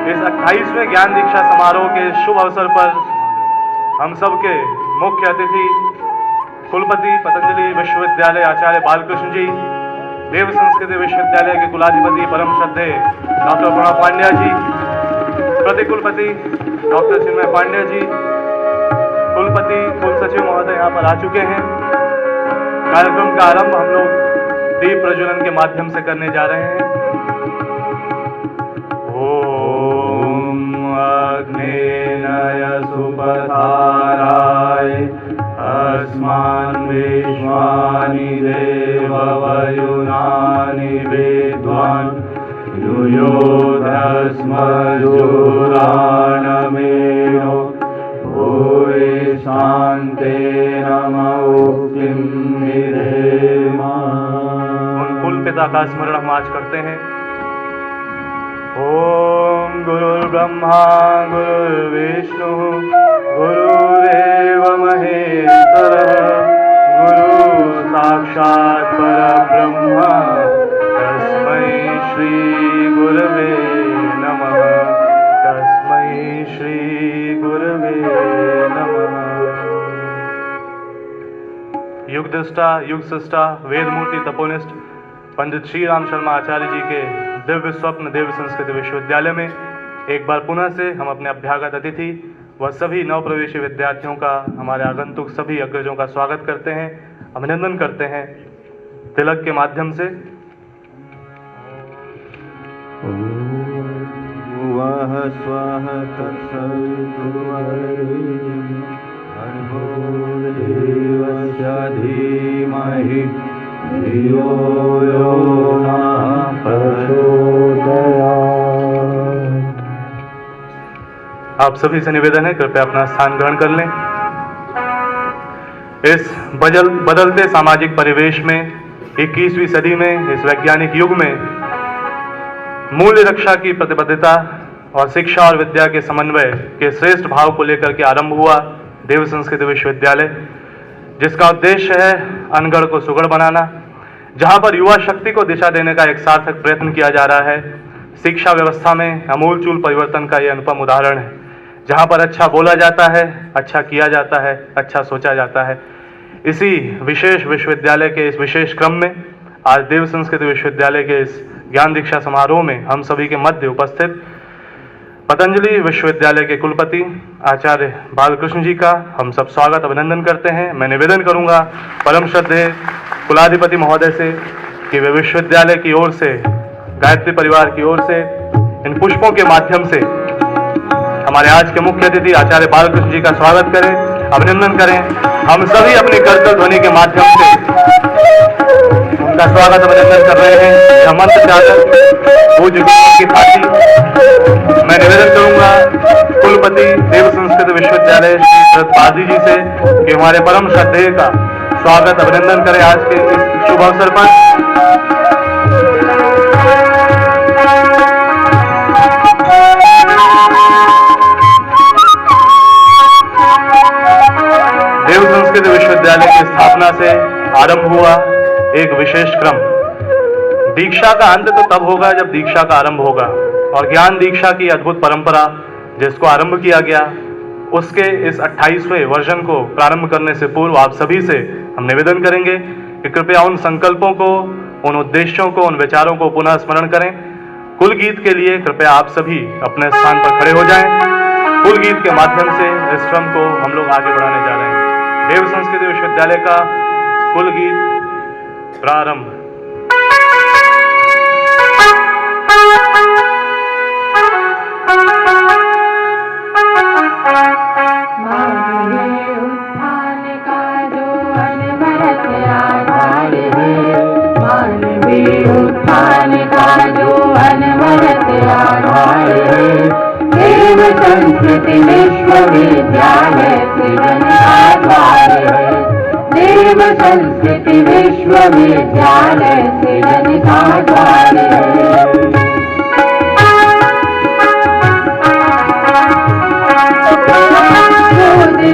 इस 28वें ज्ञान दीक्षा समारोह के शुभ अवसर पर हम सब के मुख्य अतिथि कुलपति पतंजलि विश्वविद्यालय आचार्य बालकृष्ण जी, देव संस्कृति विश्वविद्यालय के कुलाधिपति परम श्रद्धेय डॉक्टर प्रणव पांड्या जी, प्रतिकुलपति डॉक्टर चिन्मय पांड्या जी, कुलपति कुल सचिव महोदय यहाँ पर आ चुके हैं। कार्यक्रम का आरंभ हम लोग दीप प्रज्वलन के माध्यम से करने जा रहे हैं। ओम अग्नेय सुपथाराय अस्मान् विश्वानि देववयुनानि विद्वान् युयोधस्मजुराणमेनो भूरि शान्ते नमोक्तिं विधेम। उन कुल पिता का स्मरण हम आज करते हैं। ओम गुरुर्ब्रह्मा गुरुर्विष्णु गुरुरेव महेश्वरः गुरु साक्षात् परब्रह्म तस्मै श्री गुरवे नमः। तस्मै श्री गुरवे नमः। युगदृष्टा युग सृष्टा वेदमूर्ति तपोनिष्ठ पंडित श्री राम शर्मा आचार्य जी के दिव्य स्वप्न देव संस्कृति विश्वविद्यालय में एक बार पुनः से हम अपने अभ्यागत अतिथि व सभी नवप्रवेशी विद्यार्थियों का, हमारे आगंतुक सभी अग्रजों का स्वागत करते हैं, अभिनंदन करते हैं तिलक के माध्यम से। वह स्वः धीमहि धियो यो नः प्रचोदयात्। आप सभी से निवेदन है, कृपया अपना स्थान ग्रहण कर लें। इस बदलते सामाजिक परिवेश में 21वीं सदी में, इस वैज्ञानिक युग में मूल्य रक्षा की प्रतिबद्धता और शिक्षा और विद्या के समन्वय के श्रेष्ठ भाव को लेकर के आरंभ हुआ देव संस्कृति विश्वविद्यालय, जिसका उद्देश्य है अनगढ़ को सुगढ़ बनाना, जहां पर युवा शक्ति को दिशा देने का एक सार्थक प्रयत्न किया जा रहा है। शिक्षा व्यवस्था में आमूलचूल परिवर्तन का यह अनुपम उदाहरण है, जहां पर अच्छा बोला जाता है, अच्छा किया जाता है, अच्छा सोचा जाता है। इसी विशेष विश्वविद्यालय के इस विशेष क्रम में आज देव संस्कृति विश्वविद्यालय के इस ज्ञान दीक्षा समारोह में हम सभी के मध्य उपस्थित पतंजलि विश्वविद्यालय के कुलपति आचार्य बालकृष्ण जी का हम सब स्वागत अभिनंदन करते हैं। मैं निवेदन करूंगा परम श्रद्धेय कुलाधिपति महोदय से कि वे विश्वविद्यालय की ओर से, गायत्री परिवार की ओर से इन पुष्पों के माध्यम से हमारे आज के मुख्य अतिथि आचार्य बालकृष्ण जी का स्वागत करें, अभिनंदन करें। हम सभी अपनी करतल ध्वनि के माध्यम से उनका स्वागत अभिनंदन कर रहे हैं। यह मंत्र जाकर पूज्य की भांति मैं निवेदन करूंगा कुलपति देव संस्कृत विश्वविद्यालय श्री शरद पारधी जी से कि हमारे परम श्रद्धेय का स्वागत अभिनंदन करें आज के इस शुभ अवसर पर। देव संस्कृत विश्वविद्यालय की स्थापना से आरंभ हुआ एक विशेष क्रम। दीक्षा का अंत तो तब होगा जब दीक्षा का आरंभ होगा, और ज्ञान दीक्षा की अद्भुत परंपरा जिसको आरंभ किया गया, उसके इस 28वें वर्जन को प्रारंभ करने से पूर्व आप सभी से हम निवेदन करेंगे कि कृपया उन संकल्पों को, उन उद्देश्यों को, उन विचारों को पुनः स्मरण करें। कुल गीत के लिए कृपया आप सभी अपने स्थान पर खड़े हो जाएं। कुल गीत के माध्यम से इस क्रम को हम लोग आगे बढ़ाने जा रहे हैं। देव संस्कृति विश्वविद्यालय का कुल गीत प्रारंभ। देव संस्कृति विश्वविद्यालय सृजन का द्वार है। देव संस्कृति विश्वविद्यालय सृजन का द्वार है।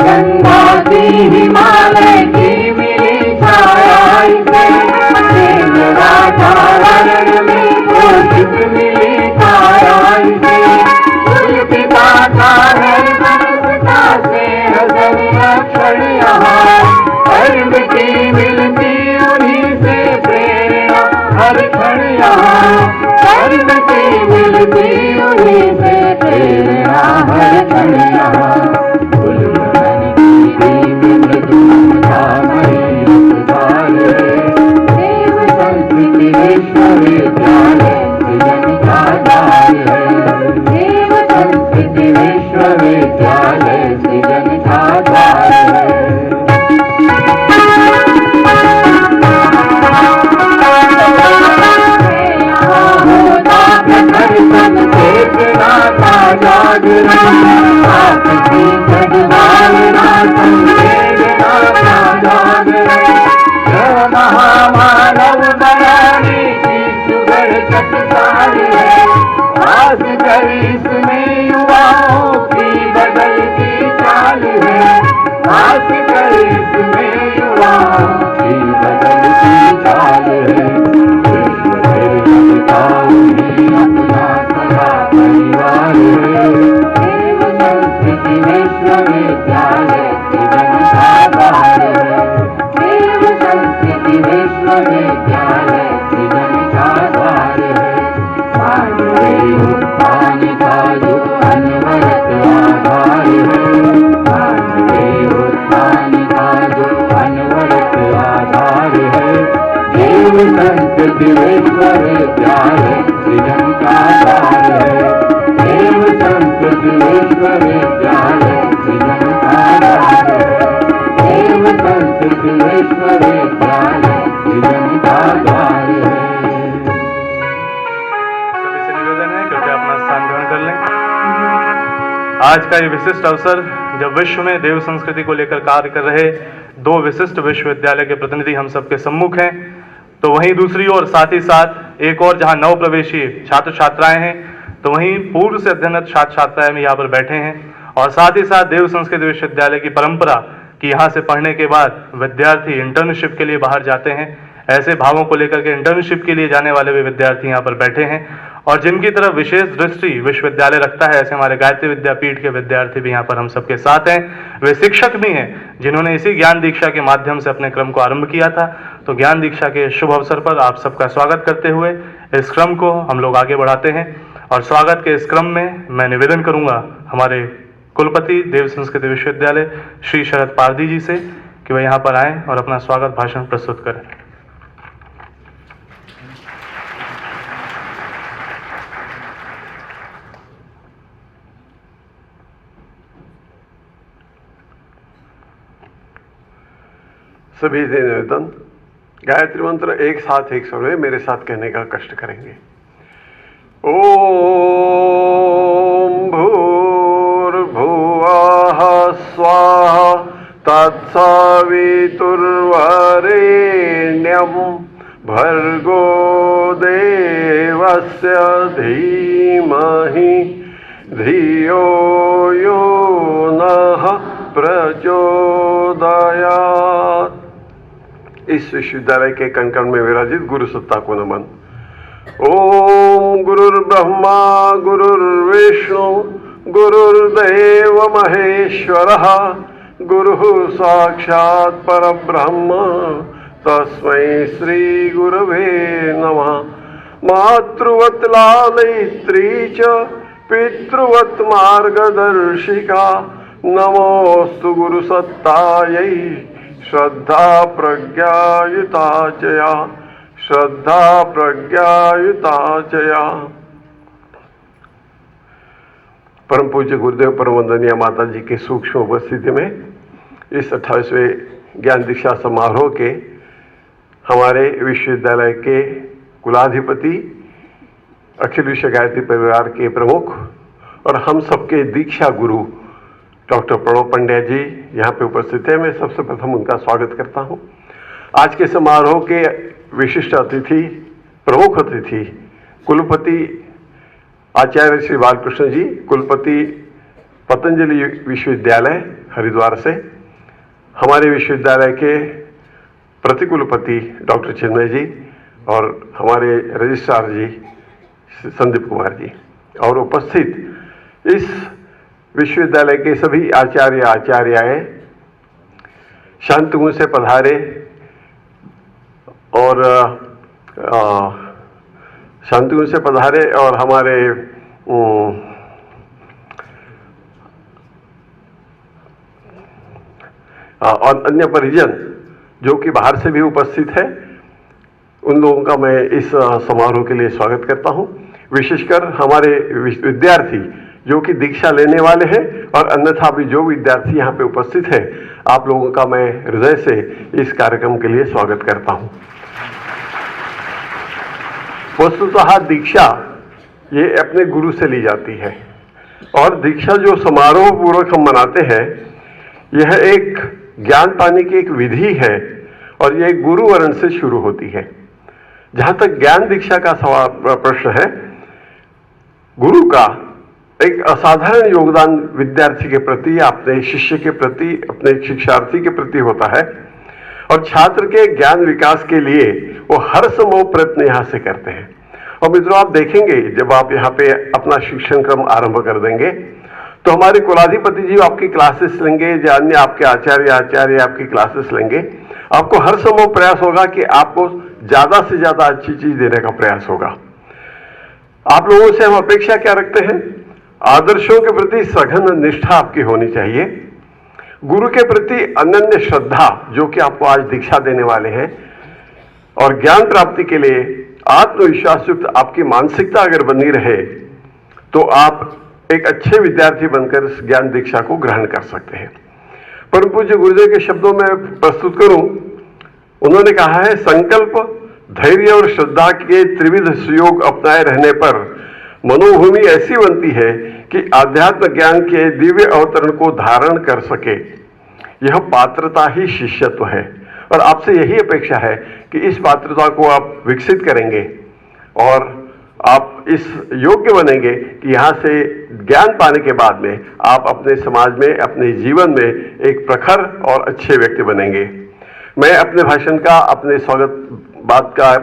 गंगा की हिमालय की मिली छाया से, देव वातावरण में कोशिश मिली छाया से। संस्कृति विश्वविद्यालय सृजन का द्वार है। चेतना का जागरण आपकी सद्भावना संवेदना का जागरण महामानव बनाने की सुगर चटकार है। खास कर इसमें युवाओं की बदलती चाल है। खास कर इसमें युवाओं की बदलती चाल है। अपना सदा परिवार है। देव संस्कृति विश्वविद्यालय सृजन का द्वार है। देव संस्कृति विश्वविद्यालय सृजन का द्वार है। मानवीय उत्थान का जो अनवरत आधार है। मानवीय उत्थान का जो अनवरत आधार है। देव संस्कृति विश्वविद्यालय सृजन का द्वार है। देव संस्कृति विश्वविद्यालय सृजन का द्वार है। देव संस्कृति विश्वविद्यालय सृजन का द्वार है। सभी से निवेदन है कृपया अपना स्थान ग्रहण कर लें। आज का ये विशिष्ट अवसर जब विश्व में देव संस्कृति को लेकर कार्य कर रहे दो विशिष्ट विश्वविद्यालय के प्रतिनिधि हम सबके सम्मुख हैं, तो वहीं दूसरी ओर साथ ही साथ एक और जहां नव प्रवेशी छात्र छात्राएं हैं, तो वहीं पूर्व से अध्ययनरत छात्र छात्राएं भी यहाँ पर बैठे हैं। और साथ ही साथ देव संस्कृत विश्वविद्यालय की परंपरा कि यहाँ से पढ़ने के बाद विद्यार्थी इंटर्नशिप के लिए बाहर जाते हैं, ऐसे भावों को लेकर के इंटर्नशिप के लिए जाने वाले भी विद्यार्थी यहाँ पर बैठे हैं। और जिनकी तरफ विशेष दृष्टि विश्वविद्यालय रखता है, ऐसे हमारे गायत्री विद्यापीठ के विद्यार्थी भी यहाँ पर हम सबके साथ हैं। वे शिक्षक भी हैं जिन्होंने इसी ज्ञान दीक्षा के माध्यम से अपने क्रम को आरंभ किया था। तो ज्ञान दीक्षा के शुभ अवसर पर आप सबका स्वागत करते हुए इस क्रम को हम लोग आगे बढ़ाते हैं। और स्वागत के इस क्रम में मैं निवेदन करूंगा हमारे कुलपति देव संस्कृत विश्वविद्यालय श्री शरद पारधी जी से कि वह यहाँ पर आएं और अपना स्वागत भाषण प्रस्तुत करें। सभी से निवेदन, गायत्री मंत्र एक साथ एक स्वर में मेरे साथ कहने का कष्ट करेंगे। ओम भूर्भुवः स्वाहा तत्सवितुर्वरेण्यं भर्गो देवस्य धीमहि धियो यो नः प्रचोदयात्। इस विश्वविद्यालय के कण में विराजित गुरु सत्ता को नमन। ओम गुरुर्ब्रह्मा गुरुर्विष्णु गुरुर्देव महेश्वरः गुरुः साक्षात् परब्रह्म तस्मै श्री गुरवे नमः। मातृवत् लालयित्री च पितृवत् मार्गदर्शिका नमोस्तु गुरुसत्तायै श्रद्धा प्रज्ञायुता चया श्रद्धा प्रज्ञायुता चया। परम पूज्य गुरुदेव परम वंदनीय माता जी के सूक्ष्म उपस्थिति में इस 28वें ज्ञान दीक्षा समारोह के हमारे विश्वविद्यालय के कुलाधिपति, अखिल विश्व गायत्री परिवार के प्रमुख और हम सबके दीक्षा गुरु डॉक्टर प्रणव पंड्या जी यहाँ पे उपस्थित है। मैं सबसे प्रथम उनका स्वागत करता हूँ। आज के समारोह के विशिष्ट अतिथि, प्रमुख अतिथि कुलपति आचार्य श्री बालकृष्ण जी, कुलपति पतंजलि विश्वविद्यालय हरिद्वार से, हमारे विश्वविद्यालय के प्रतिकुलपति डॉक्टर चिन्मय जी और हमारे रजिस्ट्रार जी संदीप कुमार जी, और उपस्थित इस विश्वविद्यालय के सभी आचार्य आचार्याएं शांतिगुण से पधारे और शांतिगुण से पधारे और हमारे और अन्य परिजन जो कि बाहर से भी उपस्थित है, उन लोगों का मैं इस समारोह के लिए स्वागत करता हूं। विशेषकर हमारे विद्यार्थी जो कि दीक्षा लेने वाले हैं और अन्यथा भी जो विद्यार्थी यहाँ पे उपस्थित हैं, आप लोगों का मैं हृदय से इस कार्यक्रम के लिए स्वागत करता हूँ। वस्तुतः दीक्षा ये अपने गुरु से ली जाती है और दीक्षा जो समारोह पूर्वक हम मनाते हैं, यह एक ज्ञान पाने की एक विधि है और यह गुरु वर्ण से शुरू होती है। जहां तक ज्ञान दीक्षा का सवाल प्रश्न है, गुरु का एक असाधारण योगदान विद्यार्थी के प्रति, अपने शिष्य के प्रति, अपने शिक्षार्थी के प्रति होता है और छात्र के ज्ञान विकास के लिए वो हर संभव प्रयत्न यहां से करते हैं। और मित्रों, आप देखेंगे जब आप यहाँ पे अपना शिक्षण क्रम आरंभ कर देंगे तो हमारे कुलाधिपति जी आपकी क्लासेस लेंगे, अन्य आपके आचार्य आपकी क्लासेस लेंगे। आपको हर संभव प्रयास होगा कि आपको ज्यादा से ज्यादा अच्छी चीज देने का प्रयास होगा। आप लोगों से हम अपेक्षा क्या रखते हैं? आदर्शों के प्रति सघन निष्ठा आपकी होनी चाहिए, गुरु के प्रति अनन्य श्रद्धा, जो कि आपको आज दीक्षा देने वाले हैं, और ज्ञान प्राप्ति के लिए आत्मविश्वास युक्त आपकी मानसिकता अगर बनी रहे तो आप एक अच्छे विद्यार्थी बनकर इस ज्ञान दीक्षा को ग्रहण कर सकते हैं। परम पूज्य गुरुदेव के शब्दों में प्रस्तुत करूं, उन्होंने कहा है, संकल्प, धैर्य और श्रद्धा के त्रिविध सुयोग अपनाए रहने पर मनोभूमि ऐसी बनती है कि आध्यात्म ज्ञान के दिव्य अवतरण को धारण कर सके। यह पात्रता ही शिष्यत्व है और आपसे यही अपेक्षा है कि इस पात्रता को आप विकसित करेंगे और आप इस योग्य बनेंगे कि यहाँ से ज्ञान पाने के बाद में आप अपने समाज में, अपने जीवन में एक प्रखर और अच्छे व्यक्ति बनेंगे। मैं अपने भाषण का, अपने स्वागत बात का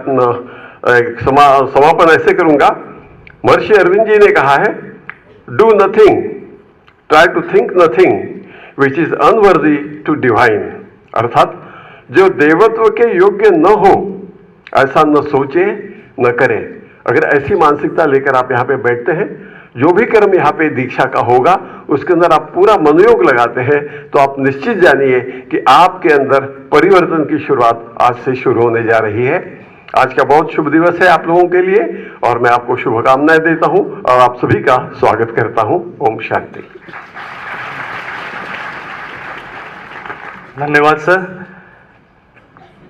समापन ऐसे करूंगा। महर्षि अरविंद जी ने कहा है, do nothing, try to think nothing which is unworthy to divine. अर्थात जो देवत्व के योग्य न हो ऐसा न सोचे न करें। अगर ऐसी मानसिकता लेकर आप यहाँ पे बैठते हैं, जो भी कर्म यहाँ पे दीक्षा का होगा उसके अंदर आप पूरा मनोयोग लगाते हैं, तो आप निश्चित जानिए कि आपके अंदर परिवर्तन की शुरुआत आज से शुरू होने जा रही है। आज का बहुत शुभ दिवस है आप लोगों के लिए और मैं आपको शुभकामनाएं देता हूं और आप सभी का स्वागत करता हूं। ओम शांति। धन्यवाद सर।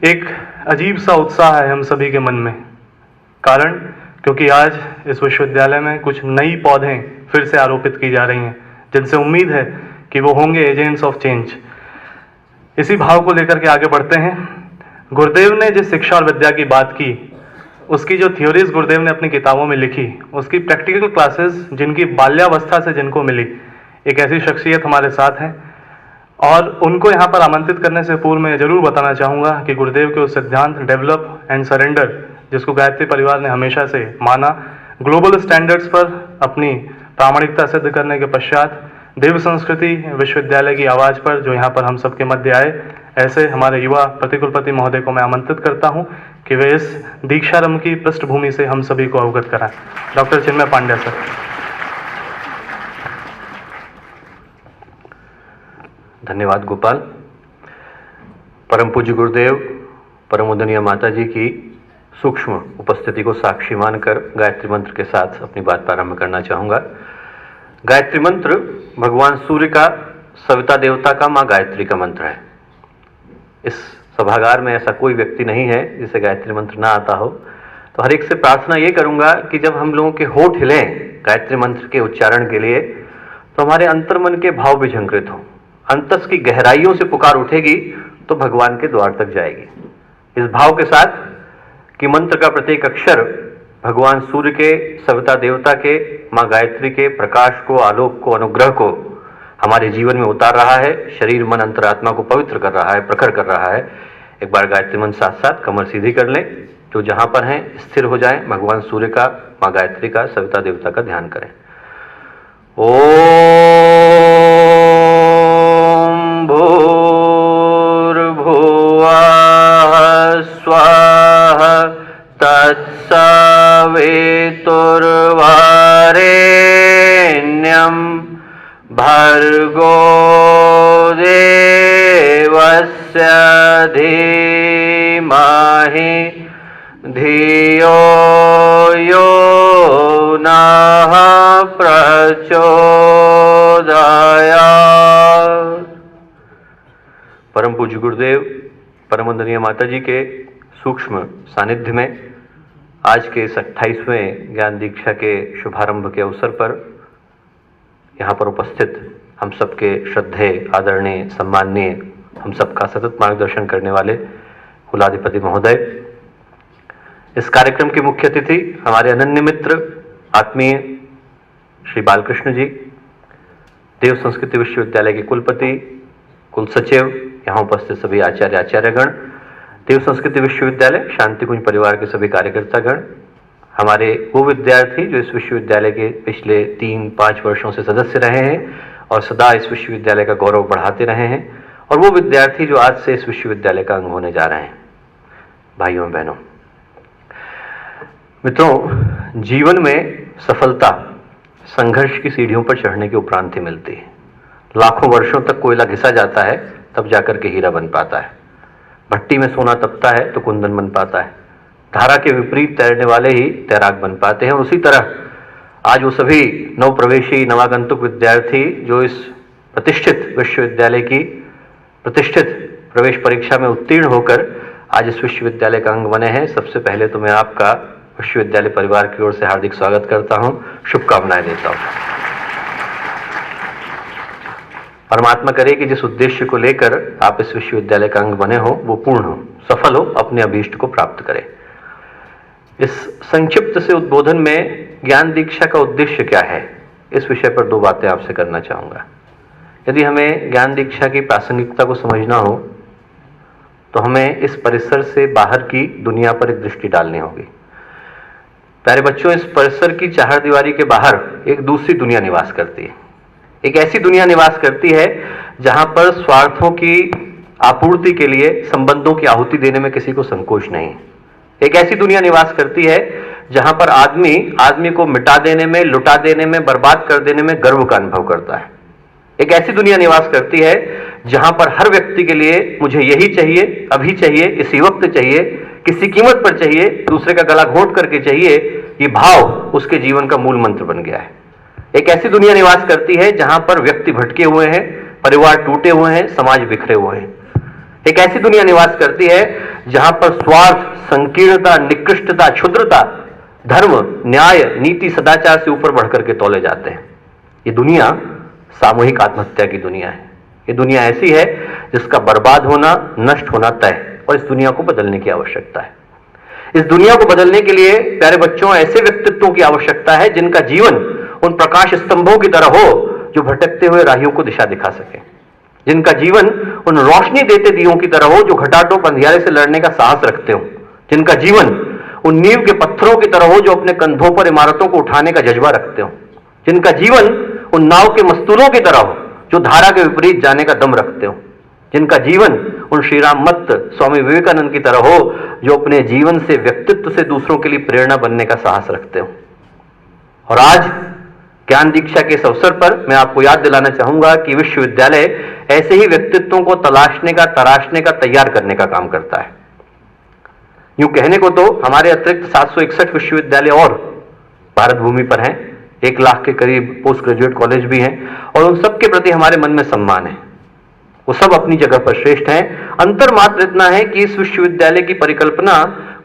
एक अजीब सा उत्साह है हम सभी के मन में, कारण क्योंकि आज इस विश्वविद्यालय में कुछ नई पौधें फिर से आरोपित की जा रही हैं, जिनसे उम्मीद है कि वो होंगे एजेंट्स ऑफ चेंज। इसी भाव को लेकर के आगे बढ़ते हैं। गुरुदेव ने जिस शिक्षा और विद्या की बात की, उसकी जो थ्योरीज गुरुदेव ने अपनी किताबों में लिखी, उसकी प्रैक्टिकल क्लासेस जिनकी बाल्यावस्था से जिनको मिली, एक ऐसी शख्सियत हमारे साथ हैं और उनको यहाँ पर आमंत्रित करने से पूर्व मैं जरूर बताना चाहूँगा कि गुरुदेव के उस सिद्धांत डेवलप एंड सरेंडर, जिसको गायत्री परिवार ने हमेशा से माना, ग्लोबल स्टैंडर्ड्स पर अपनी प्रामाणिकता सिद्ध करने के पश्चात देव संस्कृति विश्वविद्यालय की आवाज़ पर जो यहाँ पर हम सबके मध्य आए, ऐसे हमारे युवा प्रतिकुलपति महोदय को मैं आमंत्रित करता हूँ कि वे इस दीक्षारंभ की पृष्ठभूमि से हम सभी को अवगत कराएं। डॉक्टर चिन्मय पांड्या सर। धन्यवाद गोपाल। परम पूज्य गुरुदेव, परम वंदनीय माता जी की सूक्ष्म उपस्थिति को साक्षी मानकर गायत्री मंत्र के साथ अपनी बात प्रारंभ करना चाहूँगा। गायत्री मंत्र भगवान सूर्य का, सविता देवता का, माँ गायत्री का मंत्र है। इस सभागार में ऐसा कोई व्यक्ति नहीं है जिसे गायत्री मंत्र ना आता हो। तो हर एक से प्रार्थना ये करूँगा कि जब हम लोगों के होठ हिलें गायत्री मंत्र के उच्चारण के लिए, तो हमारे अंतर्मन के भाव भी झंकृत हों, अंतस की गहराइयों से पुकार उठेगी तो भगवान के द्वार तक जाएगी। इस भाव के साथ कि मंत्र का प्रत्येक अक्षर भगवान सूर्य के, सविता देवता के, माँ गायत्री के प्रकाश को, आलोक को, अनुग्रह को हमारे जीवन में उतार रहा है, शरीर मन अंतरात्मा को पवित्र कर रहा है, प्रखर कर रहा है। एक बार गायत्री मंत्र साथ साथ कमर सीधी कर लें, जो जहां पर हैं स्थिर हो जाएं, भगवान सूर्य का, माँ गायत्री का, सविता देवता का ध्यान करें। ओम भूर्भुवः स्वः तत्सवितुर्वरेण्यं भर्गो देवस्य धीमहि धियो यो नः प्रचोदयात्। परम पूज्य गुरुदेव परम वंदनीय माता जी के सूक्ष्म सानिध्य में आज के इस 28वें ज्ञान दीक्षा के शुभारंभ के अवसर पर यहाँ पर उपस्थित हम सबके श्रद्धेय, आदरणीय, सम्माननीय, हम सबका सतत मार्गदर्शन करने वाले कुलाधिपति महोदय, इस कार्यक्रम के मुख्य अतिथि हमारे अनन्य मित्र आत्मीय श्री बालकृष्ण जी, देव संस्कृति विश्वविद्यालय के कुलपति, कुल सचिव, यहाँ उपस्थित सभी आचार्य आचार्यगण, देव संस्कृति विश्वविद्यालय शांतिकुंज परिवार के सभी कार्यकर्तागण, हमारे वो विद्यार्थी जो इस विश्वविद्यालय के पिछले 3-5 वर्षों से सदस्य रहे हैं और सदा इस विश्वविद्यालय का गौरव बढ़ाते रहे हैं, और वो विद्यार्थी जो आज से इस विश्वविद्यालय का अंग होने जा रहे हैं। भाइयों और बहनों, मित्रों, जीवन में सफलता संघर्ष की सीढ़ियों पर चढ़ने के उपरांत ही मिलती है। लाखों वर्षों तक कोयला घिसा जाता है तब जाकर के हीरा बन पाता है। भट्टी में सोना तपता है तो कुंदन बन पाता है। धारा के विपरीत तैरने वाले ही तैराक बन पाते हैं। और उसी तरह आज वो सभी नवप्रवेशी नवागंतुक विद्यार्थी जो इस प्रतिष्ठित विश्वविद्यालय की प्रतिष्ठित प्रवेश परीक्षा में उत्तीर्ण होकर आज इस विश्वविद्यालय का अंग बने हैं, सबसे पहले तो मैं आपका विश्वविद्यालय परिवार की ओर से हार्दिक स्वागत करता हूं, शुभकामनाएं देता हूं। परमात्मा करे कि जिस उद्देश्य को लेकर आप इस विश्वविद्यालय का अंग बने हो वो पूर्ण हो, सफल हो, अपने अभीष्ट को प्राप्त करें। इस संक्षिप्त से उद्बोधन में ज्ञान दीक्षा का उद्देश्य क्या है, इस विषय पर 2 बातें आपसे करना चाहूंगा। यदि हमें ज्ञान दीक्षा की प्रासंगिकता को समझना हो तो हमें इस परिसर से बाहर की दुनिया पर एक दृष्टि डालनी होगी। प्यारे बच्चों, इस परिसर की चारदीवारी के बाहर एक दूसरी दुनिया निवास करती है। एक ऐसी दुनिया निवास करती है जहां पर स्वार्थों की आपूर्ति के लिए संबंधों की आहुति देने में किसी को संकोच नहीं। एक ऐसी दुनिया निवास करती है जहां पर आदमी को मिटा देने में, लुटा देने में, बर्बाद कर देने में गर्व का अनुभव करता है। एक ऐसी दुनिया निवास करती है जहां पर हर व्यक्ति के लिए मुझे यही चाहिए, अभी चाहिए, इसी वक्त चाहिए, किसी कीमत पर चाहिए, दूसरे का गला घोंट करके चाहिए, ये भाव उसके जीवन का मूल मंत्र बन गया है। एक ऐसी दुनिया निवास करती है जहां पर व्यक्ति भटके हुए हैं, परिवार टूटे हुए हैं, समाज बिखरे हुए हैं। एक ऐसी दुनिया निवास करती है जहां पर स्वार्थ, संकीर्णता, निकृष्टता, क्षुद्रता, धर्म, न्याय, नीति, सदाचार से ऊपर बढ़कर के तौले जाते हैं। ये दुनिया सामूहिक आत्महत्या की दुनिया है। ये दुनिया ऐसी है जिसका बर्बाद होना, नष्ट होना तय, और इस दुनिया को बदलने की आवश्यकता है। इस दुनिया को बदलने के लिए प्यारे बच्चों ऐसे व्यक्तित्वों की आवश्यकता है जिनका जीवन उन प्रकाश स्तंभों की तरह हो जो भटकते हुए राहियों को दिशा दिखा सके, जिनका जीवन उन रोशनी देते दियों की तरह हो जो घटाटोप अंधियारे से लड़ने का साहस रखते हो, जिनका जीवन उन नींव के पत्थरों की तरह हो जो अपने कंधों पर इमारतों को उठाने का जज्बा रखते हो, जिनका जीवन उन नाव के मस्तूलों की तरह हो जो धारा के विपरीत जाने का दम रखते हो, जिनका जीवन उन श्रीराम मत, स्वामी विवेकानंद की तरह हो जो अपने जीवन से, व्यक्तित्व से दूसरों के लिए प्रेरणा बनने का साहस रखते हो। और आज ज्ञान दीक्षा के इस अवसर पर मैं आपको याद दिलाना चाहूंगा कि विश्वविद्यालय ऐसे ही व्यक्तित्वों को तलाशने का, तराशने का, तैयार करने का काम करता है। यूं कहने को तो हमारे अतिरिक्त 761 विश्वविद्यालय और भारत भूमि पर हैं, 1 लाख के करीब पोस्ट ग्रेजुएट कॉलेज भी हैं, और उन सब के प्रति हमारे मन में सम्मान है। वो सब अपनी जगह पर श्रेष्ठ हैं। अंतर मात्र इतना है कि इस विश्वविद्यालय की परिकल्पना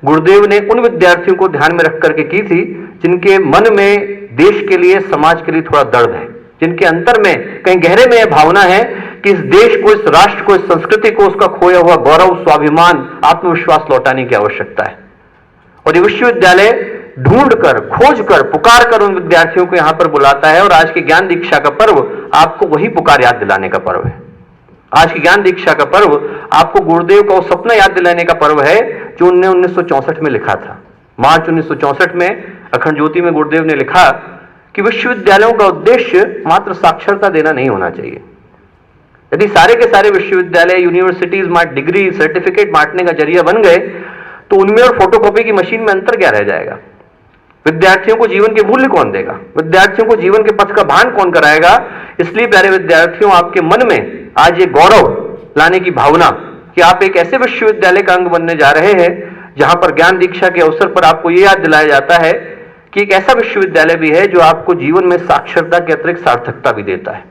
गुरुदेव ने उन विद्यार्थियों को ध्यान में रख करके की थी जिनके मन में देश के लिए, समाज के लिए थोड़ा दर्द है, जिनके अंतर में कहीं गहरे में यह भावना है कि इस देश को, इस राष्ट्र को, इस संस्कृति को उसका खोया हुआ गौरव, स्वाभिमान, आत्मविश्वास लौटाने की आवश्यकता है। और ये विश्वविद्यालय ढूंढ कर, खोज कर, पुकार कर उन विद्यार्थियों को यहां पर बुलाता है। और आज की ज्ञान दीक्षा का पर्व आपको वही पुकार याद दिलाने का पर्व है। आज की ज्ञान दीक्षा का पर्व आपको गुरुदेव का वो सपना याद दिलाने का पर्व है जो उन्होंने 1964 में लिखा था। मार्च 1964 में अखंड ज्योति में गुरुदेव ने लिखा कि विश्वविद्यालयों का उद्देश्य मात्र साक्षरता देना नहीं होना चाहिए। यदि सारे के सारे विश्वविद्यालय, यूनिवर्सिटीज डिग्री, सर्टिफिकेट बांटने का जरिया बन गए तो उनमें और फोटोकॉपी की मशीन में अंतर क्या रह जाएगा? विद्यार्थियों को जीवन के मूल्य कौन देगा? विद्यार्थियों को जीवन के पथ का भान कौन कराएगा? इसलिए प्यारे विद्यार्थियों, आपके मन में आज ये गौरव लाने की भावना कि आप एक ऐसे विश्वविद्यालय का अंग बनने जा रहे हैं जहां पर ज्ञान दीक्षा के अवसर पर आपको ये याद दिलाया जाता है कि एक ऐसा विश्वविद्यालय भी है जो आपको जीवन में साक्षरता के अतिरिक्त सार्थकता भी देता है।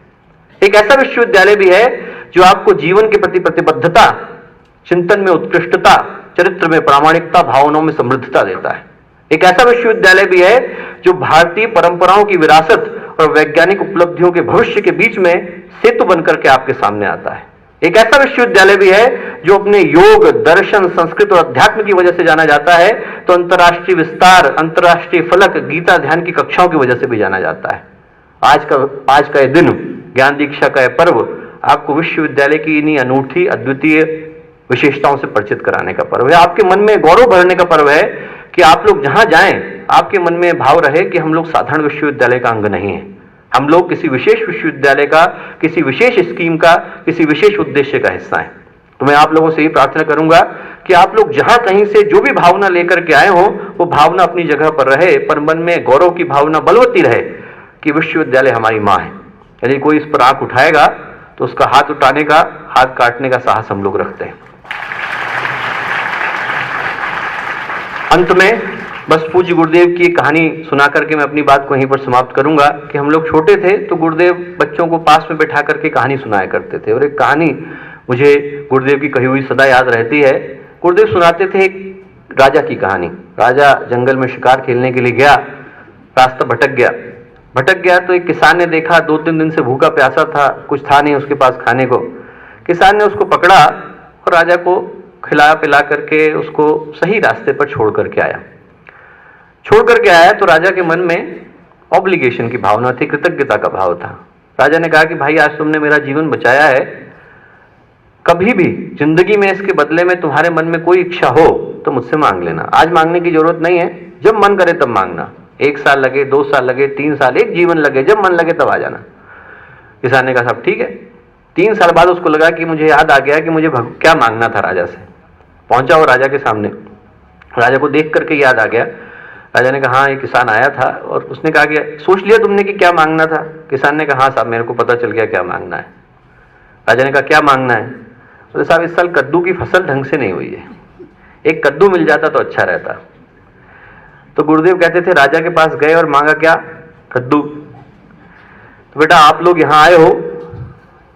एक ऐसा विश्वविद्यालय भी है जो आपको जीवन के प्रति प्रतिबद्धता, चिंतन में उत्कृष्टता, चरित्र में प्रामाणिकता, भावनाओं में समृद्धता देता है। एक ऐसा विश्वविद्यालय भी है जो भारतीय परंपराओं की विरासत और वैज्ञानिक उपलब्धियों के भविष्य के बीच में सेतु बनकर के आपके सामने आता है। एक ऐसा विश्वविद्यालय भी है जो अपने योग, दर्शन, संस्कृत और अध्यात्म की वजह से जाना जाता है, तो अंतर्राष्ट्रीय विस्तार, अंतर्राष्ट्रीय फलक, गीता ध्यान की कक्षाओं की वजह से भी जाना जाता है। आज का यह दिन, ज्ञान दीक्षा का यह पर्व आपको विश्वविद्यालय की इन्हीं अनूठी अद्वितीय विशेषताओं से परिचित कराने का पर्व है। आपके मन में गौरव भरने का पर्व है कि आप लोग जहां जाएं, आपके मन में भाव रहे कि हम लोग साधारण विश्वविद्यालय का अंग नहीं है, हम लोग किसी विशेष विश्वविद्यालय का, किसी विशेष स्कीम का, किसी विशेष उद्देश्य का हिस्सा हैं। तो मैं आप लोगों से ये प्रार्थना करूंगा कि आप लोग जहां कहीं से जो भी भावना लेकर के आए हो, वो भावना अपनी जगह पर रहे, पर मन में गौरव की भावना बलवती रहे कि विश्वविद्यालय हमारी मां है। यदि कोई इस पर आंख उठाएगा तो उसका हाथ उठाने का, हाथ काटने का साहस हम लोग रखते हैं। अंत में बस पूज्य गुरुदेव की कहानी सुना करके मैं अपनी बात को यहीं पर समाप्त करूंगा कि हम लोग छोटे थे तो गुरुदेव बच्चों को पास में बैठा करके कहानी सुनाया करते थे, और एक कहानी मुझे गुरुदेव की कही हुई सदा याद रहती है। गुरुदेव सुनाते थे एक राजा की कहानी। राजा जंगल में शिकार खेलने के लिए गया, रास्ता भटक गया तो एक किसान ने देखा 2-3 दिन से भूखा प्यासा था, कुछ था नहीं उसके पास खाने को। किसान ने उसको पकड़ा और राजा को खिला पिला करके उसको सही रास्ते पर छोड़ करके आया तो राजा के मन में ऑब्लिगेशन की भावना थी, कृतज्ञता का भाव था। राजा ने कहा कि भाई आज तुमने मेरा जीवन बचाया है, कभी भी जिंदगी में इसके बदले में तुम्हारे मन में कोई इच्छा हो तो मुझसे मांग लेना। आज मांगने की जरूरत नहीं है, जब मन करे तब मांगना। 1 साल लगे, 2 साल लगे, 3 साल, एक जीवन लगे, जब मन लगे तब आ जाना। किसान ने कहा सब ठीक है। 3 साल बाद उसको लगा कि मुझे याद आ गया कि मुझे क्या मांगना था राजा से। पहुंचा वो राजा के सामने, राजा को देख करके याद आ गया। राजा ने कहा हाँ ये किसान आया था, और उसने कहा कि सोच लिया तुमने कि क्या मांगना था? किसान ने कहा हाँ साहब मेरे को पता चल गया क्या मांगना है। राजा ने कहा क्या मांगना है? बोले साहब इस साल कद्दू की फसल ढंग से नहीं हुई है, एक कद्दू मिल जाता तो अच्छा रहता। तो गुरुदेव कहते थे राजा के पास गए और मांगा क्या? कद्दू। तो बेटा आप लोग यहाँ आए हो,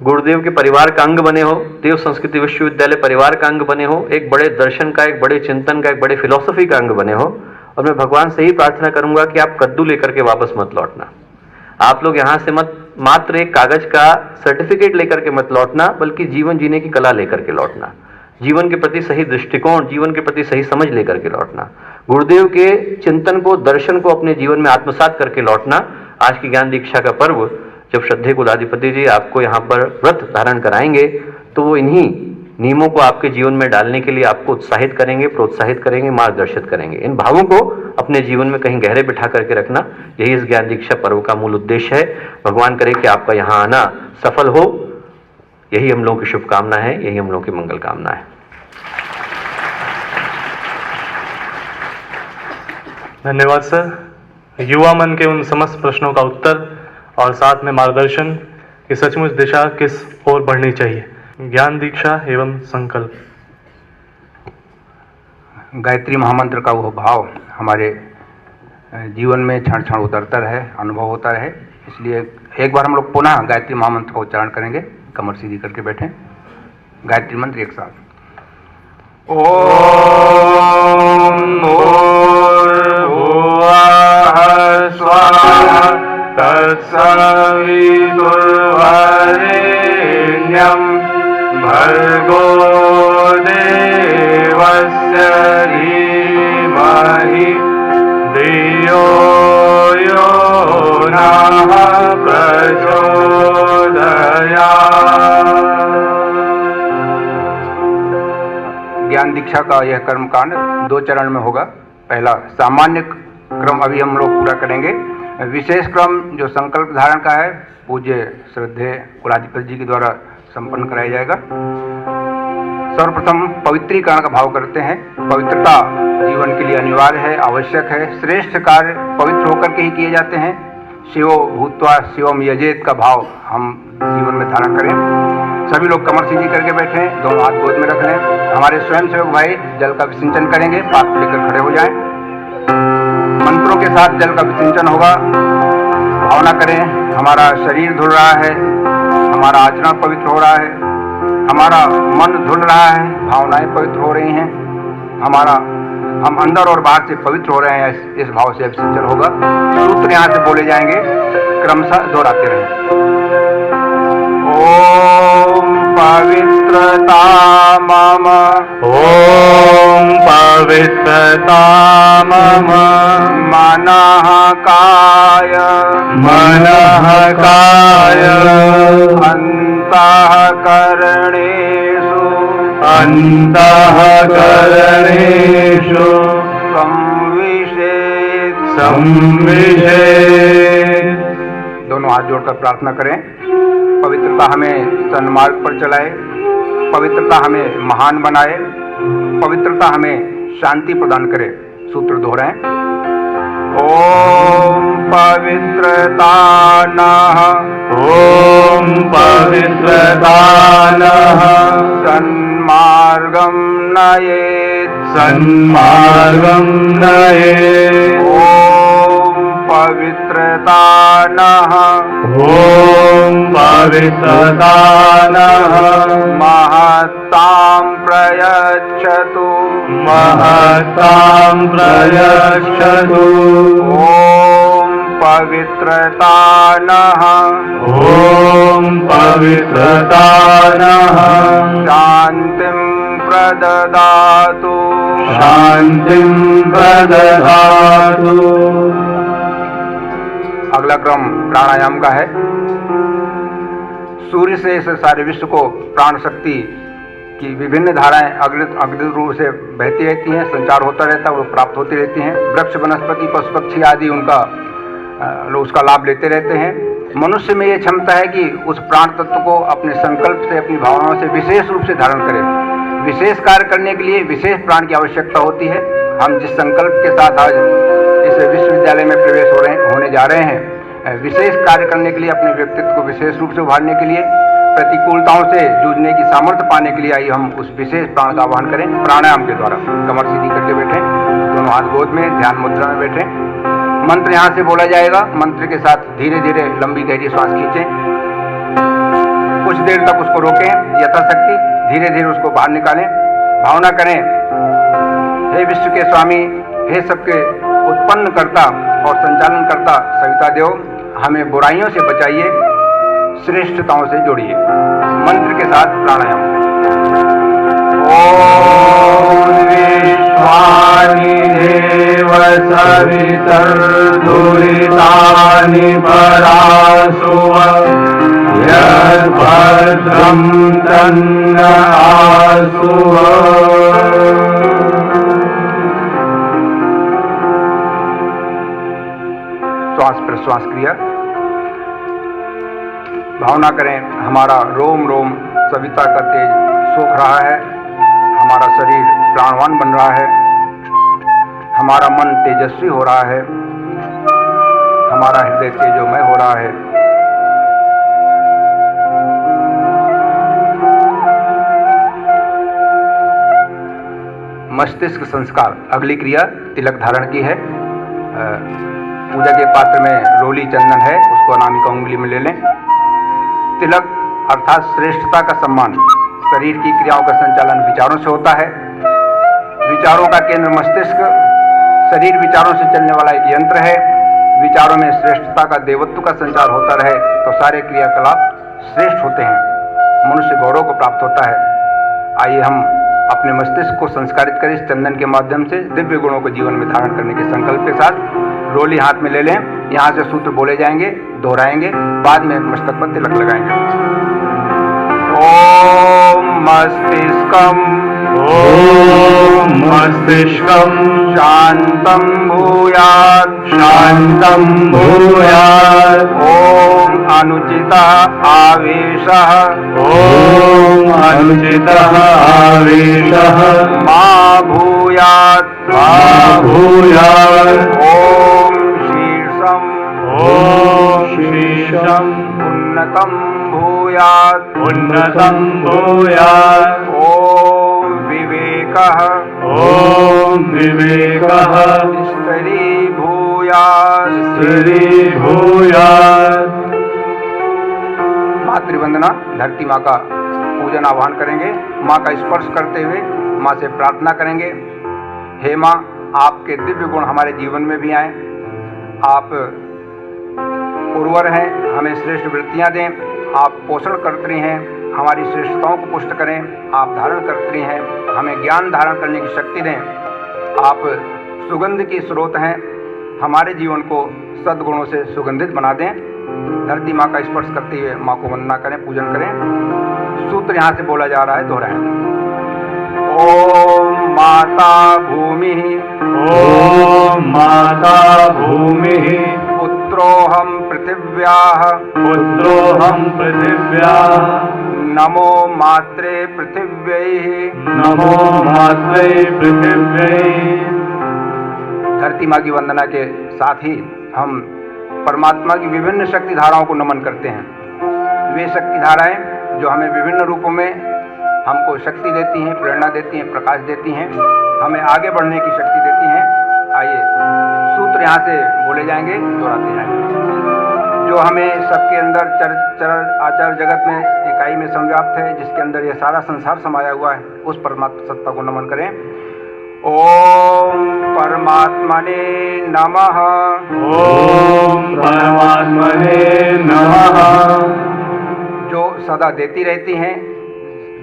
गुरुदेव के परिवार का अंग बने हो, देव संस्कृति विश्वविद्यालय परिवार का अंग बने हो, एक बड़े दर्शन का, एक बड़े चिंतन का, एक बड़े फिलॉसफी का अंग बने हो, और मैं भगवान से ही प्रार्थना करूंगा कि आप कद्दू लेकर के वापस मत लौटना। आप लोग यहाँ से मात्र एक कागज का सर्टिफिकेट लेकर के मत लौटना, बल्कि जीवन जीने की कला लेकर के लौटना, जीवन के प्रति सही दृष्टिकोण, जीवन के प्रति सही समझ लेकर के लौटना, गुरुदेव के चिंतन को, दर्शन को अपने जीवन में आत्मसात करके लौटना। आज की ज्ञान दीक्षा का पर्व जब श्रद्धेय कुलाधिपति जी आपको यहाँ पर व्रत धारण कराएंगे तो वो इन्हीं नियमों को आपके जीवन में डालने के लिए आपको उत्साहित करेंगे, प्रोत्साहित करेंगे, मार्गदर्शित करेंगे। इन भावों को अपने जीवन में कहीं गहरे बिठा करके रखना, यही इस ज्ञान दीक्षा पर्व का मूल उद्देश्य है। भगवान करे कि आपका यहाँ आना सफल हो, यही हम लोगों की शुभकामना है, यही हम लोगों की मंगल कामना है। धन्यवाद सर। युवा मन के उन समस्त प्रश्नों का उत्तर और साथ में मार्गदर्शन कि सचमुच दिशा किस ओर बढ़नी चाहिए। ज्ञान दीक्षा एवं संकल्प। गायत्री महामंत्र का वो भाव हमारे जीवन में क्षण क्षण उतरता रहे, अनुभव होता रहे, इसलिए एक बार हम लोग पुनः गायत्री महामंत्र का उच्चारण करेंगे। कमर सीधी करके बैठें। गायत्री मंत्र एक साथ। ओम भूर्भुवः स्वः तत्सवितुर्वरेण्यं भर्गो देवस्य धीमहि धियो यो नः प्रचोदयात्। ज्ञान दीक्षा का यह कर्मकांड 2 चरण में होगा। पहला सामान्य क्रम अभी हम लोग पूरा करेंगे। विशेष क्रम जो संकल्प धारण का है पूज्य श्रद्धेय कुलाधिपति जी के द्वारा संपन्न कराया जाएगा। सर्वप्रथम पवित्रीकरण का भाव करते हैं। पवित्रता जीवन के लिए अनिवार्य है, आवश्यक है। श्रेष्ठ कार्य पवित्र होकर के ही किए जाते हैं। शिवो भूत्वा शिवम यजेत का भाव हम जीवन में धारण करें। सभी लोग कमर सीधी करके बैठें, दोनों हाथ गोद में रख लें। हमारे स्वयंसेवक भाई जल का विसिंचन करेंगे, पात्र लेकर खड़े हो जाएं। मंत्रों के साथ जल का विसिंचन होगा। भावना करें, हमारा शरीर धुल रहा है, हमारा आचरण पवित्र हो रहा है, हमारा मन धुल रहा है, भावनाएं पवित्र हो रही हैं, हम अंदर और बाहर से पवित्र हो रहे हैं। इस भाव से अभिषेचन होगा। सूत्र यहाँ से बोले जाएंगे, क्रमशः दोहराते रहें। ओम पवित्रता मम, ओम पवित्रता मम, मनः काय अंतःकरणेषु संविशेत्। दोनों हाथ जोड़कर प्रार्थना करें। पवित्रता हमें सन्मार्ग पर चलाए, पवित्रता हमें महान बनाए, पवित्रता हमें शांति प्रदान करे। सूत्र दोहराएं। ओम पवित्रता नः, ओम पवित्रता नः, सन्मार्गं नयेत्, सन्मार्गं नयेत्। ओम पवित्रता नः, ओम पवित्रता नः, महत्तां प्रयच्छतु, महत्तां प्रयच्छतु। ओम पवित्रता नः, ओम पवित्रता नः, शान्तिं प्रददातु, शान्तिं प्रददातु। अगला क्रम प्राणायाम का है। सूर्य से इस सारे विश्व को प्राण शक्ति की विभिन्न धाराएं अग्नि रूप से बहती रहती हैं, संचार होता रहता है, वो प्राप्त होती रहती हैं। वृक्ष, वनस्पति, पशु पक्षी आदि उसका लाभ लेते रहते हैं। मनुष्य में ये क्षमता है कि उस प्राण तत्व को अपने संकल्प से, अपनी भावनाओं से विशेष रूप से धारण करे। विशेष कार्य करने के लिए विशेष प्राण की आवश्यकता होती है। हम जिस संकल्प के साथ आज इस विश्वविद्यालय में प्रवेश होने जा रहे हैं, विशेष कार्य करने के लिए, अपने व्यक्तित्व को विशेष रूप से उभारने के लिए, प्रतिकूलताओं से जूझने की सामर्थ्य पाने के लिए आइए हम उस विशेष प्राण का आह्वान करें प्राणायाम के द्वारा। कमर सीधी करके बैठें, दोनों हाथ गोद में, ध्यान मुद्रा में बैठें। मंत्र यहाँ से बोला जाएगा। मंत्र के साथ धीरे धीरे लंबी गहरी श्वास खींचें, कुछ देर तक उसको रोकें, यथाशक्ति धीरे धीरे उसको बाहर निकालें। भावना करें, हे विश्व के स्वामी, हे सबके उत्पन्न करता और संचालन करता सविता देव, हमें बुराइयों से बचाइए, श्रेष्ठताओं से जोड़िए। मंत्र के साथ प्राणायाम। ओम विश्वानि देव सवितर्दुरितानि परासुव, यद्भद्रं तन्न आसुव। श्वास प्रश्वास क्रिया। भावना करें, हमारा रोम रोम सविता का तेज सोख रहा है, हमारा शरीर प्राणवान बन रहा है, हमारा मन तेजस्वी हो रहा है, हमारा हृदय तेजोमय हो रहा है। मस्तिष्क संस्कार। अगली क्रिया तिलक धारण की है। पूजा के पात्र में रोली चंदन है, उसको अनामिका उंगली में ले लें। तिलक अर्थात श्रेष्ठता का सम्मान। शरीर की क्रियाओं का संचालन विचारों से होता है। विचारों का केंद्र मस्तिष्क, शरीर विचारों से चलने वाला एक यंत्र है। विचारों में श्रेष्ठता का देवत्व का संचार होता रहे तो सारे क्रियाकलाप श्रेष्ठ होते हैं, मनुष्य गौरव को प्राप्त होता है। आइए हम अपने मस्तिष्क को संस्कारित करें इस चंदन के माध्यम से, दिव्य गुणों को जीवन में धारण करने के संकल्प के साथ। रोली हाथ में ले लें, यहाँ से सूत्र बोले जाएंगे, दोहराएंगे, बाद में मस्तक पर तिलक लगाएंगे। ओम मस्तिष्कम, ओम मस्तिष्कम शांतं भूयात्, शांतं भूयात्। ओम अनुचितः आवेशः, ओम अनुचितः आवेशः मा भूयात्, मा भूयात्। ओम शीर्षं, ओम शीर्षम् उन्नतं भूयात्, उन्नतं भूयात्। ओम विवेकः, ओम विवेकः स्तरीभूत भूयात् श्री भूयात्। मातृवंदना धरती माँ का पूजन आह्वान करेंगे। माँ का स्पर्श करते हुए माँ से प्रार्थना करेंगे, हे माँ, आपके दिव्य गुण हमारे जीवन में भी आए। आप उर्वर हैं, हमें श्रेष्ठ वृत्तियाँ दें। आप पोषण कर्त्री हैं, हमारी श्रेष्ठताओं को पुष्ट करें। आप धारण कर्त्री हैं, हमें ज्ञान धारण करने की शक्ति दें। आप सुगंध की स्रोत हैं, हमारे जीवन को सद्गुणों से सुगंधित बना दें। धरती माँ का स्पर्श करते हुए माँ को वंदना करें, पूजन करें। सूत्र यहाँ से बोला जा रहा है, दोहराएं। ओम माता भूमि, ओम माता भूमि, पुत्रोऽहं पृथिव्याः, पुत्रोऽहं पृथिव्याः, नमो मात्रे पृथिव्यै, नमो मात्रे पृथिव्यै। धरती माँ की वंदना के साथ ही हम परमात्मा की विभिन्न शक्ति धाराओं को नमन करते हैं। वे शक्ति धाराएं जो हमें विभिन्न रूपों में हमको शक्ति देती हैं, प्रेरणा देती हैं, प्रकाश देती हैं, हमें आगे बढ़ने की शक्ति देती हैं। आइए सूत्र यहाँ से बोले जाएंगे, दोहराते जाएंगे। जो हमें सबके अंदर चर आचार जगत में इकाई में संव्याप्त है, जिसके अंदर यह सारा संसार समाया हुआ है, उस परमात्मा सत्ता को नमन करें। ओम परमात्मने नमः, ओम परमात्मने नमः। जो सदा देती रहती हैं,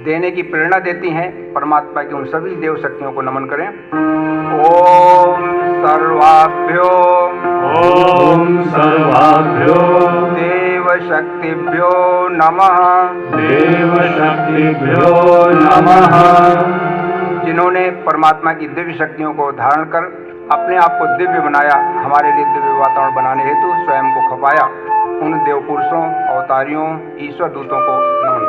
देने की प्रेरणा देती हैं, परमात्मा की उन सभी देव शक्तियों को नमन करें। ओम सर्वाभ्यो, ओम सर्वाभ्यो, देव शक्तिभ्यो नमः। देव शक्तिभ्यो नमः। जिन्होंने परमात्मा की दिव्य शक्तियों को धारण कर अपने आप को दिव्य बनाया, हमारे लिए दिव्य वातावरण बनाने हेतु स्वयं को खपाया, उन देव पुरुषों, अवतारियों, ईश्वर दूतों को नमन।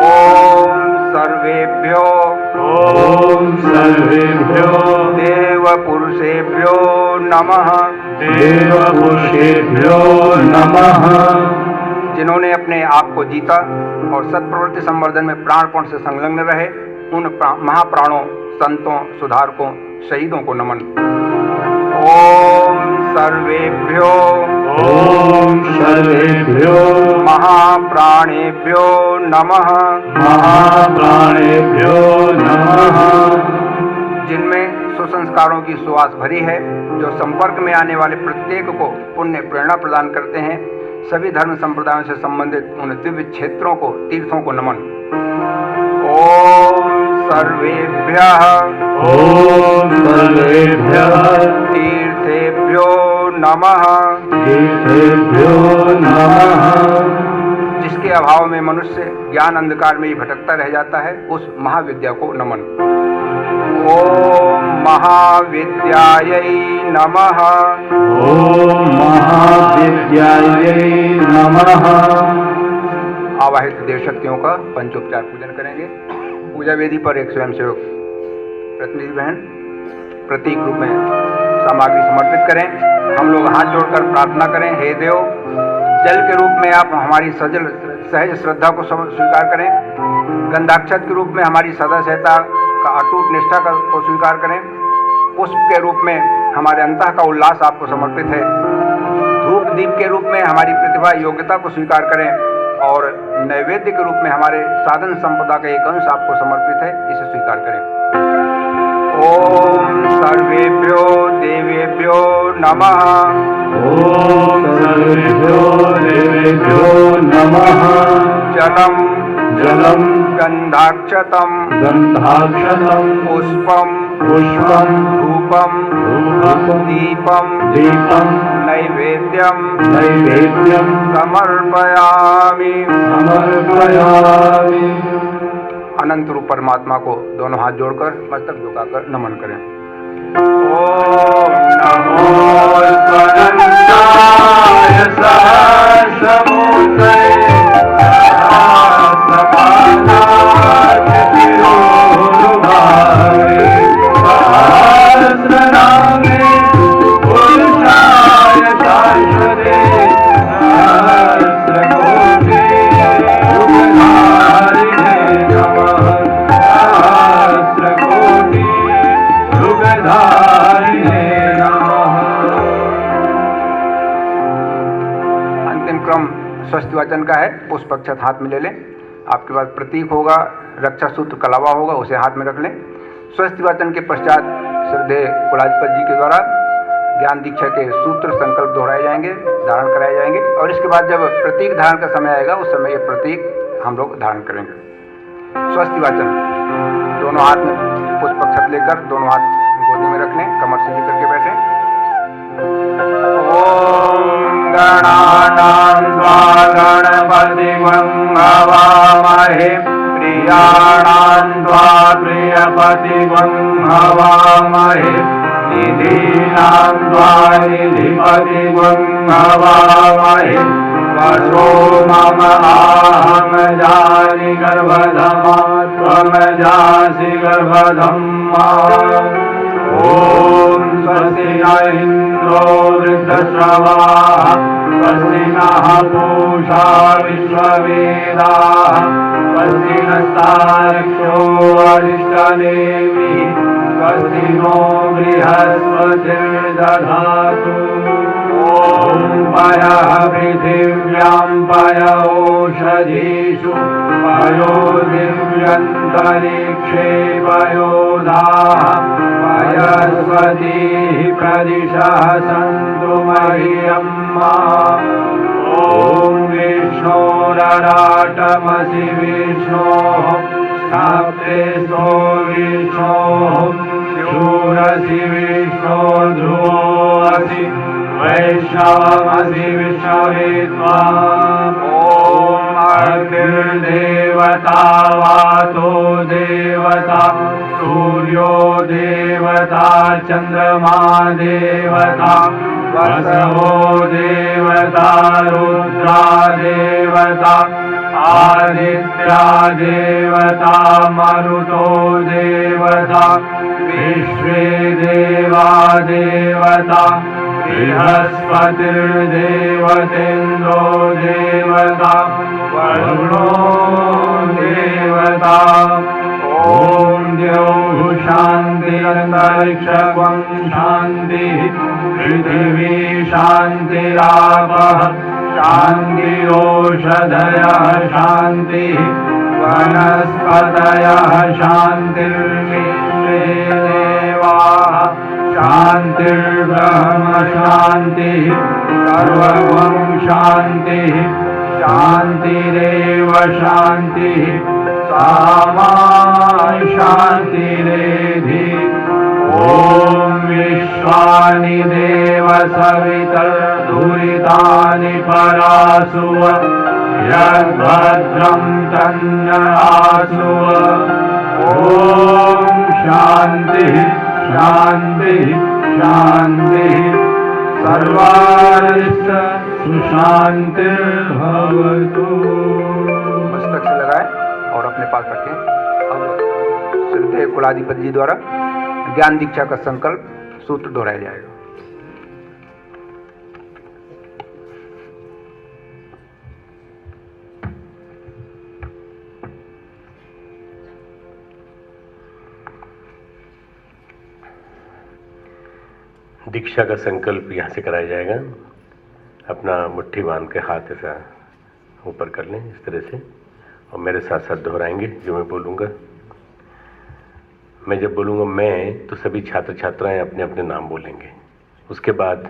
ओम सर्वेभ्यो, ओम सर्वेभ्यो, देव पुरुषेभ्यो नमः। देव पुरुषेभ्यो नमः। जिन्होंने अपने आप को जीता और सत्प्रवृत्ति संवर्धन में प्राणपण से संलग्न रहे, उन महाप्राणों, संतों, सुधारकों, शहीदों को नमन। ओम सर्वेभ्यो, ओम सर्वेभ्यो, महाप्राणेभ्यो नमः। महाप्राणेभ्यो नमः। जिनमें सुसंस्कारों की सुवास भरी है, जो संपर्क में आने वाले प्रत्येक को पुण्य प्रेरणा प्रदान करते हैं, सभी धर्म संप्रदायों से संबंधित उन दिव्य क्षेत्रों को, तीर्थों को नमन। ओम सर्वेभ्यः, ओम सर्वेभ्यः, तीर्थेभ्यो नमः। तीर्थेभ्यो नमः। जिसके अभाव में मनुष्य ज्ञान अंधकार में ही भटकता रह जाता है, उस महाविद्या को नमन। ओम महाविद्यायै नमः। ओम महाविद्यायै नमः। आवाहित देव शक्तियों का पंचोपचार पूजन करेंगे। पूजा वेदी पर एक स्वयंसेवक प्रतिनिधि बहन प्रतीक रूप में सामग्री समर्पित करें। हम लोग हाथ जोड़कर प्रार्थना करें, हे देव, जल के रूप में आप हमारी सहज श्रद्धा को स्वीकार करें। गंधाक्षत के रूप में हमारी सदा सहता का अटूट निष्ठा को स्वीकार करें। पुष्प के रूप में हमारे अंतः का उल्लास आपको समर्पित है। धूप दीप के रूप में हमारी प्रतिभा योग्यता को स्वीकार करें और नैवेद्य के रूप में हमारे साधन संपदा का एक अंश आपको समर्पित है, इसे स्वीकार करें। ओम सर्वेभ्यो देवेभ्यो नमः। ओम सर्वेभ्यो देवेभ्यो नमः। जलम जलम गंधाक्षतम गंधाक्षतम पुष्पम पुष्पम धूपम धूपम दीपम दीपम नैवेद्यम नैवेद्यम समर्पयामि। समर्पयामि। अनंत रूप परमात्मा को दोनों हाथ जोड़कर मस्तक झुकाकर नमन करें। ओम नमो अनंताय सहस्रमूर्तये सहस्रपादाख्यतिरोरुभावे सहस्रनामे पुरुषाय शाश्वते सहस्रकोटि युगधारिणे नमः। सहस्रकोटि युगधारिणे नमः। स्वस्थ वाचन का है, पुष्प अक्षत हाथ में ले लें। आपके पास प्रतीक होगा, रक्षा सूत्र कलावा होगा, उसे हाथ में रख लें। स्वस्थ वाचन के पश्चात श्रद्धेय कुलाधिपति जी के द्वारा ज्ञान दीक्षा के सूत्र संकल्प दोहराए जाएंगे, धारण कराए जाएंगे और इसके बाद जब प्रतीक धारण का समय आएगा उस समय ये प्रतीक हम लोग धारण करेंगे। स्वस्थ वाचन, दोनों हाथ में पुष्प अक्षत लेकर दोनों हाथ गोदी में रख लें, कमर सीधी करके बैठें। ॐ गणानां त्वा गणपतिं हवामहे, प्रियाणां त्वा प्रियपतिं हवामहे, निधीनां त्वा निधिपतिं हवामहे, वसो मम आहं जानि गर्भधमा त्वं जासि गर्भधम्मा। ॐ स्वस्ति न इन्द्रो वृद्धश्रवाः, स्वस्ति नः पूषा विश्ववेदाः, स्वस्ति नस्तार्क्ष्यो अरिष्टनेमिः, स्वस्ति नो बृहस्पतिर्दधातु। ॐ पयः पृथिव्यां पय ओषधीषु, पयो दिव्यन्तरिक्षे पयोधाः, पयस्पतिः प्रदिशः सन्तु मह्यम्मा। ॐ विष्णोरराटमसि विष्णोः, स्थाप्तेस्तो विष्णोः, शूरसि विष्णो ध्रुवोऽसि, वैष्णवमसि विष्णवे त्वाम्। ॐ अग्निर्देवता वातो देवता, सूर्यो देवता, चन्द्रमा देवता, वसवो देवता, रुद्रा देवता, आदित्या देवता, मरुतो देवता, विश्वे देवा देवता, बृहस्पतिर्देवतेन्द्रो देवता, वरुणो देवता। ॐ द्यौः शान्तिरन्तरिक्षं शान्तिः, पृथिवी शान्तिरापः शान्तिरोषधयः शान्तिः, वनस्पतयः शान्तिर्विश्वे देवाः शान्तिर्ब्रह्म शान्तिः, सर्वं शान्तिः, शान्तिरेव शान्तिः, सामा शान्तिरेधि। ॐ विश्वानि देव सवितर्दुरितानि परासुव, यद्भद्रं तन्न आसुव। ॐ शान्तिः शान्तिः शान्तिः, सर्वारिष्ट सुशान्तिर्भवतु। मस्तक से लगाएं और अपने पास रखें। अब श्रद्धेय कुलाधिपति जी द्वारा ज्ञान दीक्षा का संकल्प सूत्र दोहराया जाएगा। दीक्षा का संकल्प यहाँ से कराया जाएगा। अपना मुट्ठी बांध के हाथ ऐसा ऊपर कर लें इस तरह से और मेरे साथ साथ दोहराएंगे जो मैं बोलूँगा। मैं जब बोलूँगा मैं, तो सभी छात्र छात्राएं अपने अपने नाम बोलेंगे। उसके बाद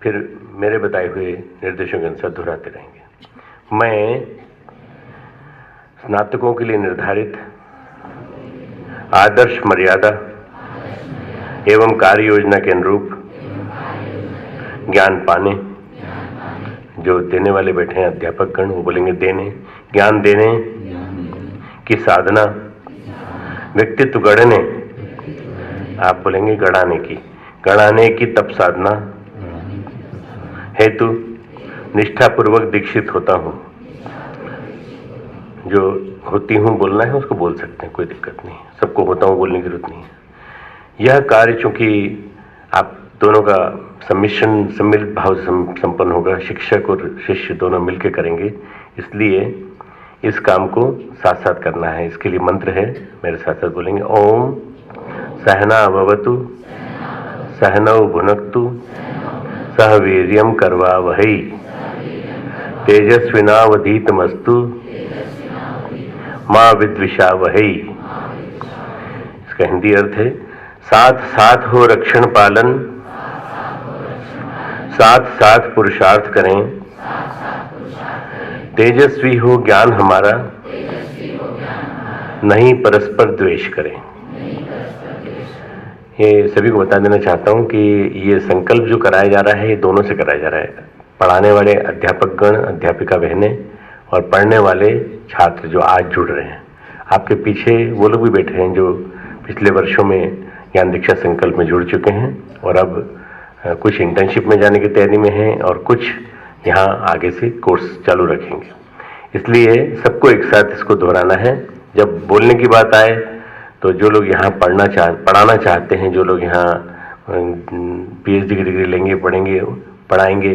फिर मेरे बताए हुए निर्देशों के अनुसार दोहराते रहेंगे। मैं स्नातकों के लिए निर्धारित आदर्श मर्यादा एवं कार्य योजना के अनुरूप ज्ञान पाने, जो देने वाले बैठे हैं अध्यापक गण, वो बोलेंगे देने, ज्ञान देने की साधना, व्यक्तित्व गढ़ने, आप बोलेंगे गढ़ाने की तप साधना हेतु निष्ठापूर्वक दीक्षित होता हूँ। जो होती हूँ बोलना है उसको बोल सकते हैं, कोई दिक्कत नहीं है। सबको होता हूँ बोलने की जरूरत नहीं है। यह कार्य चूंकि आप दोनों का सम्मिश्रण सम्मिलित भाव से संपन्न होगा, शिक्षक और शिष्य दोनों मिलकर करेंगे, इसलिए इस काम को साथ साथ करना है। इसके लिए मंत्र है, मेरे साथ साथ बोलेंगे। ओम सहना भवतु सहनौ भुनक्तु सह वीर्यं करवावहै तेजस्विनावधीतमस्तु मां विद्विषावहै। इसका हिंदी अर्थ है, साथ साथ हो रक्षण पालन, साथ साथ पुरुषार्थ करें, तेजस्वी हो ज्ञान हमारा, नहीं परस्पर द्वेष करें। ये सभी को बता देना चाहता हूं कि ये संकल्प जो कराया जा रहा है ये दोनों से कराया जा रहा है, पढ़ाने वाले अध्यापक गण, अध्यापिका बहनें और पढ़ने वाले छात्र जो आज जुड़ रहे हैं। आपके पीछे वो लोग भी बैठे हैं जो पिछले वर्षों में ज्ञान दीक्षा संकल्प में जुड़ चुके हैं और अब कुछ इंटर्नशिप में जाने की तैयारी में हैं और कुछ यहाँ आगे से कोर्स चालू रखेंगे। इसलिए सबको एक साथ इसको दोहराना है। जब बोलने की बात आए तो जो लोग यहाँ पढ़ाना चाहते हैं, जो लोग यहाँ पीएचडी की डिग्री लेंगे, पढ़ेंगे, पढ़ाएंगे,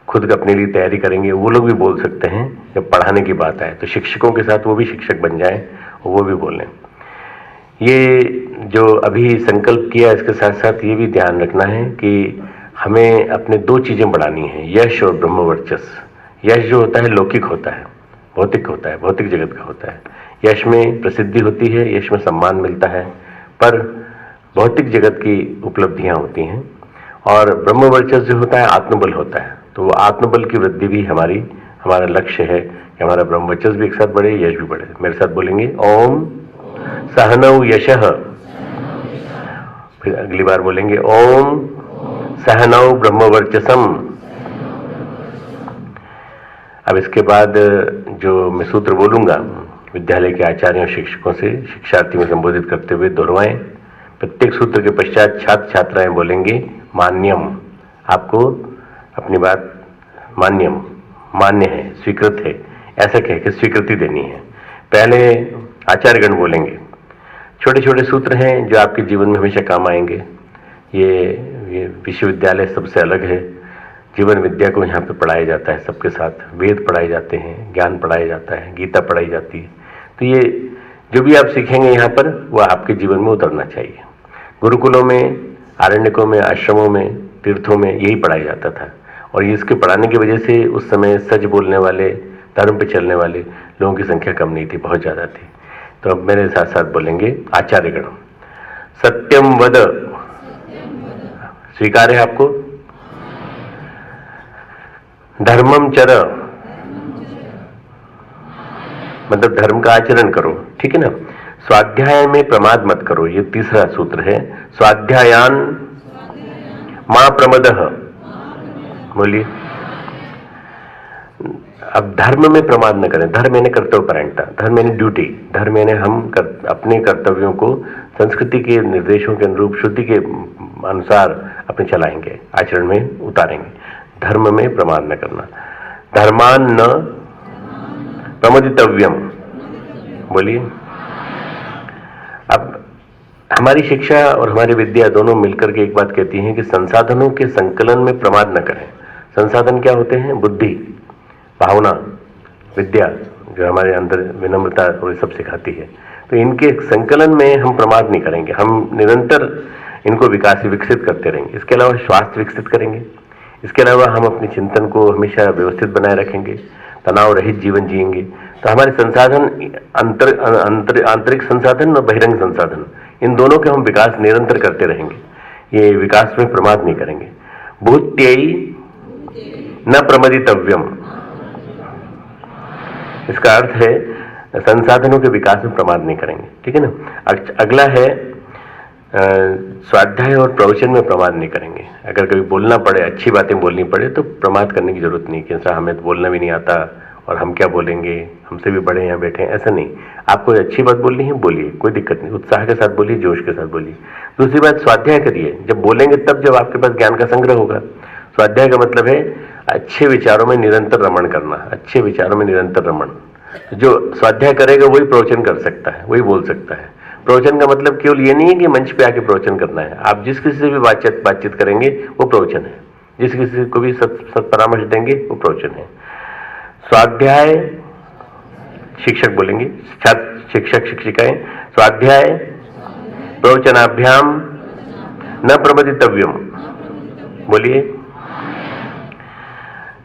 खुद अपने लिए तैयारी करेंगे, वो लोग भी बोल सकते हैं। जब पढ़ाने की बात आए तो शिक्षकों के साथ वो भी शिक्षक बन जाएं और वो भी बोलें। ये जो अभी संकल्प किया, इसके साथ साथ ये भी ध्यान रखना है कि हमें अपने दो चीज़ें बढ़ानी हैं, यश और ब्रह्म वर्चस्व। यश जो होता है लौकिक होता है, भौतिक होता है, भौतिक जगत का होता है। यश में प्रसिद्धि होती है, यश में सम्मान मिलता है, पर भौतिक जगत की उपलब्धियां होती हैं। और ब्रह्म वर्चस्व जो होता है आत्मबल होता है। तो वो आत्मबल की वृद्धि भी हमारा लक्ष्य है कि हमारा ब्रह्म वर्चस्व भी एक साथ बढ़े, यश भी बढ़े। मेरे साथ बोलेंगे, ओम सहनौ यशः। फिर अगली बार बोलेंगे, ओम सहनौ ब्रह्मवर्चसम। अब इसके बाद जो मैं सूत्र बोलूंगा विद्यालय के आचार्यों शिक्षकों से शिक्षार्थी में संबोधित करते हुए दोहराएं। प्रत्येक सूत्र के पश्चात छात्र छात्राएं बोलेंगे मान्यम। आपको अपनी बात मान्यम, मान्य है, स्वीकृत है, ऐसा कह के स्वीकृति देनी है। पहले आचार्यगण बोलेंगे। छोटे छोटे सूत्र हैं जो आपके जीवन में हमेशा काम आएंगे। ये विश्वविद्यालय सबसे अलग है। जीवन विद्या को यहाँ पे पढ़ाया जाता है सबके साथ। वेद पढ़ाए जाते हैं, ज्ञान पढ़ाया जाता है, गीता पढ़ाई जाती है। तो ये जो भी आप सीखेंगे यहाँ पर वो आपके जीवन में उतरना चाहिए। गुरुकुलों में, आरण्यकों में, आश्रमों में, तीर्थों में यही पढ़ाया जाता था। और इसके पढ़ाने की वजह से उस समय सच बोलने वाले, धर्म पे चलने वाले लोगों की संख्या कम नहीं थी, बहुत ज़्यादा थी। तो अब मेरे साथ साथ बोलेंगे आचार्यगण। सत्यम वद। स्वीकार है आपको? धर्मम चर, मतलब धर्म का आचरण करो, ठीक है ना। स्वाध्याय में प्रमाद मत करो, ये तीसरा सूत्र है। स्वाध्यायान मां प्रमदः। बोलिए। अब धर्म में प्रमाद न करें। धर्म यानी कर्तव्यपरायणता, धर्म यानी ड्यूटी, धर्म यानी हम अपने कर्तव्यों को संस्कृति के निर्देशों के अनुरूप, शुद्धि के अनुसार अपने चलाएंगे, आचरण में उतारेंगे। धर्म में प्रमाद न करना। धर्मान न प्रमदितव्यम। बोलिए। अब हमारी शिक्षा और हमारी विद्या दोनों मिलकर के एक बात कहती हैं कि संसाधनों के संकलन में प्रमाद न करें। संसाधन क्या होते हैं? बुद्धि, भावना, विद्या, जो हमारे अंदर विनम्रता और सब सिखाती है। तो इनके संकलन में हम प्रमाद नहीं करेंगे। हम निरंतर इनको विकसित करते रहेंगे। इसके अलावा स्वास्थ्य विकसित करेंगे। इसके अलावा हम अपने चिंतन को हमेशा व्यवस्थित बनाए रखेंगे, तनाव रहित जीवन जिएंगे। तो हमारे संसाधन, आंतरिक संसाधन और बहिरंग संसाधन, इन दोनों के हम विकास निरंतर करते रहेंगे। ये विकास में प्रमाद नहीं करेंगे। भूत्यई न प्रमदितव्यम। इसका अर्थ है संसाधनों के विकास में प्रमाद नहीं करेंगे, ठीक है ना। अगला है स्वाध्याय और प्रवचन में प्रमाद नहीं करेंगे। अगर कभी बोलना पड़े, अच्छी बातें बोलनी पड़े तो प्रमाद करने की जरूरत नहीं कि ऐसा हमें तो बोलना भी नहीं आता और हम क्या बोलेंगे, हमसे भी बड़े यहाँ बैठे हैं, ऐसा नहीं। आपको अच्छी बात बोलनी है, बोलिए, कोई दिक्कत नहीं। उत्साह के साथ बोलिए, जोश के साथ बोलिए। दूसरी बात, स्वाध्याय करिए। जब बोलेंगे तब जब आपके पास ज्ञान का संग्रह होगा। स्वाध्याय का मतलब है अच्छे विचारों में निरंतर रमण करना, अच्छे विचारों में निरंतर रमण। जो स्वाध्याय करेगा वही प्रवचन कर सकता है, वही बोल सकता है। प्रवचन का मतलब केवल ये नहीं है कि मंच पे आके प्रवचन करना है। आप जिस किसी से भी बातचीत करेंगे वो प्रवचन है। जिस किसी को भी सत परामर्श देंगे वो प्रवचन है। स्वाध्याय, शिक्षक बोलेंगे, छात्र, शिक्षक, शिक्षिकाएं, स्वाध्याय प्रवचनाभ्याम न प्रमदितव्यम। बोलिए।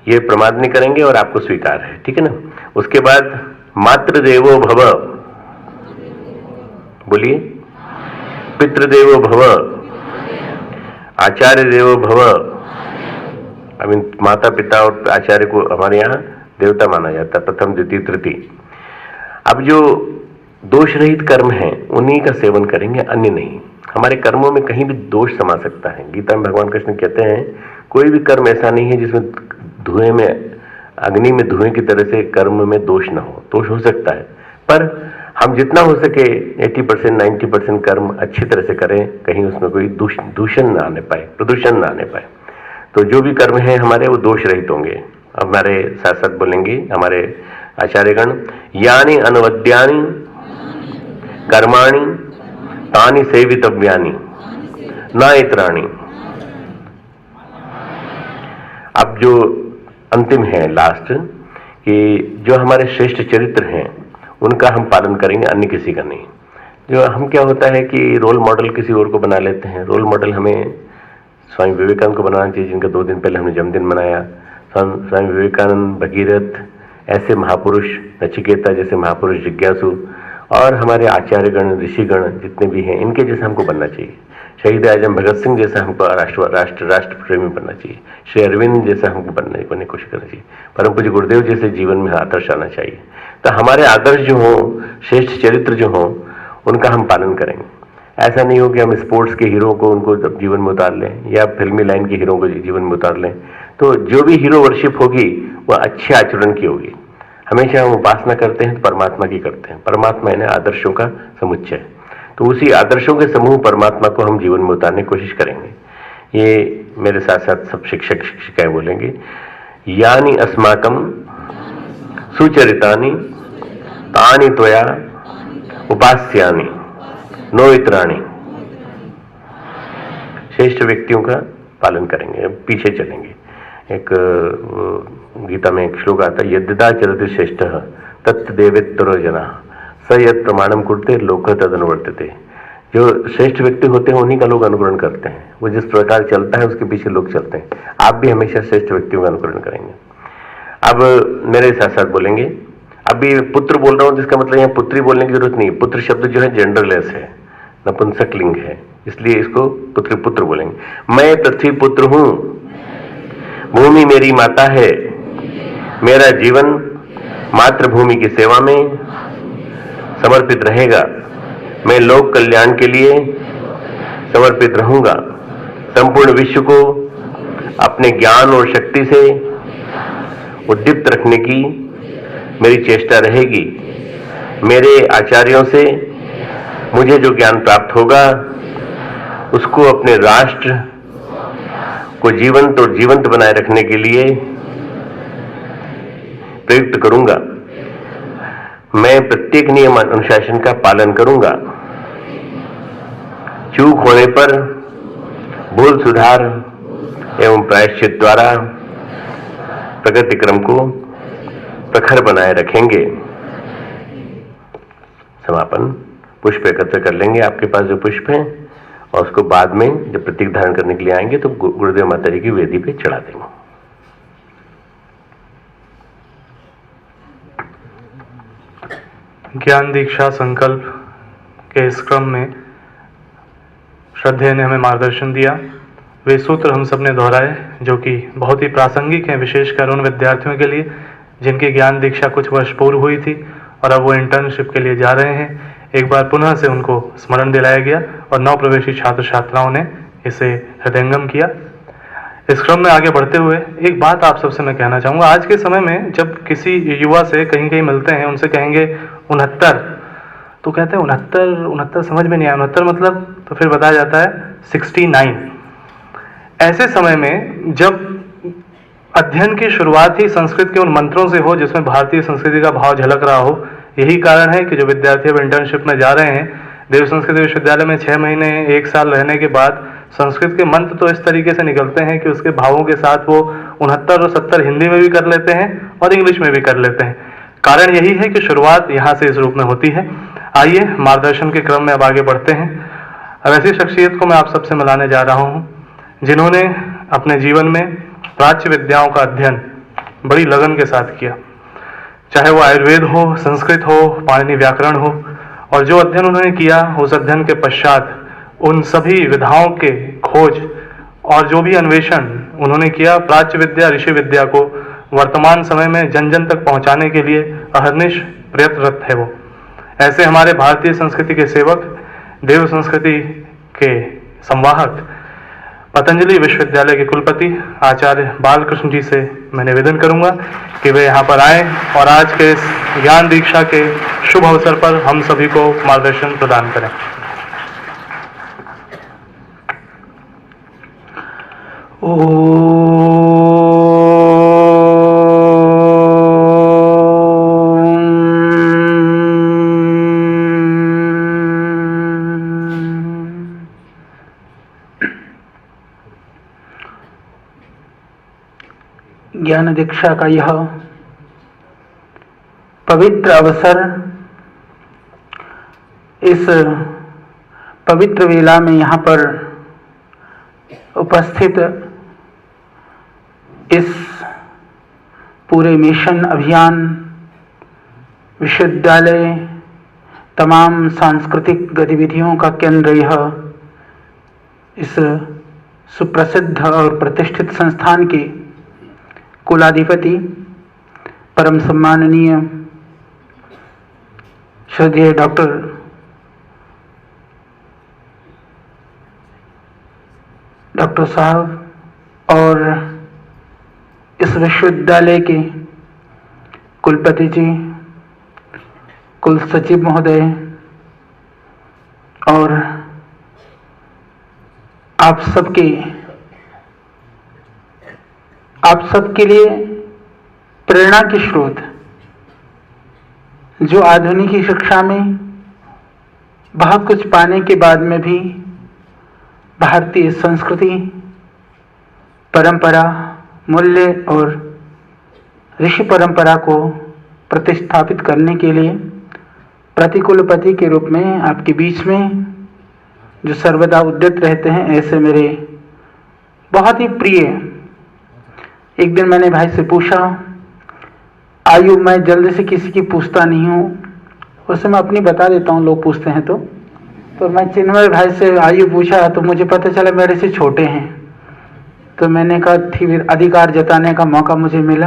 ये प्रमाद नहीं करेंगे और आपको स्वीकार है, ठीक है ना। उसके बाद मातृदेवो भव, बोलिए, पितृदेवो भव, आचार्य देवो भव। आई मीन माता पिता और आचार्य को हमारे यहाँ देवता माना जाता है, प्रथम द्वितीय तृतीय। अब जो दोष रहित कर्म हैं उन्हीं का सेवन करेंगे, अन्य नहीं। हमारे कर्मों में कहीं भी दोष समा सकता है। गीता में भगवान कृष्ण कहते हैं कोई भी कर्म ऐसा नहीं है जिसमें धुएं में, अग्नि में धुएं की तरह से कर्म में दोष ना हो। दोष हो सकता है, पर हम जितना हो सके 80% 90% कर्म अच्छी तरह से करें, कहीं उसमें कोई दूषण ना आने पाए, प्रदूषण ना आने पाए। तो जो भी कर्म हैं हमारे वो दोष रहित होंगे। हमारे साथ साथ बोलेंगे हमारे आचार्यगण, यानी अनवद्यानि कर्माणि तानि सेवितव्यानि न इतराणि। अब जो अंतिम है लास्ट, कि जो हमारे श्रेष्ठ चरित्र हैं उनका हम पालन करेंगे, अन्य किसी का नहीं। जो हम क्या होता है कि रोल मॉडल किसी और को बना लेते हैं। रोल मॉडल हमें स्वामी विवेकानंद को बनाना चाहिए, जिनका 2 दिन पहले हमने जन्मदिन मनाया। स्वामी विवेकानंद, भगीरथ, ऐसे महापुरुष, नचिकेता जैसे महापुरुष, जिज्ञासु, और हमारे आचार्यगण, ऋषिगण जितने भी हैं, इनके जैसे हमको बनना चाहिए। शहीद आजम भगत सिंह जैसा हमको राष्ट्र प्रेमी बनना चाहिए। श्री अरविंद जैसा हमको बनने की कोशिश करना चाहिए। परम पूज्य गुरुदेव जैसे जीवन में आदर्श आना चाहिए। तो हमारे आदर्श जो हों, श्रेष्ठ चरित्र जो हों, उनका हम पालन करेंगे। ऐसा नहीं हो कि हम स्पोर्ट्स के हीरो को उनको जीवन में उतार लें या फिल्मी लाइन के हीरो को जीवन में उतार लें। तो जो भी हीरो वर्शिप होगी वह अच्छे आचरण की होगी। हमेशा हम उपासना करते हैं तो परमात्मा की करते हैं। परमात्मा यानी आदर्शों का समुच्चय। तो उसी आदर्शों के समूह परमात्मा को हम जीवन में उतारने की कोशिश करेंगे। ये मेरे साथ साथ सब शिक्षक शिक्षिकाएं बोलेंगे, यानी अस्माकं सुचरितानि तानि त्वया उपास्यानि नो इतराणि। श्रेष्ठ व्यक्तियों का पालन करेंगे। अब पीछे चलेंगे। एक गीता में एक श्लोक आता है, यद्यदा चरति श्रेष्ठः तत्देवेत्तरो जनाः स यत् प्रमाणम कुरुते लोकः तदनुवर्तते। जो श्रेष्ठ व्यक्ति होते हैं उन्हीं का लोग अनुकरण करते हैं। वो जिस प्रकार चलता है उसके पीछे लोग चलते हैं। आप भी हमेशा श्रेष्ठ व्यक्तियों का अनुकरण करेंगे। अब मेरे साथ साथ बोलेंगे। अभी पुत्र बोल रहा हूं, जिसका मतलब यहाँ पुत्री बोलने की जरूरत नहीं। पुत्र शब्द जो है जेंडरलेस है, नपुंसकलिंग है, इसलिए इसको पुत्र बोलेंगे। मैं पृथ्वी पुत्र हूं, भूमि मेरी माता है, मेरा जीवन मातृभूमि की सेवा में समर्पित रहेगा। मैं लोक कल्याण के लिए समर्पित रहूंगा। संपूर्ण विश्व को अपने ज्ञान और शक्ति से उद्दीप्त रखने की मेरी चेष्टा रहेगी। मेरे आचार्यों से मुझे जो ज्ञान प्राप्त होगा उसको अपने राष्ट्र को जीवंत और जीवंत बनाए रखने के लिए प्रयुक्त करूंगा। मैं प्रत्येक नियम अनुशासन का पालन करूंगा। चूक होने पर भूल सुधार एवं प्रायश्चित द्वारा प्रगति क्रम को प्रखर बनाए रखेंगे। समापन पुष्प एकत्र कर लेंगे। आपके पास जो पुष्प हैं, और उसको बाद में जब प्रतीक धारण करने के लिए आएंगे तो गुरुदेव माता जी की वेदी पे चढ़ा देंगे। ज्ञान दीक्षा संकल्प के इस क्रम में श्रद्धेय ने हमें मार्गदर्शन दिया। वे सूत्र हम सब ने दोहराए जो कि बहुत ही प्रासंगिक हैं, विशेषकर उन विद्यार्थियों के लिए जिनकी ज्ञान दीक्षा कुछ वर्ष पूर्व हुई थी और अब वो इंटर्नशिप के लिए जा रहे हैं। एक बार पुनः से उनको स्मरण दिलाया गया और नव प्रवेशी छात्र छात्राओं ने इसे हृदयंगम किया। इस क्रम में आगे बढ़ते हुए एक बात आप सबसे मैं कहना चाहूँगा। आज के समय में जब किसी युवा से कहीं कहीं मिलते हैं, उनसे कहेंगे 69, तो कहते हैं 69 समझ में नहीं आया। 69 मतलब, तो फिर बताया जाता है 69। ऐसे समय में जब अध्ययन की शुरुआत ही संस्कृत के उन मंत्रों से हो जिसमें भारतीय संस्कृति का भाव झलक रहा हो, यही कारण है कि जो विद्यार्थी अब इंटर्नशिप में जा रहे हैं देव संस्कृत विश्वविद्यालय में 6 महीने 1 साल रहने के बाद संस्कृत के मंत्र तो इस तरीके से निकलते हैं कि उसके भावों के साथ वो 69 और 70 हिंदी में भी कर लेते हैं और इंग्लिश में भी कर लेते हैं। कारण यही है कि शुरुआत यहाँ से इस रूप में होती है। आइए मार्गदर्शन के क्रम में अब आगे बढ़ते हैं। अब ऐसी शख्सियत को मैं आप सबसे मिलाने जा रहा हूँ जिन्होंने अपने जीवन में प्राच्य विद्याओं का अध्ययन बड़ी लगन के साथ किया। चाहे वो आयुर्वेद हो, संस्कृत हो, पाणिनि व्याकरण हो, और जो अध्ययन उन्होंने किया उस अध्ययन के पश्चात उन सभी विधाओं के खोज और जो भी अन्वेषण उन्होंने किया, प्राच्य विद्या, ऋषि विद्या को वर्तमान समय में जन जन तक पहुंचाने के लिए अहर्निश प्रयत्नरत है वो। ऐसे हमारे भारतीय संस्कृति के सेवक, देव संस्कृति के संवाहक, पतंजलि विश्वविद्यालय के कुलपति आचार्य बालकृष्ण जी से मैं निवेदन करूंगा कि वे यहाँ पर आए और आज के इस ज्ञान दीक्षा के शुभ अवसर पर हम सभी को मार्गदर्शन प्रदान करें। ज्ञान दीक्षा का यह पवित्र अवसर, इस पवित्र वेला में यहाँ पर उपस्थित इस पूरे मिशन अभियान, विश्वविद्यालय, तमाम सांस्कृतिक गतिविधियों का केंद्र यह इस सुप्रसिद्ध और प्रतिष्ठित संस्थान के कुलाधिपति, परम सम्माननीय श्रद्धेय डॉक्टर साहब और इस विश्वविद्यालय के कुलपति जी, कुल सचिव महोदय और आप सबके लिए प्रेरणा के स्रोत, जो आधुनिक शिक्षा में बहुत कुछ पाने के बाद में भी भारतीय संस्कृति, परंपरा, मूल्य और ऋषि परंपरा को प्रतिस्थापित करने के लिए प्रतिकुलपति के रूप में आपके बीच में जो सर्वदा उद्यत रहते हैं, ऐसे मेरे बहुत ही प्रिय। एक दिन मैंने भाई से पूछा, आयु मैं जल्दी से किसी की पूछता नहीं हूँ, उससे मैं अपनी बता देता हूँ, लोग पूछते हैं तो मैं चिन्मय भाई से आयु पूछा तो मुझे पता चला मेरे से छोटे हैं। तो मैंने कहा फिर अधिकार जताने का मौका मुझे मिला,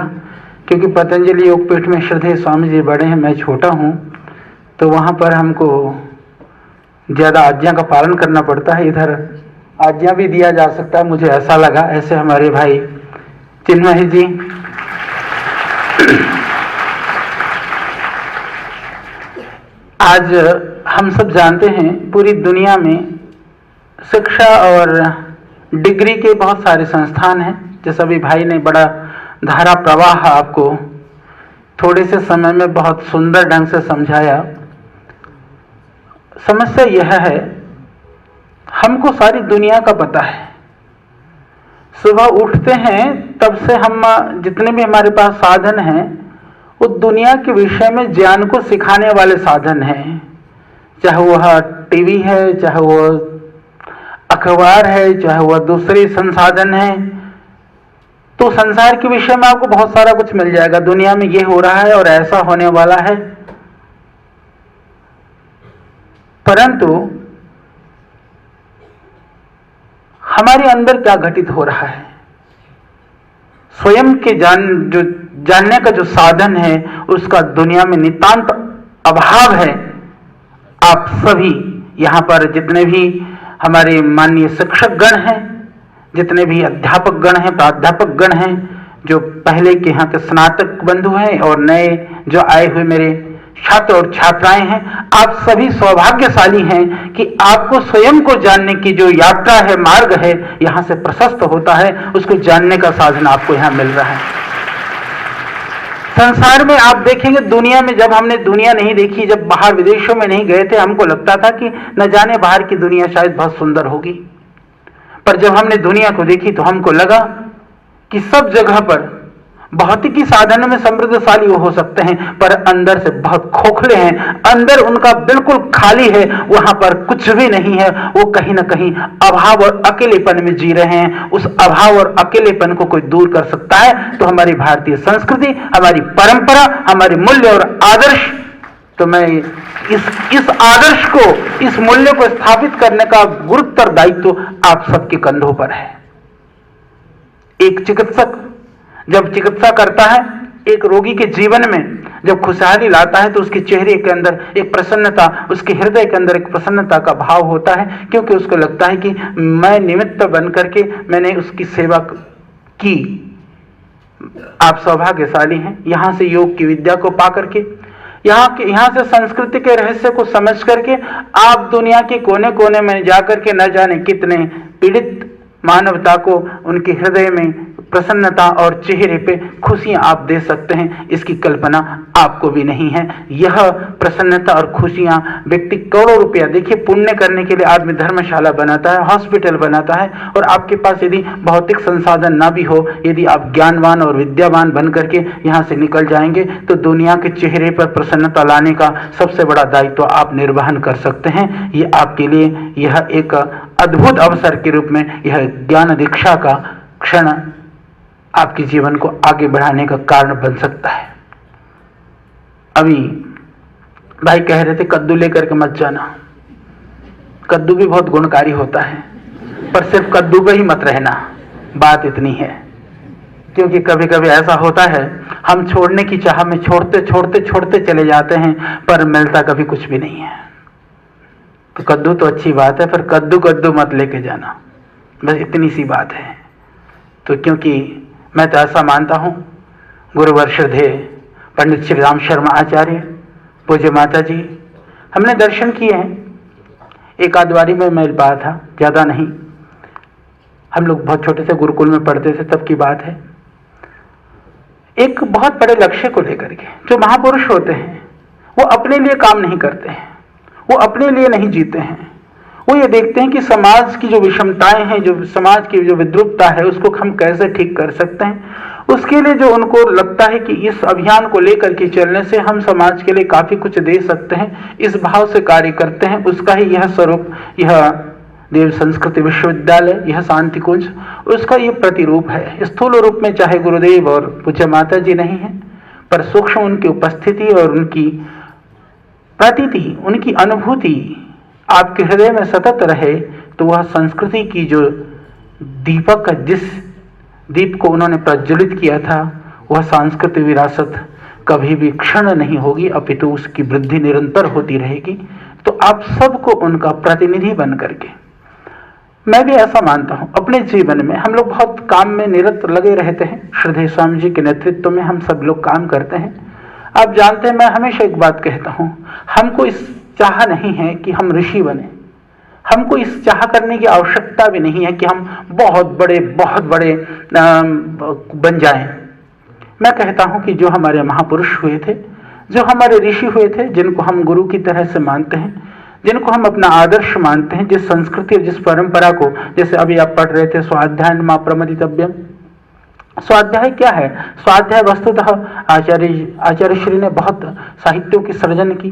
क्योंकि पतंजलि योगपीठ में श्रद्धेय स्वामी जी बड़े हैं, मैं छोटा हूँ, तो वहाँ पर हमको ज़्यादा आज्ञा का पालन करना पड़ता है। इधर आज्ञा भी दिया जा सकता है, मुझे ऐसा लगा। ऐसे हमारे भाई चिन्मय जी आज हम सब जानते हैं पूरी दुनिया में शिक्षा और डिग्री के बहुत सारे संस्थान हैं। जैसा भी भाई ने बड़ा धारा प्रवाह आपको थोड़े से समय में बहुत सुंदर ढंग से समझाया। समस्या यह है, हमको सारी दुनिया का पता है। सुबह उठते हैं तब से हम जितने भी हमारे पास साधन हैं वो दुनिया के विषय में ज्ञान को सिखाने वाले साधन हैं, चाहे वह टीवी है, चाहे वह अखबार है, चाहे वह दूसरे संसाधन है। तो संसार के विषय में आपको बहुत सारा कुछ मिल जाएगा, दुनिया में ये हो रहा है और ऐसा होने वाला है। परंतु हमारे अंदर क्या घटित हो रहा है, स्वयं के जानने का जो साधन है उसका दुनिया में नितांत अभाव है। आप सभी यहाँ पर जितने भी हमारे माननीय शिक्षक गण हैं, जितने भी अध्यापक गण हैं, प्राध्यापक गण हैं, जो पहले के यहाँ के स्नातक बंधु हैं और नए जो आए हुए मेरे छात्र और छात्राएं हैं, आप सभी सौभाग्यशाली हैं कि आपको स्वयं को जानने की जो यात्रा है, मार्ग है, यहाँ से प्रशस्त होता है। उसको जानने का साधन आपको यहाँ मिल रहा है। संसार में आप देखेंगे, दुनिया में जब हमने दुनिया नहीं देखी, जब बाहर विदेशों में नहीं गए थे, हमको लगता था कि न जाने बाहर की दुनिया शायद बहुत सुंदर होगी। पर जब हमने दुनिया को देखी तो हमको लगा कि सब जगह पर भौतिकी साधनों में समृद्धशाली वो हो सकते हैं, पर अंदर से बहुत खोखले हैं, अंदर उनका बिल्कुल खाली है, वहां पर कुछ भी नहीं है, वो कहीं ना कहीं अभाव और अकेलेपन में जी रहे हैं। उस अभाव और अकेलेपन को कोई दूर कर सकता है तो हमारी भारतीय संस्कृति, हमारी परंपरा, हमारे मूल्य और आदर्श। तो मैं इस आदर्श को, इस मूल्य को स्थापित करने का गुरुतर दायित्व आप सबके कंधों पर है। एक चिकित्सक जब चिकित्सा करता है, एक रोगी के जीवन में जब खुशहाली लाता है तो उसके चेहरे के अंदर एक प्रसन्नता, उसके हृदय के अंदर एक प्रसन्नता का भाव होता है, क्योंकि उसको लगता है कि मैं निमित्त बन करके मैंने उसकी सेवा की। आप सौभाग्यशाली हैं यहां से योग की विद्या को पा करके, यहां से संस्कृति के रहस्य को समझ करके आप दुनिया के कोने कोने में जाकर के न जाने कितने पीड़ित मानवता को उनके हृदय में प्रसन्नता और चेहरे पे खुशियां आप दे सकते हैं, इसकी कल्पना आपको भी नहीं है। यह प्रसन्नता और खुशियां व्यक्ति करोड़ों रुपया, देखिए पुण्य करने के लिए आदमी धर्मशाला बनाता है, हॉस्पिटल बनाता है, और आपके पास यदि भौतिक संसाधन ना भी हो, यदि आप ज्ञानवान और विद्यावान बन करके यहाँ से निकल जाएंगे तो दुनिया के चेहरे पर प्रसन्नता लाने का सबसे बड़ा दायित्व आप निर्वहन कर सकते हैं। ये आपके लिए यह एक अद्भुत अवसर के रूप में यह ज्ञान दीक्षा का क्षण आपके जीवन को आगे बढ़ाने का कारण बन सकता है। अभी भाई कह रहे थे कद्दू लेकर के मत जाना। कद्दू भी बहुत गुणकारी होता है, पर सिर्फ कद्दू पे ही मत रहना, बात इतनी है। क्योंकि कभी कभी ऐसा होता है हम छोड़ने की चाह में छोड़ते छोड़ते छोड़ते चले जाते हैं, पर मिलता कभी कुछ भी नहीं है। तो कद्दू तो अच्छी बात है, पर कद्दू कद्दू मत लेके जाना, बस इतनी सी बात है। तो क्योंकि मैं तो ऐसा मानता हूँ, गुरुवर श्रद्धेय पंडित श्री राम शर्मा आचार्य, पूज्य माता जी, हमने दर्शन किए हैं। एक आधवारी में मैं पाया था, ज़्यादा नहीं। हम लोग बहुत छोटे से गुरुकुल में पढ़ते थे, तब की बात है। एक बहुत बड़े लक्ष्य को लेकर के जो महापुरुष होते हैं वो अपने लिए काम नहीं करते हैं, वो अपने लिए नहीं जीते हैं। वो ये देखते हैं कि समाज की जो विषमताएं हैं, जो समाज की जो विद्रुपता है, उसको हम कैसे ठीक कर सकते हैं। उसके लिए जो उनको लगता है कि इस अभियान को लेकर के चलने से हम समाज के लिए काफी कुछ दे सकते हैं, इस भाव से कार्य करते हैं, उसका ही यह स्वरूप, यह देव संस्कृति विश्वविद्यालय, यह शांति कुंज, उसका ये प्रतिरूप है। स्थूल रूप में चाहे गुरुदेव और पूज्य माता जी नहीं है, पर सूक्ष्म उनकी उपस्थिति और उनकी प्रतीति, उनकी अनुभूति आपके हृदय में सतत रहे, तो वह संस्कृति की जो दीपक, जिस दीप को उन्होंने प्रज्वलित किया था, वह सांस्कृतिक विरासत कभी भी क्षण नहीं होगी, अपितु उसकी वृद्धि निरंतर होती रहेगी। तो आप सबको उनका प्रतिनिधि बन करके, मैं भी ऐसा मानता हूं, अपने जीवन में हम लोग बहुत काम में निरत लगे रहते हैं। श्रद्धेय स्वामी जी के नेतृत्व में हम सब लोग काम करते हैं। आप जानते हैं, मैं हमेशा एक बात कहता हूं, हमको इस चाह नहीं है कि हम ऋषि बने, हमको इस चाह करने की आवश्यकता भी नहीं है कि हम बहुत बड़े बन जाएं। मैं कहता हूं कि जो हमारे महापुरुष हुए थे, जो हमारे ऋषि हुए थे, जिनको हम गुरु की तरह से मानते हैं, जिनको हम अपना आदर्श मानते हैं, जिस संस्कृति और जिस परंपरा को, जैसे अभी आप पढ़ रहे थे स्वाध्याय मां प्रमदितव्यम। स्वाध्याय क्या है? स्वाध्याय वस्तुतः आचार्य श्री ने बहुत साहित्यों की सृजन की।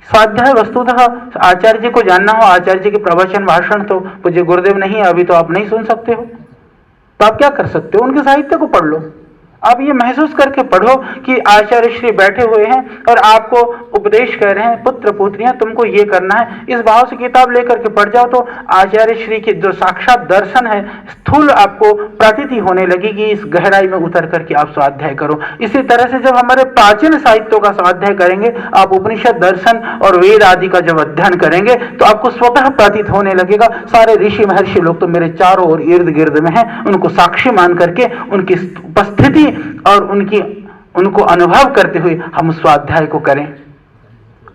स्वाध्याय वस्तुतः आचार्य जी को जानना हो, आचार्य जी के प्रवचन भाषण तो पूज्य गुरुदेव नहीं है अभी, तो आप नहीं सुन सकते हो, तो आप क्या कर सकते हो? उनके साहित्य को पढ़ लो। आप ये महसूस करके पढ़ो कि आचार्य श्री बैठे हुए हैं और आपको उपदेश कर रहे हैं, पुत्र पुत्रियां तुमको ये करना है। इस भाव से किताब लेकर के पढ़ जाओ तो आचार्य श्री के जो साक्षात दर्शन है, स्थूल आपको प्रतीति होने लगेगी। इस गहराई में उतर करके आप स्वाध्याय करो। इसी तरह से जब हमारे प्राचीन साहित्यों का स्वाध्याय करेंगे, आप उपनिषद, दर्शन और वेद आदि का जब अध्ययन करेंगे, तो आपको स्वतः प्रतीत होने लगेगा सारे ऋषि महर्षि लोग तो मेरे चारों ओर इर्द गिर्द में हैं। उनको साक्षी मान करके, उनकी उपस्थिति और उनको अनुभव करते हुए हम स्वाध्याय को करें।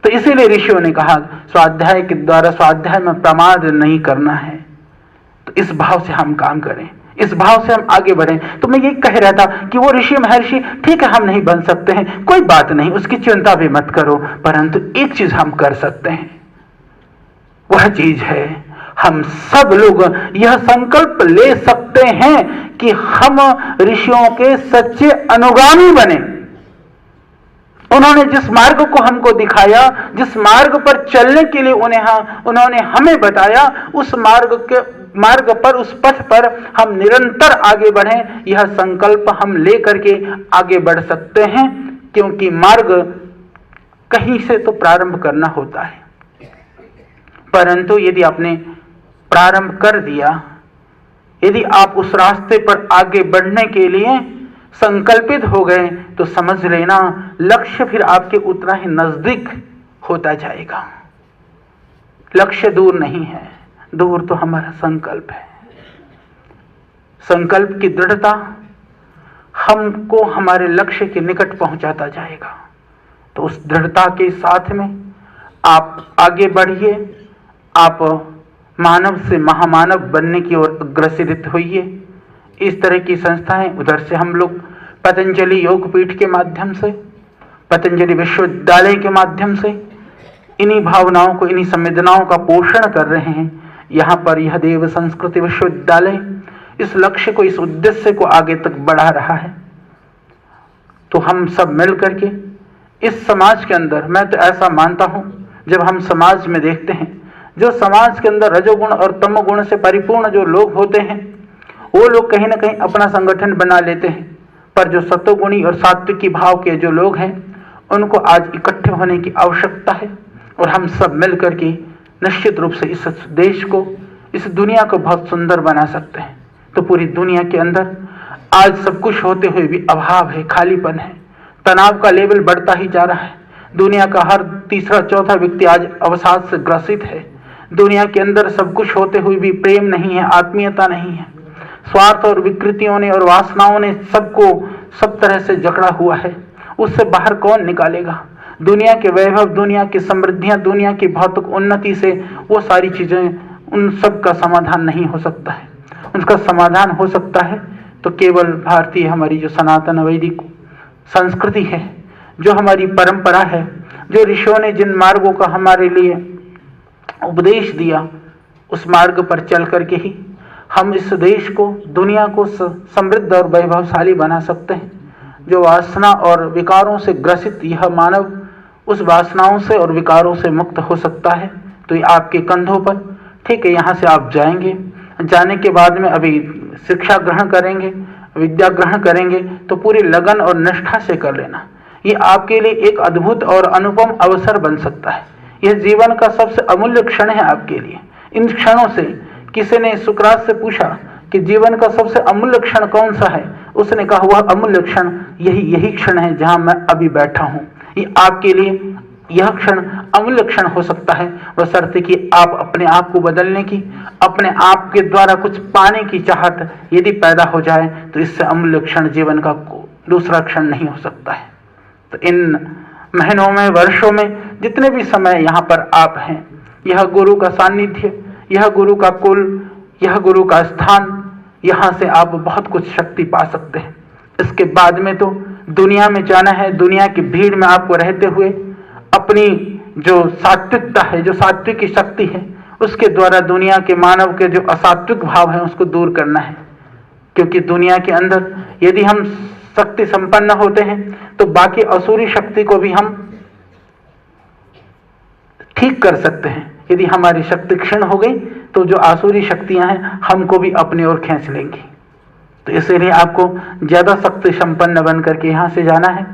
तो इसीलिए ऋषियों ने कहा स्वाध्याय के द्वारा, स्वाध्याय में प्रमाद नहीं करना है। तो इस भाव से हम काम करें, इस भाव से हम आगे बढ़ें। तो मैं ये कह रहा था कि वो ऋषि महर्षि, ठीक है हम नहीं बन सकते हैं, कोई बात नहीं, उसकी चिंता भी मत करो, परंतु एक चीज हम कर सकते हैं। वह चीज है, हम सब लोग यह संकल्प ले सकते हैं कि हम ऋषियों के सच्चे अनुगामी बने। उन्होंने जिस मार्ग को हमको दिखाया, जिस मार्ग पर चलने के लिए उन्होंने हमें बताया, उस मार्ग पर, उस पथ पर हम निरंतर आगे बढ़ें, यह संकल्प हम लेकर के आगे बढ़ सकते हैं। क्योंकि मार्ग कहीं से तो प्रारंभ करना होता है, परंतु यदि आपने प्रारंभ कर दिया, यदि आप उस रास्ते पर आगे बढ़ने के लिए संकल्पित हो गए, तो समझ लेना लक्ष्य फिर आपके उतना ही नजदीक होता जाएगा। लक्ष्य दूर नहीं है, दूर तो हमारा संकल्प है। संकल्प की दृढ़ता हमको हमारे लक्ष्य के निकट पहुंचाता जाएगा। तो उस दृढ़ता के साथ में आप आगे बढ़िए, आप मानव से महामानव बनने की ओर अग्रसरित होइए। इस तरह की संस्थाएं, उधर से हम लोग पतंजलि योगपीठ के माध्यम से, पतंजलि विश्वविद्यालय के माध्यम से इन्हीं भावनाओं को, इन्हीं संवेदनाओं का पोषण कर रहे हैं। यहाँ पर यह देव संस्कृति विश्वविद्यालय इस लक्ष्य को, इस उद्देश्य को आगे तक बढ़ा रहा है। तो हम सब मिल करके इस समाज के अंदर, मैं तो ऐसा मानता हूं, जब हम समाज में देखते हैं, जो समाज के अंदर रजोगुण और तमोगुण से परिपूर्ण जो लोग होते हैं, वो लोग कहीं ना कहीं अपना संगठन बना लेते हैं, पर जो सतोगुणी और सात्विकी भाव के जो लोग हैं, उनको आज इकट्ठे होने की आवश्यकता है। और हम सब मिल करके निश्चित रूप से इस देश को, इस दुनिया को बहुत सुंदर बना सकते हैं। तो पूरी दुनिया के अंदर आज सब कुछ होते हुए भी अभाव है, खालीपन है, तनाव का लेवल बढ़ता ही जा रहा है। दुनिया का हर तीसरा चौथा व्यक्ति आज अवसाद से ग्रसित है। दुनिया के अंदर सब कुछ होते हुए भी प्रेम नहीं है, आत्मीयता नहीं है। स्वार्थ और विकृतियों ने और वासनाओं ने सबको सब तरह से जकड़ा हुआ है। उससे बाहर कौन निकालेगा? दुनिया के वैभव, दुनिया की समृद्धियां, दुनिया की भौतिक उन्नति से वो सारी चीजें, उन सब का समाधान नहीं हो सकता है। उनका समाधान हो सकता है तो केवल भारतीय, हमारी जो सनातन वैदिक संस्कृति है, जो हमारी परंपरा है, जो ऋषियों ने जिन मार्गों का हमारे लिए उपदेश दिया, उस मार्ग पर चल करके ही हम इस देश को, दुनिया को समृद्ध और वैभवशाली बना सकते हैं। जो वासना और विकारों से ग्रसित यह मानव उस वासनाओं से और विकारों से मुक्त हो सकता है। तो ये आपके कंधों पर, ठीक है, यहाँ से आप जाएंगे, जाने के बाद में अभी शिक्षा ग्रहण करेंगे, विद्या ग्रहण करेंगे, तो पूरी लगन और निष्ठा से कर लेना। ये आपके लिए एक अद्भुत और अनुपम अवसर बन सकता है। यह जीवन का सबसे अमूल्य क्षण है आपके लिए। इन क्षणों से, किसी ने सुकरात से पूछा कि जीवन का सबसे अमूल्य क्षण कौन सा है, उसने कहा वह अमूल्य क्षण यही क्षण है जहां मैं अभी बैठा हूं। ये आपके लिए यह क्षण अमूल्य क्षण हो सकता है, बशर्ते कि आप अपने आप को बदलने की, अपने आप के द्वारा कुछ पाने की चाहत यदि पैदा हो जाए, तो इससे अमूल्य क्षण जीवन का दूसरा क्षण नहीं हो सकता है। तो इन महीनों में, वर्षों में, जितने भी समय यहाँ पर आप हैं, यह गुरु का सानिध्य, यह गुरु का कुल, यह गुरु का स्थान, यहाँ से आप बहुत कुछ शक्ति पा सकते हैं। इसके बाद में तो दुनिया में जाना है। दुनिया की भीड़ में आपको रहते हुए अपनी जो सात्विकता है, जो सात्विक की शक्ति है, उसके द्वारा दुनिया के मानव के जो असात्विक भाव है उसको दूर करना है। क्योंकि दुनिया के अंदर यदि हम शक्ति संपन्न होते हैं तो बाकी असुरी शक्ति को भी हम ठीक कर सकते हैं। यदि हमारी शक्ति क्षीण हो गई तो जो आसुरी शक्तियां हैं हमको भी अपनी ओर खींच लेंगी। तो इसीलिए आपको ज्यादा शक्ति संपन्न बन करके यहाँ से जाना है,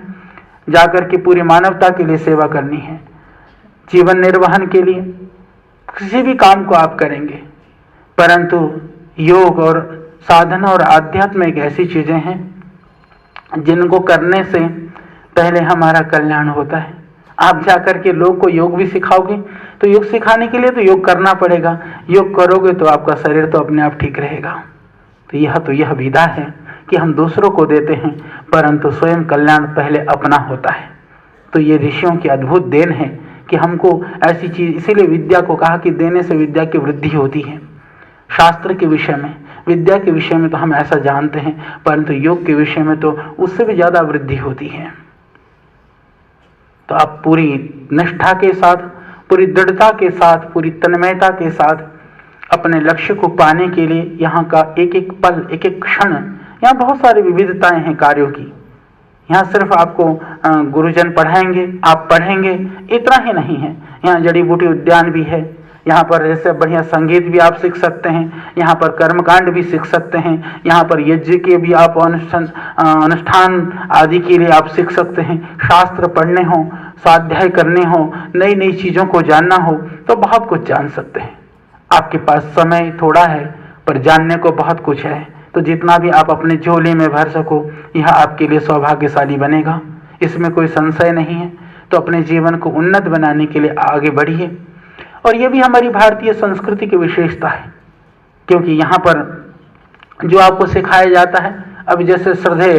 जाकर के पूरी मानवता के लिए सेवा करनी है। जीवन निर्वहन के लिए किसी भी काम को आप करेंगे, परंतु योग और साधना और आध्यात्म एक ऐसी चीजें हैं जिनको करने से पहले हमारा कल्याण होता है। आप जाकर के लोग को योग भी सिखाओगे तो योग सिखाने के लिए तो योग करना पड़ेगा। योग करोगे तो आपका शरीर तो अपने आप ठीक रहेगा। तो यह विधा है कि हम दूसरों को देते हैं, परंतु स्वयं कल्याण पहले अपना होता है। तो ये ऋषियों की अद्भुत देन है कि हमको ऐसी चीज, इसीलिए विद्या को कहा कि देने से विद्या की वृद्धि होती है। शास्त्र के विषय में, विद्या के विषय में तो हम ऐसा जानते हैं, परंतु योग के विषय में तो उससे भी ज्यादा वृद्धि होती है। तो आप पूरी निष्ठा के साथ, पूरी दृढ़ता के साथ, पूरी तन्मयता के साथ अपने लक्ष्य को पाने के लिए यहाँ का एक एक पल, एक एक क्षण, यहाँ बहुत सारी विविधताएं हैं कार्यों की। यहाँ सिर्फ आपको गुरुजन पढ़ाएंगे, आप पढ़ेंगे, इतना ही नहीं है। यहाँ जड़ी बूटी उद्यान भी है, यहाँ पर जैसे बढ़िया संगीत भी आप सीख सकते हैं, यहाँ पर कर्मकांड भी सीख सकते हैं, यहाँ पर यज्ञ के भी आप अनुष्ठान आदि के लिए आप सीख सकते हैं। शास्त्र पढ़ने हो, स्वाध्याय करने हो, नई नई चीज़ों को जानना हो तो बहुत कुछ जान सकते हैं। आपके पास समय थोड़ा है पर जानने को बहुत कुछ है, तो जितना भी आप अपने झोले में भर सको यह आपके लिए सौभाग्यशाली बनेगा, इसमें कोई संशय नहीं है। तो अपने जीवन को उन्नत बनाने के लिए आगे बढ़िए। और ये भी हमारी भारतीय संस्कृति की विशेषता है, क्योंकि यहाँ पर जो आपको सिखाया जाता है, अब जैसे श्रद्धेय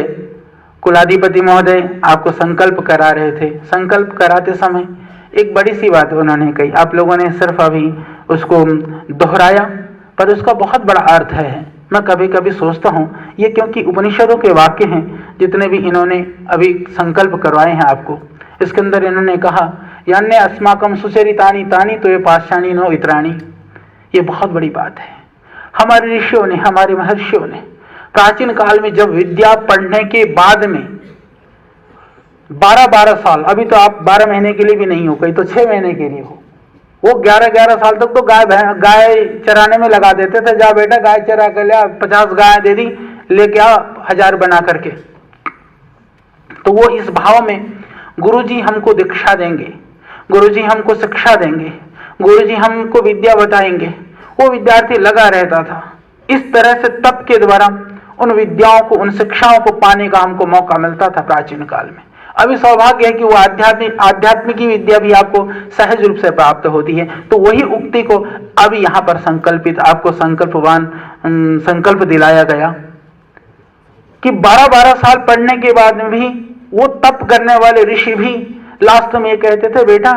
कुलाधिपति महोदय आपको संकल्प करा रहे थे, संकल्प कराते समय एक बड़ी सी बात उन्होंने कही, आप लोगों ने सिर्फ अभी उसको दोहराया पर उसका बहुत बड़ा अर्थ है। मैं कभी कभी सोचता हूँ ये क्योंकि उपनिषदों के वाक्य हैं जितने भी इन्होंने अभी संकल्प करवाए हैं आपको, इसके अंदर इन्होंने कहा यान्य अस्माकम सुचरितानी तानी तो ये पाषाणी नो इतराणी। ये बहुत बड़ी बात है। हमारे ऋषियों ने, हमारे महर्षियों ने प्राचीन काल में जब विद्या पढ़ने के बाद में 12-12 साल, अभी तो आप 12 महीने के लिए भी नहीं हो, कहीं तो 6 महीने के लिए हो, वो 11-11 साल तक तो गाय चराने में लगा देते थे। जा बेटा गाय चरा कर लिया, 50 गाय दे दी, लेके आ 1000 बना करके। तो वो इस भाव में गुरुजी हमको दीक्षा देंगे, गुरुजी हमको शिक्षा देंगे, गुरुजी हमको विद्या बताएंगे, वो विद्यार्थी लगा रहता था। इस तरह से तप के द्वारा उन विद्याओं को, उन शिक्षाओं को पाने का हमको मौका मिलता था प्राचीन काल में। अभी सौभाग्य है कि वो आध्यात्मिक विद्या भी आपको सहज रूप से प्राप्त होती है। तो वही उक्ति को अभी यहाँ पर संकल्पित, आपको संकल्प दिलाया गया कि 12-12 साल पढ़ने के बाद में भी वो तप करने वाले ऋषि भी लास्ट में ये कहते थे, बेटा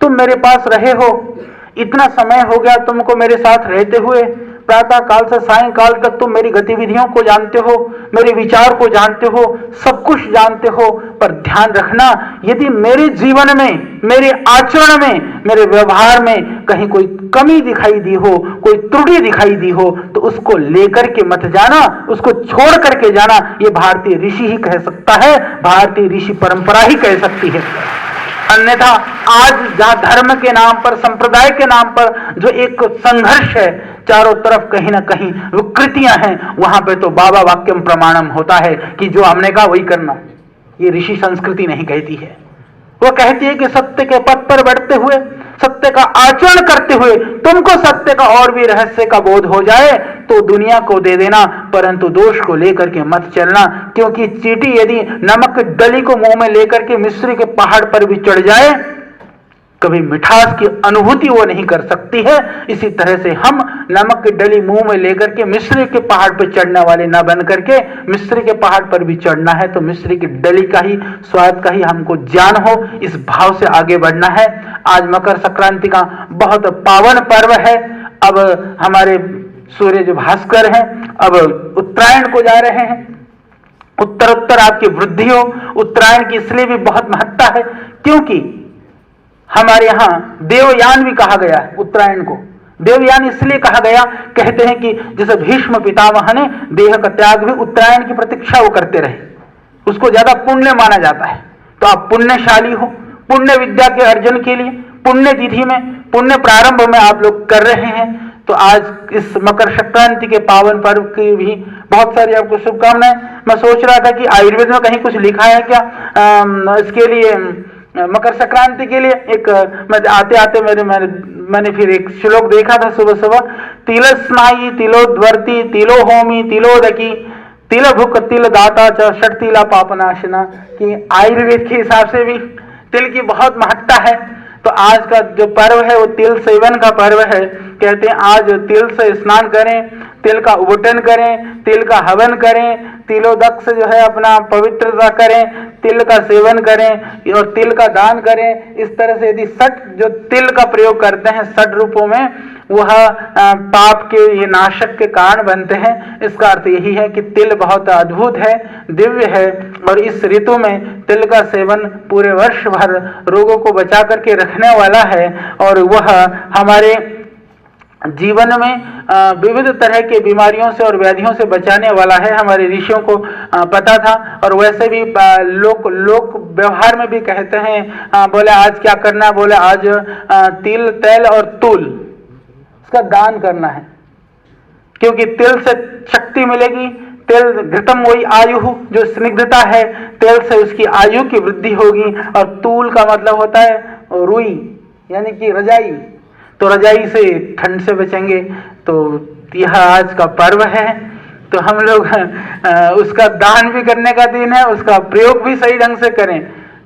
तुम मेरे पास रहे हो, इतना समय हो गया तुमको मेरे साथ रहते हुए, प्रातः काल से सायंकाल तक तुम मेरी गतिविधियों को जानते हो, मेरे विचार को जानते हो, सब कुछ जानते हो, पर ध्यान रखना यदि मेरे जीवन में, मेरे आचरण में, मेरे व्यवहार में कहीं कोई कमी दिखाई दी हो, कोई त्रुटि दिखाई दी हो तो उसको लेकर के मत जाना, उसको छोड़ करके जाना। ये भारतीय ऋषि ही कह सकता है, भारतीय ऋषि परंपरा ही कह सकती है। अन्यथा आज जहां धर्म के नाम पर, संप्रदाय के नाम पर जो एक संघर्ष है, चारों तरफ कहीं ना कहीं विकृतियां हैं, वहां पे तो बाबा वाक्यम प्रमाणम होता है कि जो हमने कहा वही करना। ये ऋषि संस्कृति नहीं कहती है, वो कहती है कि सत्य के पथ पर बढ़ते हुए, सत्य का आचरण करते हुए तुमको सत्य का और भी रहस्य का बोध हो जाए तो दुनिया को दे देना, परंतु दोष को लेकर के मत चलना। क्योंकि चींटी यदि नमक डली को मुंह में लेकर के मिस्र के पहाड़ पर भी चढ़ जाए, कभी मिठास की अनुभूति वो नहीं कर सकती है। इसी तरह से हम नमक की डली मुंह में लेकर के मिस्र के पहाड़ पर चढ़ने वाले न बन करके, मिस्र के पहाड़ पर भी चढ़ना है तो मिस्र की डली का ही स्वाद का ही हमको ज्ञान हो, इस भाव से आगे बढ़ना है। आज मकर संक्रांति का बहुत पावन पर्व है। अब हमारे सूर्य जो भास्कर हैं अब उत्तरायण को जा रहे हैं। उत्तर आपकी वृद्धि हो। उत्तरायण की इसलिए भी बहुत महत्ता है क्योंकि हमारे यहाँ देवयान भी कहा गया है। उत्तरायण को देवयान इसलिए कहा गया, कहते हैं कि जैसे भीष्म पितामह ने देह का त्याग भी उत्तरायण की प्रतीक्षा वो करते रहे, उसको ज्यादा पुण्य माना जाता है। तो आप पुण्यशाली हो, पुण्य विद्या के अर्जन के लिए पुण्य तिथि में, पुण्य प्रारंभ में आप लोग कर रहे हैं। तो आज इस मकर संक्रांति के पावन पर्व की भी बहुत सारी आपको शुभकामनाएं। मैं सोच रहा था कि आयुर्वेद में कहीं कुछ लिखा है क्या इसके लिए, मकर संक्रांति के लिए। एक आते आते मैंने फिर एक श्लोक देखा था सुबह सुबह, तिलस्नायी तिलोद्वर्ती तिलो होमी तिलोदकी तिल भुक तिल दाता च षट तिला पापनाशना। कि आयुर्वेद के हिसाब से भी तिल की बहुत महत्ता है। तो आज का जो पर्व है वो तिल सेवन का पर्व है। कहते हैं आज तिल से स्नान करें, तिल का उबटन करें, तिल का हवन करें, तिलोदक से जो है अपना पवित्रता करें, तिल का सेवन करें और तिल का दान करें। इस तरह से यदि सठ जो तिल का प्रयोग करते हैं 60 रूपों में, वह पाप के ये नाशक के कारण बनते हैं। इसका अर्थ यही है कि तिल बहुत अद्भुत है, दिव्य है और इस ऋतु में तिल का सेवन पूरे वर्ष भर रोगों को बचा करके रखने वाला है। और वह हमारे जीवन में विविध तरह के बीमारियों से और व्याधियों से बचाने वाला है, हमारे ऋषियों को पता था। और वैसे भी लोक व्यवहार में भी कहते हैं, बोले आज क्या करना है, बोले आज तिल तेल और तूल इसका दान करना है, क्योंकि तिल से शक्ति मिलेगी। तेल घृतम वही आयु, जो स्निग्धता है, तेल से उसकी आयु की वृद्धि होगी। और तूल का मतलब होता है रुई, यानी कि रजाई, तो रजाई से ठंड से बचेंगे। तो यह आज का पर्व है, तो हम लोग उसका दान भी करने का दिन है, उसका प्रयोग भी सही ढंग से करें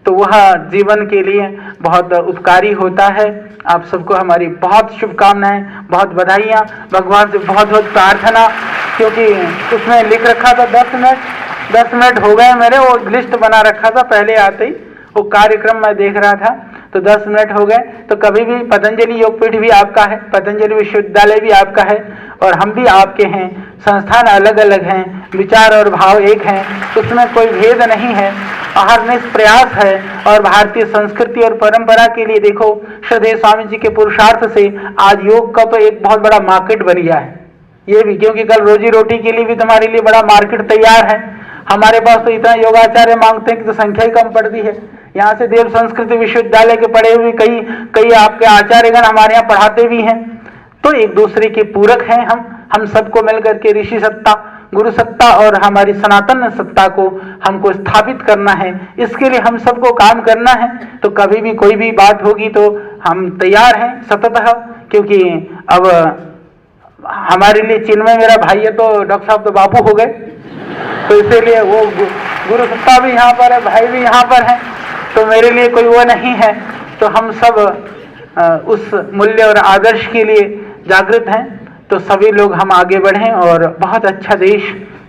तो वह जीवन के लिए बहुत उपकारी होता है। आप सबको हमारी बहुत शुभकामनाएं, बहुत बधाइयाँ, भगवान से बहुत बहुत प्रार्थना, क्योंकि उसमें लिख रखा था 10 मिनट हो गए मेरे, वो लिस्ट बना रखा था पहले आते ही, वो कार्यक्रम मैं देख रहा था तो 10 मिनट हो गए। तो कभी भी पतंजलि योगपीठ भी आपका है, पतंजलि विश्वविद्यालय भी आपका है और हम भी आपके हैं। संस्थान अलग अलग हैं, विचार और भाव एक हैं, उसमें कोई भेद नहीं है। अहरनिश प्रयास है और भारतीय संस्कृति और परंपरा के लिए देखो, श्रद्धेय स्वामी जी के पुरुषार्थ से आज योग का तो एक बहुत बड़ा मार्केट बन गया है। ये भी क्योंकि कल रोजी रोटी के लिए भी तुम्हारे लिए बड़ा मार्केट तैयार है। हमारे पास तो इतना योगाचार्य मांगते हैं कि तो संख्या ही कम पड़ती है। यहाँ से देव संस्कृति विश्वविद्यालय के पढ़े हुए कई आपके आचार्यगण हमारे यहाँ पढ़ाते भी हैं। तो एक दूसरे के पूरक हैं हम सबको मिलकर के ऋषि सत्ता, गुरु सत्ता और हमारी सनातन सत्ता को हमको स्थापित करना है। इसके लिए हम सबको काम करना है। तो कभी भी कोई भी बात होगी तो हम तैयार हैं सततः, क्योंकि अब हमारे लिए चिन्मय मेरा भाई है तो डॉक्टर साहब तो बापू हो गए, तो इसीलिए वो गुरु सत्ता भी यहाँ पर है, भाई भी यहाँ पर है, तो मेरे लिए कोई वो नहीं है। तो हम सब उस मूल्य और आदर्श के लिए जागृत हैं। तो सभी लोग हम आगे बढ़ें और बहुत अच्छा देश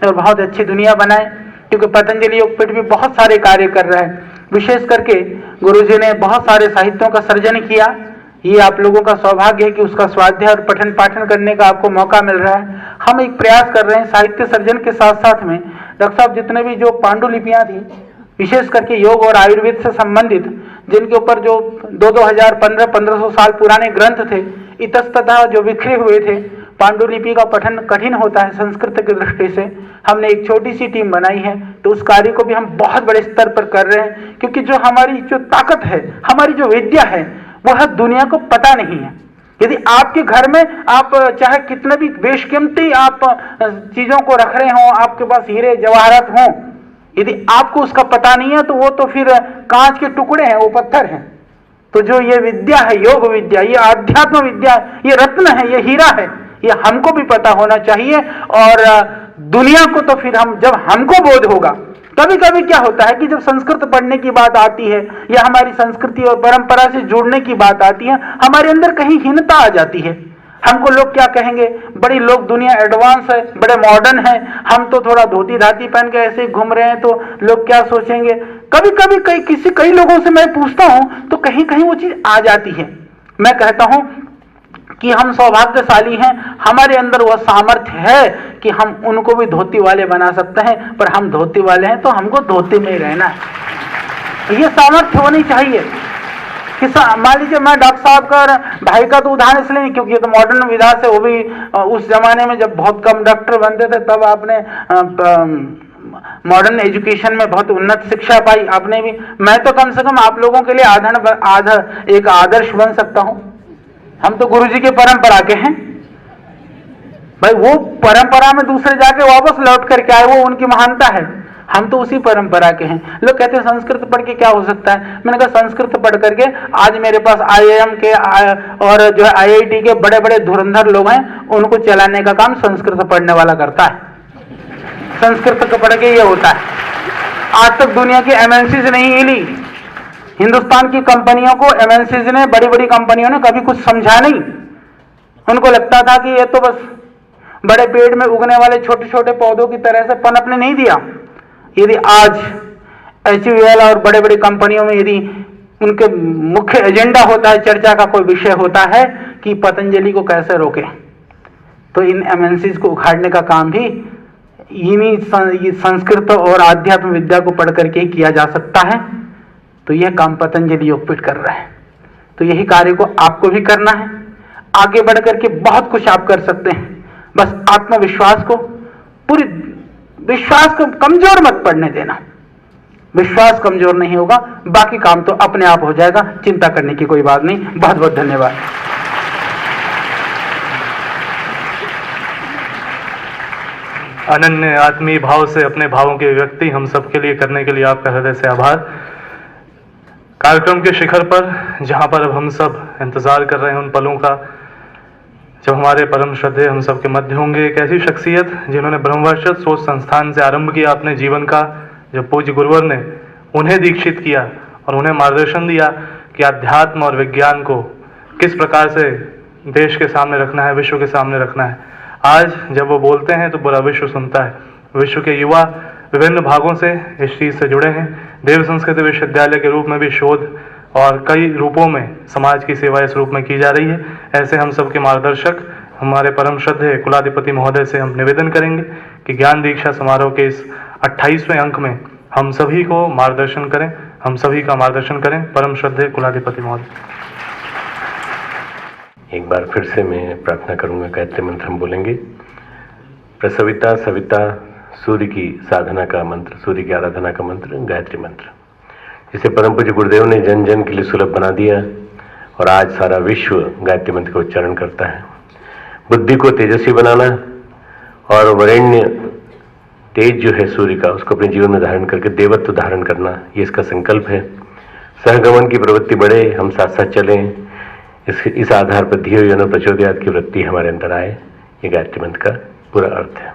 और बहुत अच्छी दुनिया बनाएं, क्योंकि पतंजलि योगपीठ भी बहुत सारे कार्य कर रहा है। विशेष करके गुरुजी ने बहुत सारे साहित्यों का सर्जन किया। ये आप लोगों का सौभाग्य है कि उसका स्वाध्याय और पठन पाठन करने का आपको मौका मिल रहा है। हम एक प्रयास कर रहे हैं साहित्य सर्जन के साथ साथ में, डॉक्टर साहब जितने भी जो पांडुलिपियां थी, विशेष करके योग और आयुर्वेद से संबंधित, जिनके ऊपर जो 1500 साल पुराने ग्रंथ थे, इतस्ततः जो बिखरे हुए थे, पांडुलिपि का पठन कठिन होता है संस्कृत की दृष्टि से। हमने एक छोटी सी टीम बनाई है, तो उस कार्य को भी हम बहुत बड़े स्तर पर कर रहे हैं, क्योंकि जो हमारी जो ताकत है, हमारी जो विद्या है, वह दुनिया को पता नहीं है। यदि आपके घर में आप चाहे कितने भी बेशकीमती आप चीजों को रख रहे हो, आपके पास हीरे जवाहरात हों, यदि आपको उसका पता नहीं है तो वो तो फिर कांच के टुकड़े हैं, वो पत्थर हैं। तो जो ये विद्या है, योग विद्या, ये आध्यात्म विद्या, ये रत्न है, ये हीरा है, ये हमको भी पता होना चाहिए। और दुनिया को तो फिर जब हमको बोध होगा, कभी कभी क्या होता है कि जब संस्कृत पढ़ने की बात आती है या हमारी संस्कृति और परंपरा से जुड़ने की बात आती है, हमारे अंदर कहीं हीनता आ जाती है। हमको लोग क्या कहेंगे, बड़ी लोग दुनिया एडवांस है, बड़े मॉडर्न है, हम तो थोड़ा धोती धाती पहन के ऐसे ही घूम रहे हैं, तो लोग क्या सोचेंगे। कभी कभी कई लोगों से मैं पूछता हूं तो कहीं कहीं वो चीज आ जाती है। मैं कहता हूं कि हम सौभाग्यशाली हैं, हमारे अंदर वह सामर्थ्य है कि हम उनको भी धोती वाले बना सकते हैं, पर हम धोती वाले हैं तो हमको धोती में ही रहना है। ये सामर्थ्य होनी चाहिए। मान लीजिए मैं डॉक्टर साहब का भाई का तो उदाहरण इसलिए नहीं, क्योंकि ये तो मॉडर्न विधा से, वो भी उस जमाने में जब बहुत कम डॉक्टर बनते थे, तब आपने मॉडर्न एजुकेशन में बहुत उन्नत शिक्षा पाई आपने भी। मैं तो कम से कम आप लोगों के लिए एक आदर्श बन सकता हूं। हम तो गुरुजी के परंपरा के हैं भाई, वो परंपरा में दूसरे जाके वापस लौट करके आए, वो उनकी महानता है। हम तो उसी परंपरा के हैं। लोग कहते हैं संस्कृत पढ़ के क्या हो सकता है। मैंने कहा संस्कृत पढ़ करके आज मेरे पास IIM के और जो है IIT के बड़े बड़े धुरंधर लोग हैं, उनको चलाने का काम संस्कृत पढ़ने वाला करता है। संस्कृत को पढ़ के ये होता है। आज तक दुनिया की MNCs नहीं हिली, हिंदुस्तान की कंपनियों को MNCs ने, बड़ी बड़ी कंपनियों ने कभी कुछ समझा नहीं। उनको लगता था कि ये तो बस बड़े पेड़ में उगने वाले छोटे छोटे पौधों की तरह से पनपने नहीं दिया। यदि आज HUL और बड़े बड़े कंपनियों में यदि उनके मुख्य एजेंडा होता है, चर्चा का कोई विषय होता है कि पतंजलि को कैसे रोकें, तो इन MNCs को उखाड़ने का काम भी इन्हीं संस्कृत और आध्यात्म विद्या को पढ़ करके किया जा सकता है। तो यह काम पतंजलि योगपीठ कर रहा है। तो यही कार्य को आपको भी करना है। आगे बढ़ करके बहुत कुछ आप कर सकते हैं। बस आत्मविश्वास को, पूरी विश्वास को कमजोर मत पड़ने देना। विश्वास कमजोर नहीं होगा, बाकी काम तो अपने आप हो जाएगा, चिंता करने की कोई बात नहीं। बहुत बहुत धन्यवाद। अनन्य आत्मीय भाव से अपने भावों की व्यक्ति हम सबके लिए करने के लिए आपका हृदय से आभार। कार्यक्रम के शिखर पर, जहां पर अब हम सब इंतजार कर रहे हैं उन पलों का जब हमारे परम श्रद्धेय हम सबके मध्य होंगे, एक ऐसी शख्सियत जिन्होंने ब्रह्मवर्चस्व सोच संस्थान से आरंभ किया अपने जीवन का, जब पूज्य गुरुवर ने उन्हें दीक्षित किया और उन्हें मार्गदर्शन दिया कि अध्यात्म और विज्ञान को किस प्रकार से देश के सामने रखना है, विश्व के सामने रखना है। आज जब वो बोलते हैं तो पूरा विश्व सुनता है। विश्व के युवा विभिन्न भागों से इस चीज़ से जुड़े हैं। देव संस्कृति विश्वविद्यालय के रूप में भी शोध और कई रूपों में समाज की सेवा इस रूप में की जा रही है। ऐसे हम सबके मार्गदर्शक हमारे परम श्रद्धेय कुलाधिपति महोदय से हम निवेदन करेंगे कि ज्ञान दीक्षा समारोह के इस 28वें अंक में हम सभी को मार्गदर्शन करें, हम सभी का मार्गदर्शन करें। परम श्रद्धेय कुलाधिपति महोदय। एक बार फिर से मैं प्रार्थना करूंगा, गायत्री मंत्र हम बोलेंगे। प्रसविता सविता सूर्य की साधना का मंत्र, सूर्य की आराधना का मंत्र गायत्री मंत्र, जिसे परम पूज्य गुरुदेव ने जन जन के लिए सुलभ बना दिया और आज सारा विश्व गायत्री मंत्र का उच्चारण करता है। बुद्धि को तेजस्वी बनाना और वरेण्य तेज जो है सूर्य का, उसको अपने जीवन में धारण करके देवत्व धारण करना, ये इसका संकल्प है। सहगमन की प्रवृत्ति बढ़े, हम साथ साथ चलें, इस आधार पर धियो यो न प्रचोदयात् की वृत्ति हमारे अंदर आए, ये गायत्री मंत्र का पूरा अर्थ है।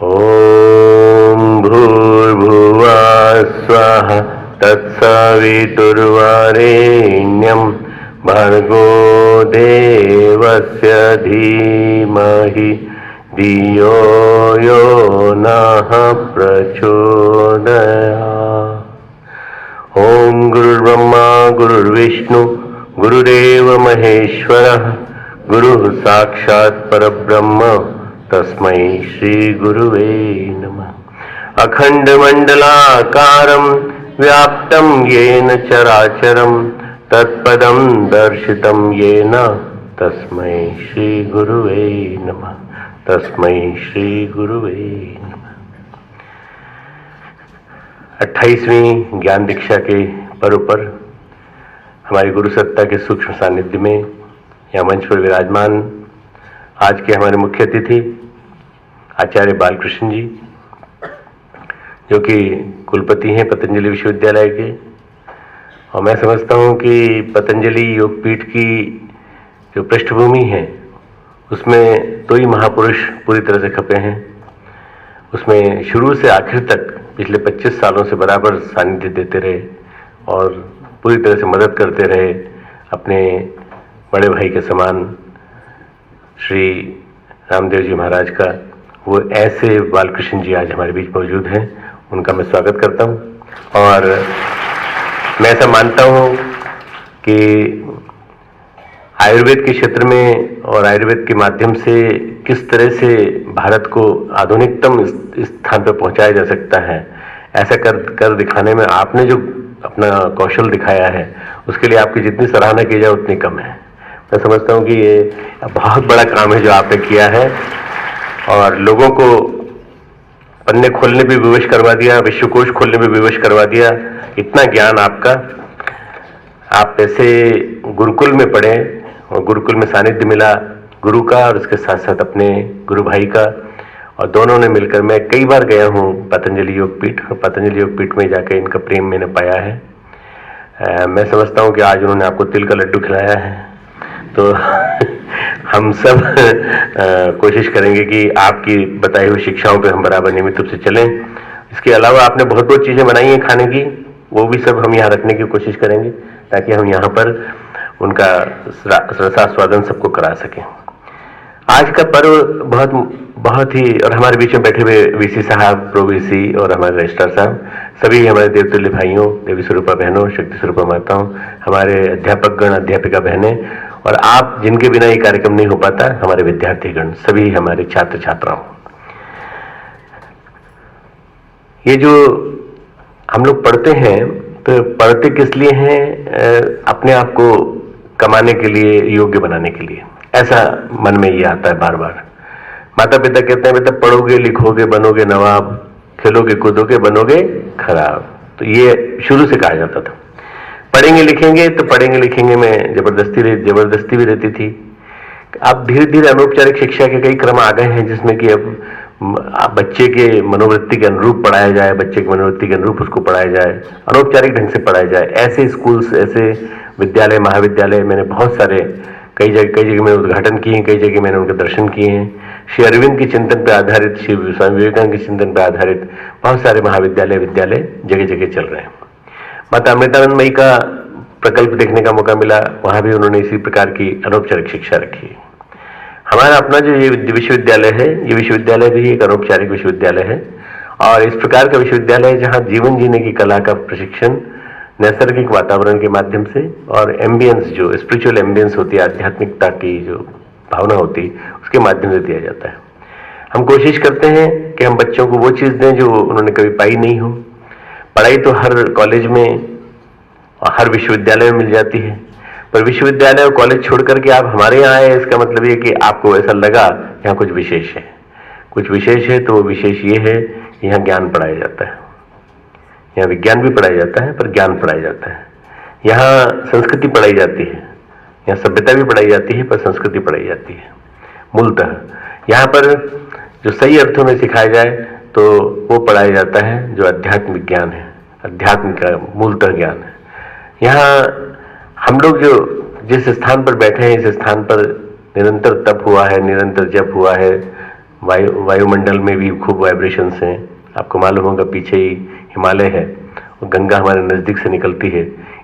ओम भूर्भुवः स्वः तत्सवितुर्वरेण्यं भर्गो देवस्य धीमहि धियो यो नः प्रचोदयात्। ओम गुरुर्ब्रह्मा गुरुर्विष्णु गुरुरेव महेश्वरः गुरुः साक्षात् परब्रह्म तस्मै श्री गुरुवे नमः। अखण्डमण्डलाकारं व्याप्तं येन चराचरं तत्पदं दर्शितं येन तस्मै श्री गुरुवे नमः, तस्मै श्री गुरुवे नमः। 28वीं ज्ञान दीक्षा के पर्व पर हमारी गुरु सत्ता के सूक्ष्म सानिध्य में या मंच पर विराजमान आज के हमारे मुख्य अतिथि आचार्य बालकृष्ण जी, जो कि कुलपति हैं पतंजलि विश्वविद्यालय के। और मैं समझता हूं कि पतंजलि योगपीठ की जो पृष्ठभूमि है उसमें दो ही महापुरुष पूरी तरह से खपे हैं। उसमें शुरू से आखिर तक पिछले 25 सालों से बराबर सानिध्य देते रहे और पूरी तरह से मदद करते रहे अपने बड़े भाई के समान श्री रामदेव जी महाराज का। वो ऐसे बालकृष्ण जी आज हमारे बीच मौजूद हैं, उनका मैं स्वागत करता हूं। और मैं ऐसा मानता हूं कि आयुर्वेद के क्षेत्र में और आयुर्वेद के माध्यम से किस तरह से भारत को आधुनिकतम स्थान पर पहुंचाया जा सकता है, ऐसा कर दिखाने में आपने जो अपना कौशल दिखाया है, उसके लिए आपकी जितनी सराहना की जाए उतनी कम है। मैं समझता हूं कि ये बहुत बड़ा काम है जो आपने किया है और लोगों को पन्ने खोलने भी विवश करवा दिया, विश्वकोश खोलने भी विवश करवा दिया। इतना ज्ञान आपका, आप ऐसे गुरुकुल में पढ़े और गुरुकुल में सानिध्य मिला गुरु का और उसके साथ साथ अपने गुरु भाई का, और दोनों ने मिलकर, मैं कई बार गया हूँ पतंजलि योगपीठ, और पतंजलि योगपीठ में जाकर इनका प्रेम मैंने पाया है। मैं समझता हूँ कि आज उन्होंने आपको तिल का लड्डू खिलाया है, तो हम सब कोशिश करेंगे कि आपकी बताई हुई शिक्षाओं पे हम बराबर नियमित रूप से चलें। इसके अलावा आपने बहुत बहुत चीज़ें बनाई हैं खाने की, वो भी सब हम यहाँ रखने की कोशिश करेंगे ताकि हम यहाँ पर उनका रसास्वादन सबको करा सकें। आज का पर्व बहुत ही, और हमारे बीच में बैठे हुए वीसी साहब, प्रो वीसी और हमारे रजिस्ट्रार साहब, सभी हमारे देवतुल्य भाइयों, देवी स्वरूपा बहनों, शक्ति स्वरूपा माताओं, हमारे अध्यापकगण, अध्यापिका बहनें, और आप जिनके बिना ये कार्यक्रम नहीं हो पाता, हमारे विद्यार्थीगण, सभी हमारे छात्र छात्राओं। ये जो हम लोग पढ़ते हैं, तो पढ़ते किस लिए हैं, अपने आप को कमाने के लिए, योग्य बनाने के लिए। ऐसा मन में ये आता है बार बार। माता पिता कहते हैं बेटा पढ़ोगे लिखोगे बनोगे नवाब, खेलोगे कूदोगे बनोगे खराब। तो ये शुरू से कहा जाता था। पढ़ेंगे लिखेंगे तो पढ़ेंगे लिखेंगे में जबरदस्ती भी रहती थी। अब धीरे धीरे अनौपचारिक शिक्षा के कई क्रम आ गए हैं जिसमें कि अब बच्चे के मनोवृत्ति के अनुरूप पढ़ाया जाए, बच्चे की मनोवृत्ति के अनुरूप उसको पढ़ाया जाए, अनौपचारिक ढंग से पढ़ाया जाए। ऐसे स्कूल्स, ऐसे विद्यालय, महाविद्यालय मैंने बहुत सारे कई जगह मैंने उद्घाटन किए हैं, कई जगह मैंने उनके दर्शन किए हैं। श्री अरविंद के चिंतन पर आधारित, श्री स्वामी विवेकानंद के चिंतन पर आधारित बहुत सारे महाविद्यालय, विद्यालय जगह जगह चल रहे हैं। माता अमृतानंदमयी का प्रकल्प देखने का मौका मिला, वहां भी उन्होंने इसी प्रकार की अनौपचारिक शिक्षा रखी। हमारा अपना जो ये विश्वविद्यालय है, ये विश्वविद्यालय भी एक अनौपचारिक विश्वविद्यालय है और इस प्रकार का विश्वविद्यालय है जहां जीवन जीने की कला का प्रशिक्षण नैसर्गिक वातावरण के माध्यम से और एम्बियंस, जो स्पिरिचुअल एम्बियंस होती है, आध्यात्मिकता की जो भावना होती है, उसके माध्यम से दिया जाता है। हम कोशिश करते हैं कि हम बच्चों को वो चीज़ दें जो उन्होंने कभी पाई नहीं हो। पढ़ाई तो हर कॉलेज में और हर विश्वविद्यालय में मिल जाती है, पर विश्वविद्यालय और कॉलेज छोड़ करके आप हमारे यहाँ आए, इसका मतलब ये कि आपको ऐसा लगा यहाँ कुछ विशेष है। कुछ विशेष है तो वो विशेष ये है कि यहाँ ज्ञान पढ़ाया जाता है, यहाँ विज्ञान भी पढ़ाया जाता है पर ज्ञान पढ़ाया जाता है। यहाँ संस्कृति पढ़ाई जाती है, यहाँ सभ्यता भी पढ़ाई जाती है पर संस्कृति पढ़ाई जाती है। मूलतः यहाँ पर जो सही अर्थों में सिखाया जाए तो वो पढ़ाया जाता है जो अध्यात्म विज्ञान है, अध्यात्म का मूलतः ज्ञान है। यहाँ हम लोग जो जिस स्थान पर बैठे हैं, इस स्थान पर निरंतर तप हुआ है, निरंतर जप हुआ है। वायुमंडल में भी खूब वाइब्रेशंस हैं। आपको मालूम होगा पीछे ही हिमालय है और गंगा हमारे नज़दीक से निकलती है,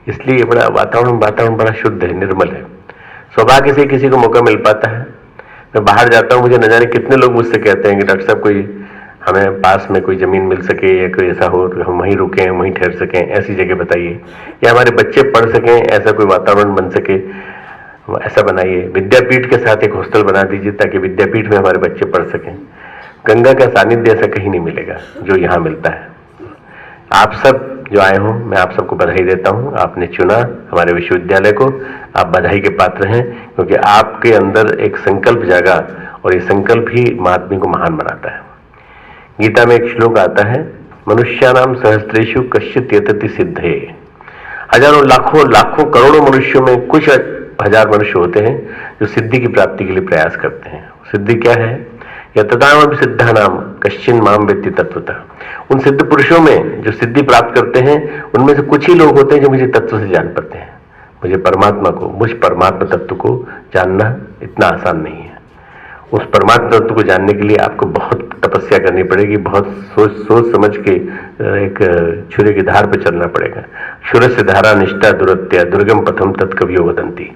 इसलिए बड़ा वातावरण बड़ा शुद्ध है, निर्मल है। सौभाग्य से किसी को मौका मिल पाता है। मैं बाहर जाता हूँ, मुझे न जाने कितने लोग मुझसे कहते हैं कि डॉक्टर साहब कोई हमें पास में कोई ज़मीन मिल सके या कोई ऐसा हो तो हम वहीं रुकें, वहीं ठहर सकें, ऐसी जगह बताइए, या हमारे बच्चे पढ़ सकें, ऐसा कोई वातावरण बन सके, ऐसा बनाइए। विद्यापीठ के साथ एक हॉस्टल बना दीजिए ताकि विद्यापीठ में हमारे बच्चे पढ़ सकें। गंगा का सानिध्य ऐसा कहीं नहीं मिलेगा जो यहाँ मिलता है। आप सब जो आए हो, मैं आप सबको बधाई देता हूँ। आपने चुना हमारे विश्वविद्यालय को, आप बधाई के पात्र हैं, क्योंकि आपके अंदर एक संकल्प जागा और ये संकल्प ही महात्मा को महान बनाता है। गीता में एक श्लोक आता है, मनुष्यानाम सहस्त्रेषु कश्चित् यतति सिद्धे। हजारों लाखों करोड़ों मनुष्यों में कुछ हजार मनुष्य होते हैं जो सिद्धि की प्राप्ति के लिए प्रयास करते हैं। सिद्धि क्या है? यतताम सिद्धा नाम कश्चिन माम वेत्ति तत्वतः। उन सिद्ध पुरुषों में जो सिद्धि प्राप्त करते हैं उनमें से कुछ ही लोग होते हैं जो मुझे तत्व से जान पाते हैं। मुझ परमात्मा तत्व को जानना इतना आसान नहीं है। उस परमात्मा तत्व को जानने के लिए आपको बहुत तपस्या करनी पड़ेगी, बहुत सोच समझ के एक छुरे की धार पर चलना पड़ेगा। क्षुरस्य धारा निष्ठा दुरत्या दुर्गम पथम तत्कवियो वदन्ति।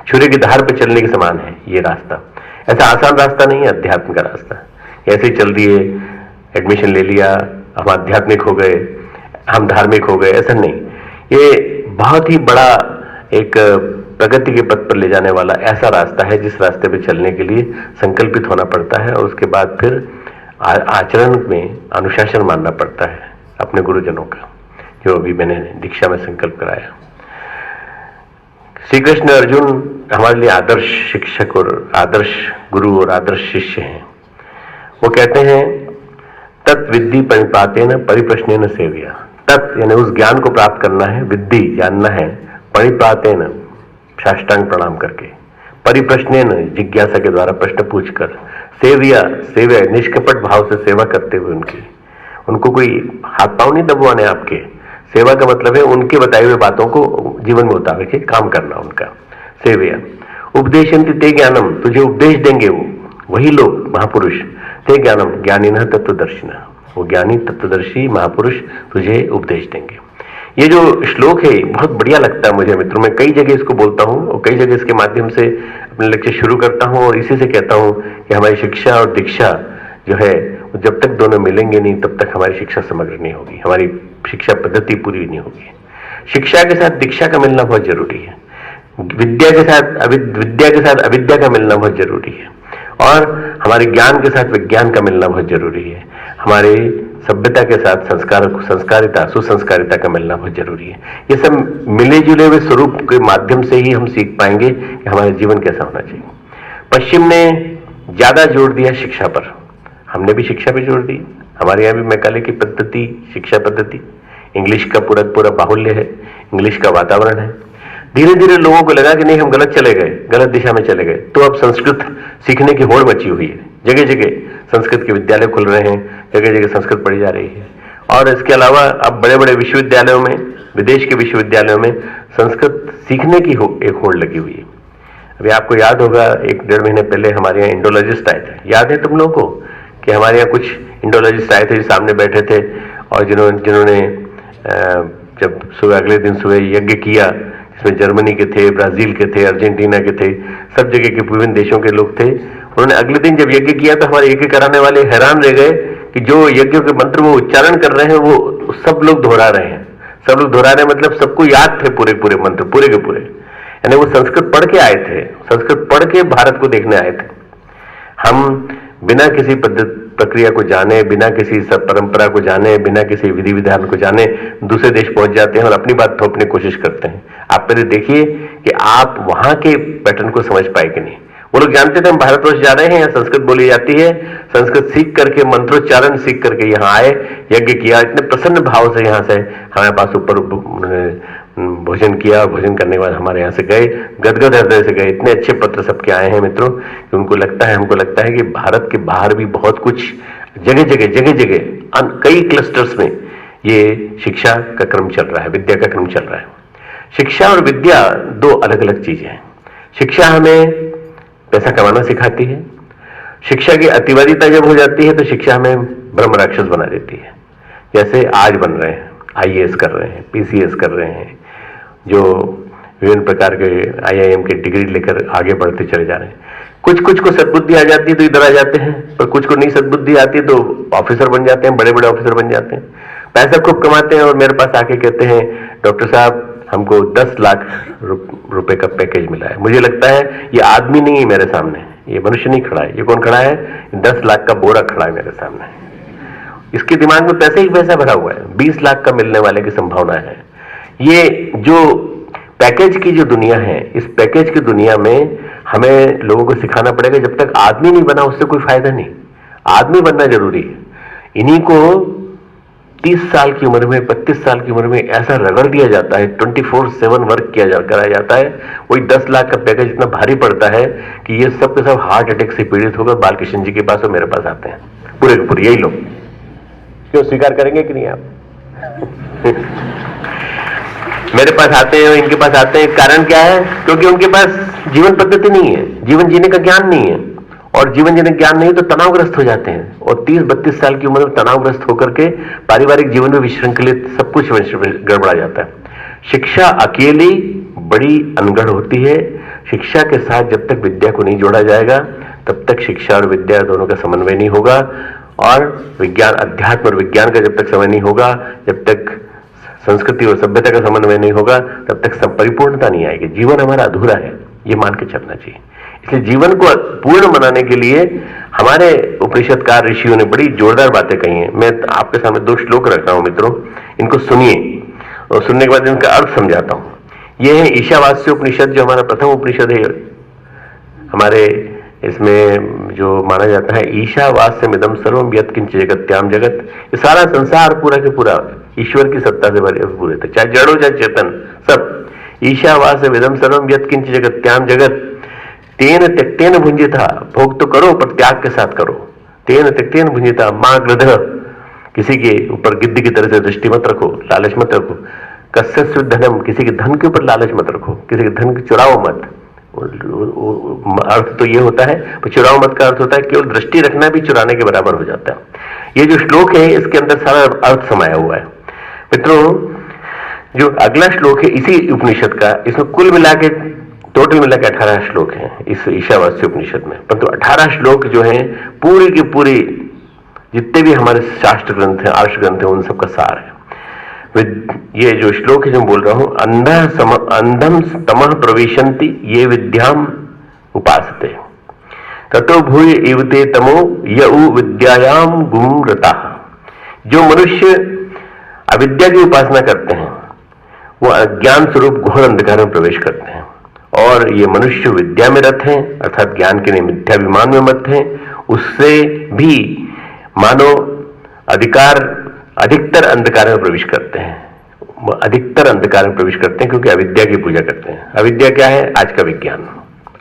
छुरे की धार पर चलने के समान है ये रास्ता। ऐसा आसान रास्ता नहीं है अध्यात्म का रास्ता। ऐसे ही चल दिए, एडमिशन ले लिया, हम आध्यात्मिक हो गए, हम धार्मिक हो गए, ऐसा नहीं। ये बहुत ही बड़ा एक प्रगति के पथ पर ले जाने वाला ऐसा रास्ता है जिस रास्ते पे चलने के लिए संकल्पित होना पड़ता है और उसके बाद फिर आचरण में अनुशासन मानना पड़ता है अपने गुरुजनों का, जो अभी मैंने दीक्षा में संकल्प कराया। श्री कृष्ण अर्जुन हमारे लिए आदर्श शिक्षक और आदर्श गुरु और आदर्श शिष्य हैं। वो कहते हैं तत्विद्धि परिपातेन परिप्रश्नेन सेव्या। तत् यानी उस ज्ञान को प्राप्त करना है, विद्धि जानना है, परिपातेन साष्टांग प्रणाम करके, परिप्रश्नेन जिज्ञासा के द्वारा प्रश्न पूछकर, सेव्या निष्कपट भाव से सेवा करते हुए उनको कोई हाथ पांव नहीं दबवाने आपके। सेवा का मतलब है उनके बताए हुए बातों को जीवन में उतार के काम करना उनका। सेव्या उपदेशन्ति ते ज्ञानम, तुझे उपदेश देंगे वही लोग महापुरुष। ते ज्ञानम ज्ञानिनः तत्वदर्शिनः, वो ज्ञानी तत्वदर्शी महापुरुष तुझे उपदेश देंगे। ये जो श्लोक है बहुत बढ़िया लगता है मुझे मित्रों। मैं कई जगह इसको बोलता हूँ और कई जगह इसके माध्यम से अपने लेक्चर शुरू करता हूँ और इसी से कहता हूँ कि हमारी शिक्षा और दीक्षा जो है जब तक दोनों मिलेंगे नहीं तब तक हमारी शिक्षा समग्र नहीं होगी, हमारी शिक्षा पद्धति पूरी नहीं होगी। शिक्षा के साथ दीक्षा का मिलना बहुत जरूरी है, विद्या के साथ अविद्या का मिलना बहुत जरूरी है, और हमारे ज्ञान के साथ विज्ञान का मिलना बहुत जरूरी है। हमारे सभ्यता के साथ संस्कारिता सुसंस्कारिता का मिलना बहुत जरूरी है। ये सब मिले जुले हुए स्वरूप के माध्यम से ही हम सीख पाएंगे कि हमारा जीवन कैसा होना चाहिए। पश्चिम ने ज्यादा जोर दिया शिक्षा पर, हमने भी शिक्षा पे जोर दी। हमारे यहाँ भी मैकाले की पद्धति, शिक्षा पद्धति, इंग्लिश का पूरा बाहुल्य है, इंग्लिश का वातावरण है। धीरे धीरे लोगों को लगा कि नहीं, हम गलत चले गए, गलत दिशा में चले गए, तो अब संस्कृत सीखने की होड़ मची हुई है। जगह जगह संस्कृत के विद्यालय खुल रहे हैं, जगह जगह संस्कृत पढ़ी जा रही है। और इसके अलावा अब बड़े बड़े विश्वविद्यालयों में, विदेश के विश्वविद्यालयों में संस्कृत सीखने की एक होड़ लगी हुई है। अभी आपको याद होगा 1-1.5 महीने पहले हमारे यहाँ इंडोलॉजिस्ट आए थे। याद है तुम लोगों को कि हमारे यहाँ कुछ इंडोलॉजिस्ट आए थे जो सामने बैठे थे और जिन्होंने जब सुबह अगले दिन सुबह यज्ञ किया, जिसमें जर्मनी के थे, ब्राजील के थे, अर्जेंटीना के थे, सब जगह के विभिन्न देशों के लोग थे। उन्होंने अगले दिन जब यज्ञ किया तो हमारे यज्ञ कराने वाले हैरान रह गए कि जो यज्ञ के मंत्र वो उच्चारण कर रहे हैं वो सब लोग दोहरा रहे हैं। सब लोग दोहरा रहे हैं मतलब सबको याद थे पूरे मंत्र, पूरे के पूरे। यानी वो संस्कृत पढ़ के आए थे, संस्कृत पढ़ के भारत को देखने आए थे। हम बिना किसी प्रक्रिया को जाने, बिना किसी परंपरा को जाने, बिना किसी विधि विधान को जाने दूसरे देश पहुंच जाते हैं और अपनी बात थोपने की कोशिश करते हैं। आप पहले देखिए कि आप वहां के पैटर्न को समझ पाए कि नहीं। वो लोग जानते थे हम भारतवर्ष जा रहे हैं, यहाँ संस्कृत बोली जाती है, संस्कृत सीख करके, मंत्रोच्चारण सीख करके यहाँ आए, यज्ञ किया, इतने प्रसन्न भाव से यहाँ से हमारे पास ऊपर भोजन किया। भोजन करने के बाद हमारे यहाँ से गए, गदगद हृदय से गए। इतने अच्छे पत्र सबके आए हैं मित्रों कि हमको लगता है कि भारत के बाहर भी बहुत कुछ जगह जगह कई क्लस्टर्स में ये शिक्षा का क्रम चल रहा है, विद्या का क्रम चल रहा है। शिक्षा और विद्या दो अलग अलग चीजें हैं। शिक्षा हमें पैसा कमाना सिखाती है। शिक्षा की अतिवादिता जब हो जाती है तो शिक्षा हमें ब्रह्म राक्षस बना देती है। जैसे आज बन रहे हैं, IAS कर रहे हैं, PCS कर रहे हैं, जो विभिन्न प्रकार के IIM के डिग्री लेकर आगे बढ़ते चले जा रहे हैं। कुछ को सद्बुद्धि आ जाती है तो इधर आ जाते हैं, पर कुछ को नहीं सद्बुद्धि आती है तो ऑफिसर बन जाते हैं, बड़े बड़े ऑफिसर बन जाते हैं, पैसा खूब कमाते हैं और मेरे पास आके कहते हैं डॉक्टर साहब हमको 10 लाख रुपए का पैकेज मिला है। मुझे लगता है ये आदमी नहीं है मेरे सामने, ये मनुष्य नहीं खड़ा है। ये कौन खड़ा है? 10 लाख का बोरा खड़ा है मेरे सामने। इसके दिमाग में पैसे ही पैसा भरा हुआ है, 20 लाख का मिलने वाले की संभावना है। ये जो पैकेज की जो दुनिया है, इस पैकेज की दुनिया में हमें लोगों को सिखाना पड़ेगा जब तक आदमी नहीं बना उससे कोई फायदा नहीं। आदमी बनना जरूरी है। इन्हीं को 30 साल की उम्र में, 35 साल की उम्र में ऐसा रगड़ दिया जाता है, 24/7 वर्क कराया जाता है। वही 10 लाख का पैकेज इतना भारी पड़ता है कि ये सब के सब हार्ट अटैक से पीड़ित होकर बालकृष्ण जी के पास और मेरे पास आते हैं, पूरे के पूरे यही लोग। क्यों स्वीकार करेंगे कि नहीं आप? मेरे पास आते हैं, इनके पास आते हैं, कारण क्या है? क्योंकि उनके पास जीवन पद्धति नहीं है, जीवन जीने का ज्ञान नहीं है। और जीवन जीने का ज्ञान नहीं तो तनावग्रस्त हो जाते हैं और 30-32 साल की उम्र में तनावग्रस्त होकर के पारिवारिक जीवन में विशृंखलित, सब कुछ गड़बड़ा जाता है। शिक्षा अकेली बड़ी अनगढ़ होती है। शिक्षा के साथ जब तक विद्या को नहीं जोड़ा जाएगा तब तक शिक्षा और विद्या दोनों का समन्वय नहीं होगा। और विज्ञान, अध्यात्म और विज्ञान का जब तक समन्वय नहीं होगा, जब तक संस्कृति और सभ्यता का समन्वय नहीं होगा, तब तक परिपूर्णता नहीं आएगी। जीवन हमारा अधूरा है, ये मान के चलना चाहिए। इसलिए जीवन को पूर्ण बनाने के लिए हमारे उपनिषदकार ऋषियों ने बड़ी जोरदार बातें कही हैं। मैं आपके सामने 2 श्लोक रख रहा हूं मित्रों, इनको सुनिए और सुनने के बाद इनका अर्थ समझाता हूं। ये है ईशावास्य उपनिषद, जो हमारा प्रथम उपनिषद है हमारे। इसमें जो माना जाता है ईशावास्यमिदं सर्वं यत्किंच जगत्याम जगत, ये सारा संसार पूरा के पूरा ईश्वर की सत्ता से भरे पूरे थे, चाहे जड़ हो चाहे चेतन, सब। ईशावास्यमिदं सर्वं यत्किंच जगत्याम जगत तेन त्यक्तेन भुंजिता, भोग तो करो पर त्याग के साथ करो। तेन त्यक्तेन भुंजिता मां गृध, किसी के ऊपर गिद्ध की तरह से दृष्टि मत रखो, लालच मत रखो। कस्य धनम, किसी के धन के ऊपर लालच मत रखो, किसी के धन चुराओ मत। अर्थ तो ये होता है, पर चुराओ मत का अर्थ होता है केवल दृष्टि रखना भी चुराने के बराबर हो जाता है। ये जो श्लोक है इसके अंदर सारा अर्थ समाया हुआ है मित्रों। जो अगला श्लोक है इसी उपनिषद का, इसमें कुल मिला के टोटल मिला के 18 श्लोक हैं इस ईशावास्य उपनिषद में, परंतु 18 श्लोक जो हैं पूरी की पूरी जितने भी हमारे शास्त्र ग्रंथ हैं, आर्ष ग्रंथ हैं, उन सबका सार है। ये जो श्लोक है जो बोल रहा हूं, अंधम तमः प्रविशन्ति ये विद्याम उपासते ततो भूय इवते तमो यऊ विद्यायाम गुम रताः। जो मनुष्य अविद्या की उपासना करते हैं वो अज्ञान स्वरूप घोर अंधकार में प्रवेश करते हैं, और ये मनुष्य विद्या में रत हैं अर्थात ज्ञान के मिथ्याभिमान में मत हैं, उससे भी मानो अधिकतर अंधकार में प्रवेश करते हैं, अधिकतर अंधकार में प्रवेश करते हैं क्योंकि अविद्या की पूजा करते हैं। अविद्या क्या है? आज का विज्ञान,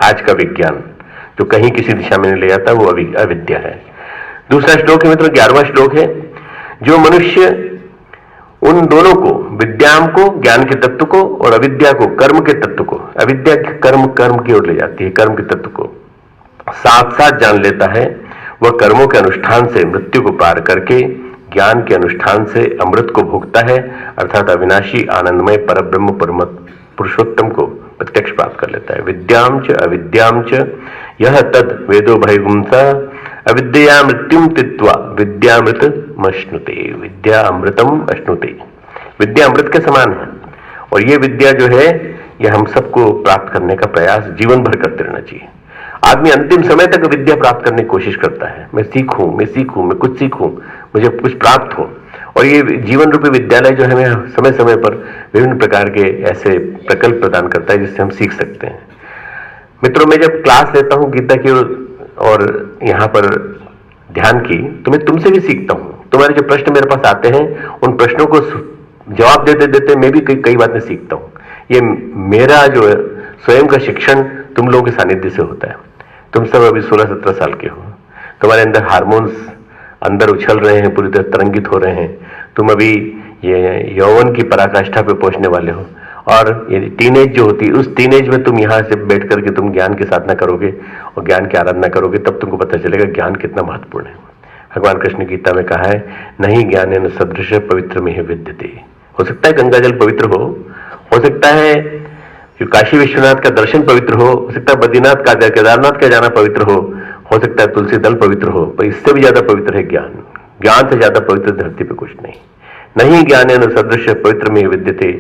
आज का विज्ञान जो कहीं किसी दिशा में नहीं ले जाता वो अविद्या है। दूसरा श्लोक है मित्रों, 11वां श्लोक है, जो मनुष्य उन दोनों को, विद्याम को, ज्ञान के तत्व को, और अविद्या को, कर्म के तत्व को, अविद्या कर्म की ओर ले जाती है, कर्म के तत्व को साथ साथ जान लेता है, वह कर्मों के अनुष्ठान से मृत्यु को पार करके ज्ञान के अनुष्ठान से अमृत को भोगता है अर्थात अविनाशी आनंदमय परब्रह्म पुरुषोत्तम को प्रत्यक्ष प्राप्त कर लेता है। विद्याम च अविद्याम च यह तद वेदो भयगुंसा अविद्या मृत्युम तित्वा विद्यामृत मश्नुते, विद्या अमृतम अश्नुते। विद्या अमृत के समान है और ये विद्या जो है यह हम सबको प्राप्त करने का प्रयास जीवन भर करते रहना चाहिए। आदमी अंतिम समय तक विद्या प्राप्त करने की कोशिश करता है, मैं सीखूं, मैं कुछ सीखूं, मुझे कुछ प्राप्त हो, और ये जीवन रूपी विद्यालय जो है हमें समय समय पर विभिन्न प्रकार के ऐसे प्रकल्प प्रदान करता है जिससे हम सीख सकते हैं। मित्रों, मैं जब क्लास लेता हूं गीता की और यहाँ पर ध्यान की, तो मैं तुमसे भी सीखता हूं। तुम्हारे जो प्रश्न मेरे पास आते हैं उन प्रश्नों को जवाब देते देते मैं भी कई बातें सीखता हूं। ये मेरा जो स्वयं का शिक्षण तुम लोगों के सानिध्य से होता है। तुम सब अभी 16-17 साल के हो, तुम्हारे अंदर हार्मोन्स अंदर उछल रहे हैं, पूरी तरह तरंगित हो रहे हैं, तुम अभी ये यौवन की पराकाष्ठा पे पहुंचने वाले हो, और ये टीनेज जो होती है उस टीनेज में तुम यहाँ से बैठ करके तुम ज्ञान की साधना करोगे और ज्ञान की आराधना करोगे, तब तुमको पता चलेगा ज्ञान कितना महत्वपूर्ण है। भगवान कृष्ण गीता में कहा है, नहीं ज्ञानेन सदृश पवित्र में विद्यते। हो सकता है गंगा जल पवित्र हो सकता है काशी विश्वनाथ का दर्शन पवित्र हो सकता है बद्रीनाथ का केदारनाथ का जाना पवित्र हो सकता है तुलसी दल पवित्र हो, पर इससे भी ज्यादा पवित्र है ज्ञान। ज्ञान से ज्यादा पवित्र धरती पे कुछ नहीं ज्ञानेन सदृश पवित्र में विद्यते।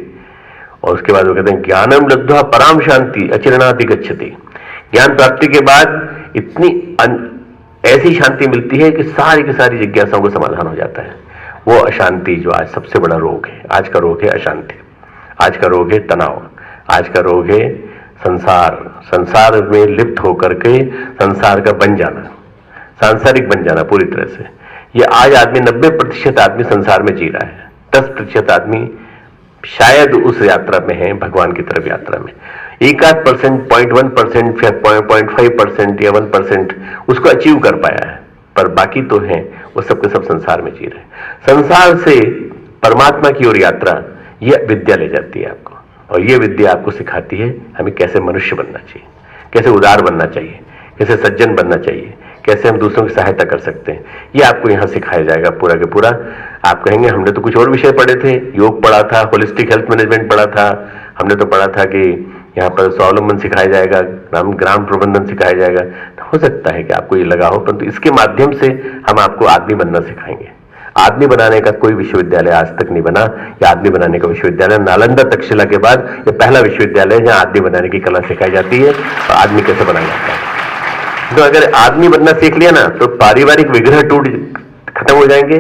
और उसके बाद वो कहते हैं, ज्ञानम लब्ध्वा पराम शांति अचिरणाति गच्छति। ज्ञान प्राप्ति के बाद इतनी ऐसी शांति मिलती है कि सारी की सारी जिज्ञासाओं को समाधान हो जाता है। वो अशांति जो आज सबसे बड़ा रोग है, आज का रोग है अशांति, आज का रोग है तनाव, आज का रोग है संसार में लिप्त होकर के संसार का बन जाना, सांसारिक बन जाना पूरी तरह से। ये आज आदमी 90% आदमी संसार में जी रहा है, 10% आदमी शायद उस यात्रा में है, भगवान की तरफ यात्रा में। 1% 0.1% 0.5% या 1% उसको अचीव कर पाया है, पर बाकी तो है वो सबके सब संसार में जी रहे हैं। संसार से परमात्मा की ओर यात्रा ये विद्या ले जाती है आपको, और ये विद्या आपको सिखाती है हमें कैसे मनुष्य बनना चाहिए, कैसे उदार बनना चाहिए, कैसे सज्जन बनना चाहिए, कैसे हम दूसरों की सहायता कर सकते हैं। ये आपको यहाँ सिखाया जाएगा पूरा के पूरा। आप कहेंगे हमने तो कुछ और विषय पढ़े थे, योग पढ़ा था, होलिस्टिक हेल्थ मैनेजमेंट पढ़ा था, हमने तो पढ़ा था कि यहाँ पर स्वावलंबन सिखाया जाएगा, ग्राम प्रबंधन सिखाया जाएगा। तो हो सकता है कि आपको ये लगा हो, परंतु इसके माध्यम से हम आपको आदमी बनना सिखाएंगे। आदमी बनाने का कोई विश्वविद्यालय आज तक नहीं बना। यह आदमी बनाने का विश्वविद्यालय नालंदा तक्षशिला के बाद ये पहला विश्वविद्यालय है जहां आदमी बनाने की कला सिखाई जाती है और आदमी कैसे बनाया जाता है। तो अगर आदमी बनना सीख लिया ना तो पारिवारिक विग्रह खत्म हो जाएंगे,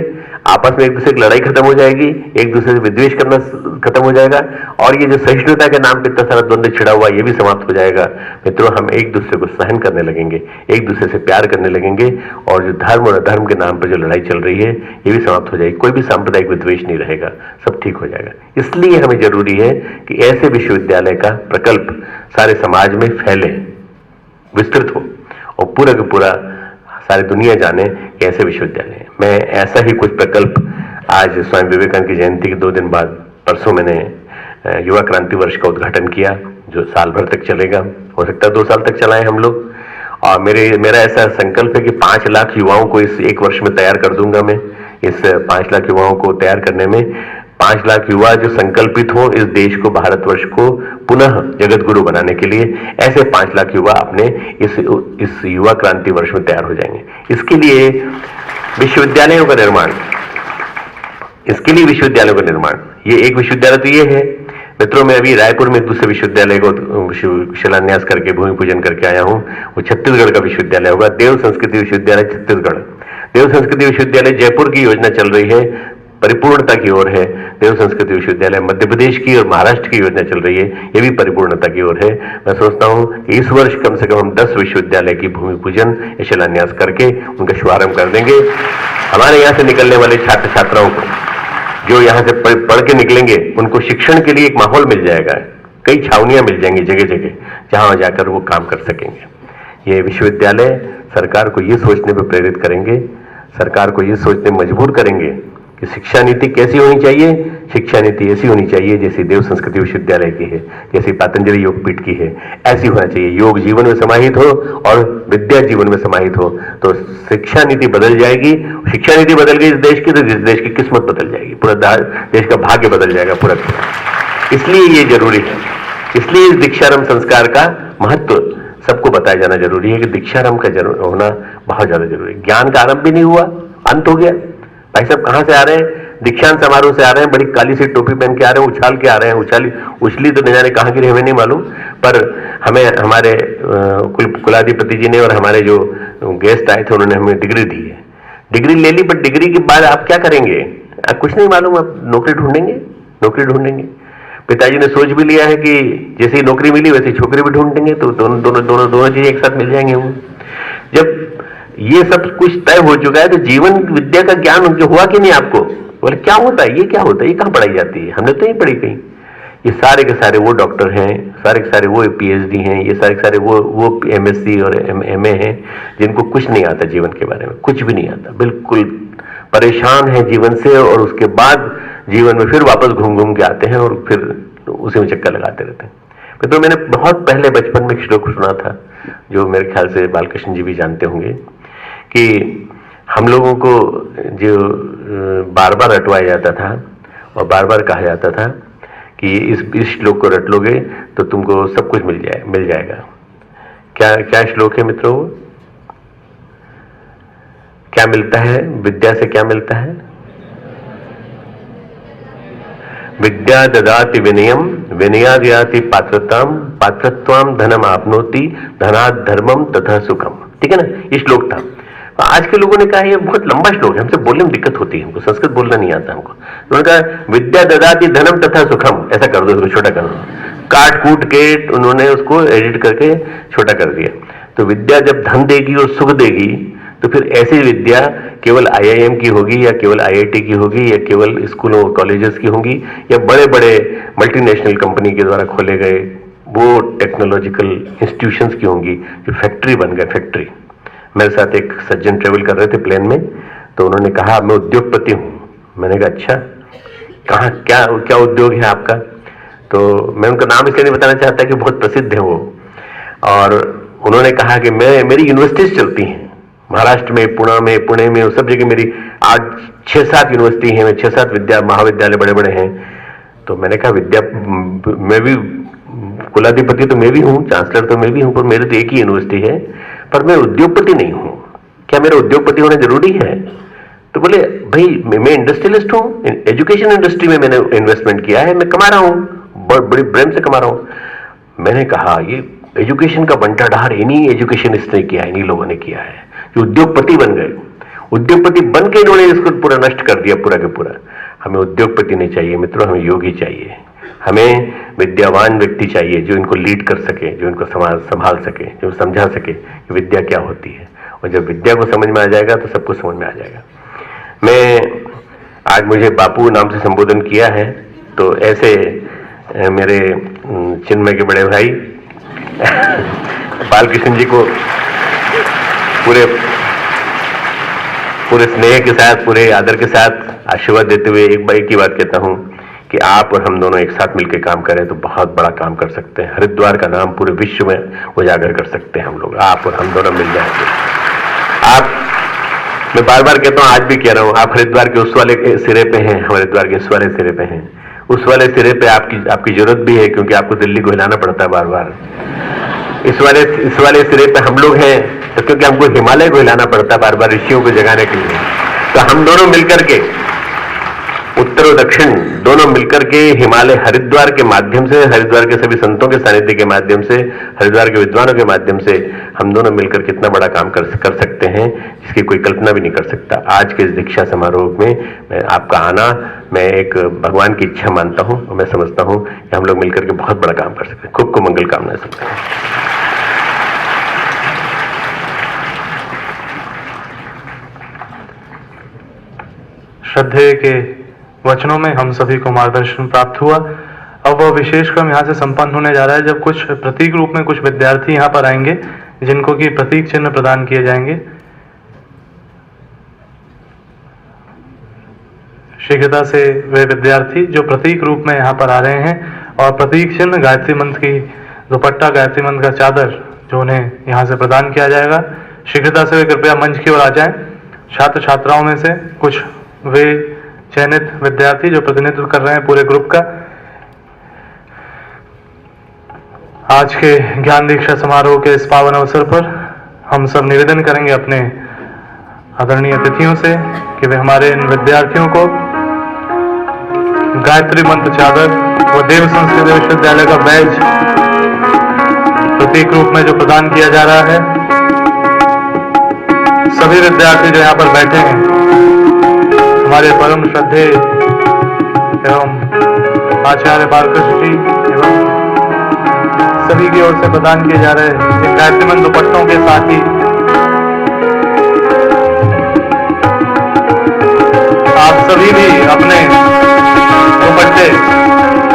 आपस में एक दूसरे की लड़ाई खत्म हो जाएगी, एक दूसरे से विद्वेष करना खत्म हो जाएगा, और ये जो सहिष्णुता के नाम पे इतना सारा द्वंद्व छिड़ा हुआ ये भी समाप्त हो जाएगा। मित्रों, हम एक दूसरे को सहन करने लगेंगे, एक दूसरे से प्यार करने लगेंगे, और जो धर्म और अधर्म के नाम पर जो लड़ाई चल रही है ये भी समाप्त हो जाएगी। कोई भी सांप्रदायिक विद्वेष नहीं रहेगा, सब ठीक हो जाएगा। इसलिए हमें जरूरी है कि ऐसे विश्वविद्यालय का प्रकल्प सारे समाज में फैले, विस्तृत हो, और पूरा का पूरा सारी दुनिया जाने कि ऐसे विश्वविद्यालय है। मैं ऐसा ही कुछ प्रकल्प आज स्वामी विवेकानंद की जयंती के 2 दिन बाद परसों मैंने युवा क्रांति वर्ष का उद्घाटन किया, जो साल भर तक चलेगा, हो सकता है 2 साल तक चलाएं हम लोग। और मेरा ऐसा संकल्प है कि 5 लाख युवाओं को इस 1 वर्ष में तैयार कर दूंगा मैं। इस 5 लाख युवाओं को तैयार करने में 5 लाख युवा जो संकल्पित हो इस देश को, भारतवर्ष को पुनः जगत गुरु बनाने के लिए, ऐसे 5 लाख युवा अपने इस युवा क्रांति वर्ष में तैयार हो जाएंगे। इसके लिए विश्वविद्यालयों का निर्माण, ये एक विश्वविद्यालय तो ये है। मित्रों, मैं अभी रायपुर में एक दूसरे विश्वविद्यालय को शिलान्यास करके भूमि पूजन करके आया हूं। वो छत्तीसगढ़ का विश्वविद्यालय होगा, देव संस्कृति विश्वविद्यालय छत्तीसगढ़। देव संस्कृति विश्वविद्यालय जयपुर की योजना चल रही है, परिपूर्णता की ओर है। देव संस्कृति विश्वविद्यालय मध्य प्रदेश की और महाराष्ट्र की योजना चल रही है, ये भी परिपूर्णता की ओर है। मैं सोचता हूं कि इस वर्ष कम से कम हम 10 विश्वविद्यालय की भूमि पूजन या शिलान्यास करके उनका शुभारंभ कर देंगे। हमारे यहाँ से निकलने वाले छात्र छात्राओं को, जो यहाँ से पढ़ के निकलेंगे, उनको शिक्षण के लिए एक माहौल मिल जाएगा, कई छावनियां मिल जाएंगी जगह जगह, जहां जाकर वो काम कर सकेंगे। ये विश्वविद्यालय सरकार को ये सोचने पर प्रेरित करेंगे, सरकार को ये सोचने मजबूर करेंगे कि शिक्षा नीति कैसी होनी चाहिए। शिक्षा नीति ऐसी होनी चाहिए जैसी देव संस्कृति विश्वविद्यालय की है, जैसी पतंजलि योगपीठ की है, ऐसी होना चाहिए। योग जीवन में समाहित हो और विद्या जीवन में समाहित हो, तो शिक्षा नीति बदल जाएगी। शिक्षा नीति बदल गई इस देश की, तो इस देश की किस्मत बदल जाएगी, पूरा देश का भाग्य बदल जाएगा पूरा। इसलिए ये जरूरी है, इसलिए इस दीक्षारंभ संस्कार का महत्व सबको बताया जाना जरूरी है कि दीक्षारंभ का होना बहुत ज्यादा जरूरी है। ज्ञान का आरंभ भी नहीं हुआ, अंत हो गया। भाई साहब कहां से आ रहे हैं? दीक्षांत समारोह से आ रहे हैं, बड़ी काली सी टोपी पहन के आ रहे हैं, उछाल के आ रहे हैं। उछली तो नहीं जाने कहां की, हमें नहीं मालूम, पर हमें हमारे कुलाधिपति जी ने और हमारे जो गेस्ट आए थे उन्होंने हमें डिग्री दी है। डिग्री ले ली, पर डिग्री के बाद आप क्या करेंगे? आप कुछ नहीं मालूम, आप नौकरी ढूंढेंगे, नौकरी ढूंढेंगे। पिताजी ने सोच भी लिया है कि जैसे ही नौकरी मिली वैसे छोकरी भी ढूंढेंगे, तो दोनों चीजें एक साथ मिल जाएंगे। वो जब ये सब कुछ तय हो चुका है तो जीवन विद्या का ज्ञान हुआ कि नहीं आपको? बोले क्या होता है, ये क्या होता है, ये कहां पढ़ाई जाती है? हमने तो नहीं पढ़ी कहीं। ये सारे के सारे वो डॉक्टर हैं, सारे के सारे वो PhD हैं, ये सारे के सारे वो MSc और MA हैं जिनको कुछ नहीं आता जीवन के बारे में, कुछ भी नहीं आता, बिल्कुल परेशान है जीवन से, और उसके बाद जीवन में फिर वापस घूम घूम के आते हैं और फिर उसी में चक्कर लगाते रहते हैं। तो मैंने बहुत पहले बचपन में एक श्लोक सुना था, जो मेरे ख्याल से बालकृष्ण जी भी जानते होंगे, कि हम लोगों को जो बार बार रटवाया जाता था और बार बार कहा जाता था कि इस श्लोक को रट लोगे तो तुमको सब कुछ मिल जाएगा। क्या श्लोक है मित्रों? क्या मिलता है विद्या से? क्या मिलता है? विद्या ददाति विनयम, विनयाद याति पात्रताम, पात्रत्वाम धनम आपनोति, धनात् धर्मम तथा सुखम। ठीक है ना, ये श्लोक था। आज के लोगों ने कहा ये बहुत लंबा श्लोक है, हमसे बोलने में दिक्कत होती है, हमको संस्कृत बोलना नहीं आता हमको। उन्होंने कहा विद्या ददाति धनम तथा सुखम, ऐसा कर दो, इसको छोटा कर दो, काट कूट के उन्होंने उसको एडिट करके छोटा कर दिया। तो विद्या जब धन देगी और सुख देगी, तो फिर ऐसी विद्या केवल IIM की होगी, या केवल IIT की होगी, या केवल स्कूलों और कॉलेजेस की होंगी, या बड़े बड़े मल्टीनेशनल कंपनी के द्वारा खोले गए वो टेक्नोलॉजिकल इंस्टीट्यूशंस की होंगी, जो फैक्ट्री बन गए, फैक्ट्री। मेरे साथ एक सज्जन ट्रेवल कर रहे थे प्लेन में, तो उन्होंने कहा मैं उद्योगपति हूं। मैंने कहा अच्छा, कहाँ, क्या उद्योग है आपका? तो मैं उनका नाम इसलिए नहीं बताना चाहता कि बहुत प्रसिद्ध है वो, और उन्होंने कहा कि मेरी यूनिवर्सिटीज चलती हैं महाराष्ट्र में, पुणे में, सब जगह मेरी 6-7 यूनिवर्सिटी हैं, 6-7 महाविद्यालय बड़े बड़े हैं। तो मैंने कहा विद्या, मैं भी कुलाधिपति तो मैं भी हूँ, चांसलर तो मैं भी हूँ, पर मेरे तो एक ही यूनिवर्सिटी है, पर मैं उद्योगपति नहीं हूँ। क्या मेरा उद्योगपति होना जरूरी है? तो बोले भाई मैं इंडस्ट्रियलिस्ट हूँ, एजुकेशन इंडस्ट्री में मैंने इन्वेस्टमेंट किया है, मैं कमा रहा हूँ, बड़ी प्रेम से कमा रहा हूँ। मैंने कहा ये एजुकेशन का बंटाढार इन्हीं एजुकेशनिस्ट ने किया, इन्हीं लोगों ने किया है, जो उद्योगपति बन गए। उद्योगपति बन के इन्होंने इसको पूरा नष्ट कर दिया, पूरा के पूरा। हमें उद्योगपति नहीं चाहिए मित्रों, हमें योगी चाहिए, हमें विद्यावान व्यक्ति चाहिए जो इनको लीड कर सके, जो इनको संभाल सके, जो समझा सके कि विद्या क्या होती है। और जब विद्या को समझ में आ जाएगा तो सब कुछ समझ में आ जाएगा। मैं आज मुझे बापू नाम से संबोधन किया है, तो ऐसे मेरे चिन्मय के बड़े भाई बालकृष्ण जी को पूरे स्नेह के साथ, पूरे आदर के साथ आशीर्वाद देते हुए एक बार की बात कहता हूं कि आप और हम दोनों एक साथ मिलकर काम करें तो बहुत बड़ा काम कर सकते हैं। हरिद्वार का नाम पूरे विश्व में उजागर कर सकते हैं हम लोग, आप और हम दोनों मिल जाएंगे। मैं बार बार कहता हूं, आज भी कह रहा हूं, आप हरिद्वार के उस वाले सिरे पे हैं, हम हरिद्वार के इस वाले सिरे पे हैं। उस वाले सिरे पे आपकी जरूरत भी है, क्योंकि आपको दिल्ली को हिलाना पड़ता है बार बार। इस वाले सिरे पे हम लोग हैं, तो क्योंकि हमको हिमालय को हिलाना पड़ता है बार बार ऋषियों को जगाने के लिए। तो हम दोनों मिलकर के उत्तर और दक्षिण दोनों मिलकर के हिमालय हरिद्वार के माध्यम से, हरिद्वार के सभी संतों के सानिध्य के माध्यम से, हरिद्वार के विद्वानों के माध्यम से हम दोनों मिलकर कितना बड़ा काम कर सकते हैं, इसकी कोई कल्पना भी नहीं कर सकता। आज के इस दीक्षा समारोह में आपका आना मैं एक भगवान की इच्छा मानता हूं और मैं समझता हूं कि हम लोग मिलकर के बहुत बड़ा काम कर सकते हैं। खूब मंगल कामनाएं सबको। श्रद्धेय के वचनों में हम सभी को मार्गदर्शन प्राप्त हुआ। अब वह विशेष क्रम यहाँ से संपन्न होने जा रहा है, जब कुछ प्रतीक रूप में कुछ विद्यार्थी यहाँ पर आएंगे जिनको कि प्रतीक चिन्ह प्रदान किए जाएंगे। शीघ्रता से वे विद्यार्थी जो प्रतीक रूप में यहाँ पर आ रहे हैं और प्रतीक चिन्ह गायत्री मंत्र की दुपट्टा, गायत्री मंत्र का चादर जो उन्हें यहाँ से प्रदान किया जाएगा, शीघ्रता से वे कृपया मंच की ओर आ जाएं। छात्र छात्राओं में से कुछ वे चयनित विद्यार्थी जो प्रतिनिधित्व कर रहे हैं पूरे ग्रुप का, आज के ज्ञान दीक्षा समारोह के इस पावन अवसर पर हम सब निवेदन करेंगे अपने आदरणीय अतिथियों से कि वे हमारे इन विद्यार्थियों को गायत्री मंत्र चादर व देव संस्कृत विश्वविद्यालय का बैज प्रतीक रूप में जो प्रदान किया जा रहा है, सभी विद्यार्थी जो यहाँ पर बैठे हैं हमारे परम श्रद्धेय एवं आचार्य बालकृष्ण जी एवं सभी की ओर से प्रदान किए जा रहे इन गायत्री मंत्र दुपट्टों के साथ ही आप सभी भी अपने दुपट्टे,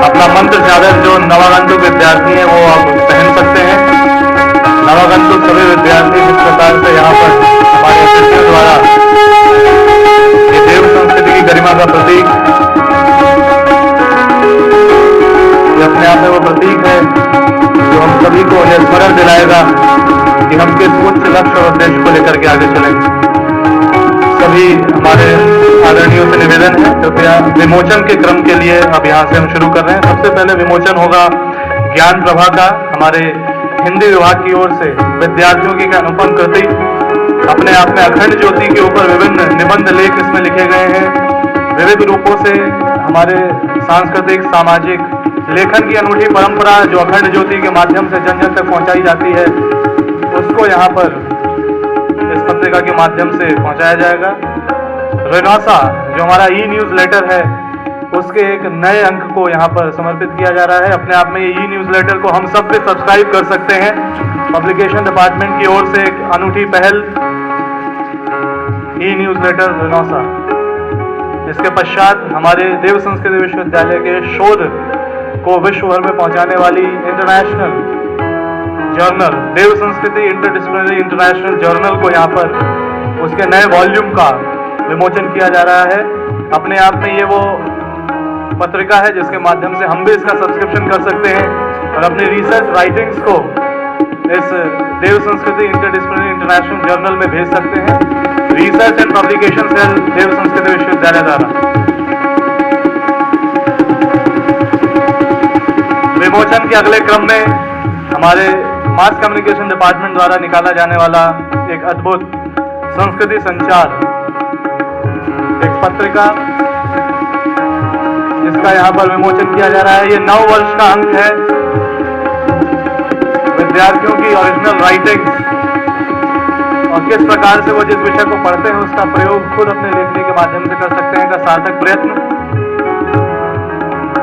अपना मंत्र चादर जो नवागंतुक विद्यार्थी हैं वो आप पहन सकते हैं। नवागंतुक सभी विद्यार्थी जिस प्रकार से यहाँ पर हमारे अतिथियों द्वारा ये देव संस्कृति की गरिमा का प्रतीक, ये अपने आप में वो प्रतीक है जो हम सभी को यह स्मरण दिलाएगा कि हम किस उच्च लक्ष्य और उद्देश्य को लेकर के आगे चलेंगे। सभी हमारे आदरणीयों से निवेदन है कृपया विमोचन के क्रम के लिए अब यहाँ से हम शुरू कर रहे हैं। सबसे पहले विमोचन होगा ज्ञान प्रभा का, हमारे हिंदी विभाग की ओर से विद्यार्थियों की अनुपम कृति, अपने आप में अखंड ज्योति के ऊपर विभिन्न निबंध लेख इसमें लिखे गए हैं। विविध रूपों से हमारे सांस्कृतिक सामाजिक लेखन की अनूठी परंपरा जो अखंड ज्योति के माध्यम से जन जन तक पहुंचाई जाती है, उसको यहाँ पर इस पत्रिका के माध्यम से पहुंचाया जाएगा। रेनोसा जो हमारा ई न्यूज लेटर है, उसके एक नए अंक को यहाँ पर समर्पित किया जा रहा है। अपने आप में ये ई न्यूज लेटर को हम सब पे सब्सक्राइब कर सकते हैं। पब्लिकेशन डिपार्टमेंट की ओर से एक अनूठी पहल, ई न्यूज लेटर रेनोसा। इसके पश्चात हमारे देव संस्कृत विश्वविद्यालय के शोध को विश्व भर में पहुंचाने वाली इंटरनेशनल जर्नल देव संस्कृति इंटरडिसिप्लिनरी इंटरनेशनल जर्नल को यहाँ पर उसके नए वॉल्यूम का विमोचन किया जा रहा है। अपने आप में ये वो पत्रिका है जिसके माध्यम से हम भी इसका सब्सक्रिप्शन कर सकते हैं और अपनी रिसर्च राइटिंग्स को इस देव संस्कृति इंटरडिसिप्लिनरी इंटरनेशनल जर्नल में भेज सकते हैं। रिसर्च एंड पब्लिकेशन सेल देव संस्कृति विश्वविद्यालय द्वारा। विमोचन के अगले क्रम में हमारे मास कम्युनिकेशन डिपार्टमेंट द्वारा निकाला जाने वाला एक अद्भुत संस्कृति संचार, एक पत्रिका जिसका यहाँ पर विमोचन किया जा रहा है। ये 9 वर्ष का अंक है। विद्यार्थियों की ओरिजिनल राइटिंग्स और किस प्रकार से वो जिस विषय को पढ़ते हैं उसका प्रयोग खुद अपने लेखनी के माध्यम से कर सकते हैं का सार्थक प्रयत्न।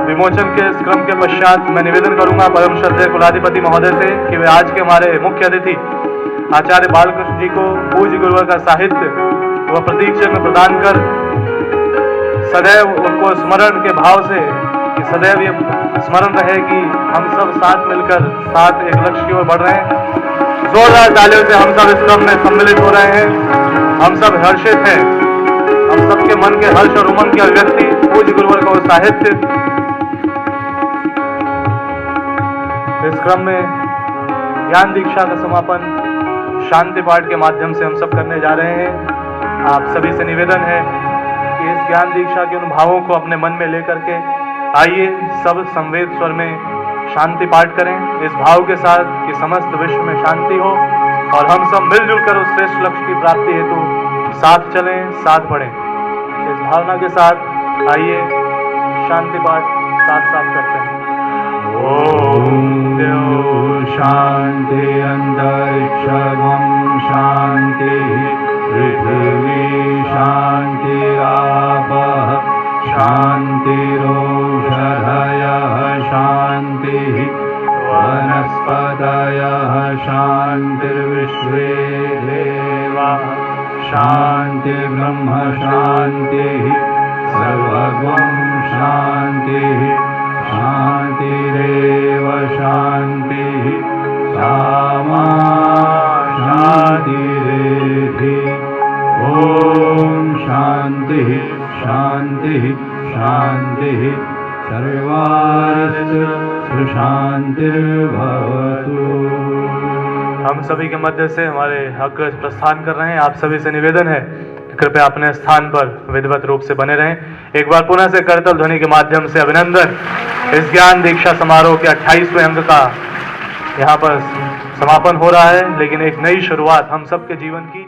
विमोचन के इस क्रम के पश्चात मैं निवेदन करूंगा परम श्रद्धेय कुलाधिपति महोदय से कि वे आज के हमारे मुख्य अतिथि आचार्य बालकृष्ण जी को पूज्य गुरुवर का साहित्य व प्रतीक चिन्ह प्रदान कर सदैव उनको स्मरण के भाव से कि सदैव ये स्मरण रहे कि हम सब साथ मिलकर साथ एक लक्ष्य की ओर बढ़ रहे हैं। जोरदार तालियों से हम सब इस क्रम में सम्मिलित हो रहे हैं। हम सब हर्षित हैं। हम सबके मन के हर्ष और उमंग की अभिव्यक्ति पूज्य गुरुवर का वो साहित्य। इस क्रम में ज्ञान दीक्षा का समापन शांति पाठ के माध्यम से हम सब करने जा रहे हैं। आप सभी से निवेदन है कि इस ज्ञान दीक्षा के अनुभवों को अपने मन में लेकर के आइए सब संवेद स्वर में शांति पाठ करें, इस भाव के साथ कि समस्त विश्व में शांति हो और हम सब मिलजुल कर उस श्रेष्ठ लक्ष्य की प्राप्ति हेतु साथ चलें, साथ बढ़ें। इस भावना के साथ आइए शांति पाठ साथ साथ करते हैं। ओम देव शांति अंतरिक्षं शांति पृथिवी शांतिरापः शांतिरोषधयः शांतिः वनस्पतयः शांतिर्विश्वे देवाः शांति ब्रह्म शांतिः सर्वगुण शांतिः शांतिरेव शांतिः सामा शांतिरेधि। ओम शांतिः शांतिः शांतिः सर्वास्य शांतिर्भवतु। हम सभी के मध्य से हमारे अग्रज प्रस्थान कर रहे हैं। आप सभी से निवेदन है कि कृपया अपने स्थान पर विधिवत रूप से बने रहें। एक बार पुनः से करतल ध्वनि के माध्यम से अभिनंदन। इस ज्ञान दीक्षा समारोह के 28वें अंक का यहाँ पर समापन हो रहा है, लेकिन एक नई शुरुआत हम सबके जीवन की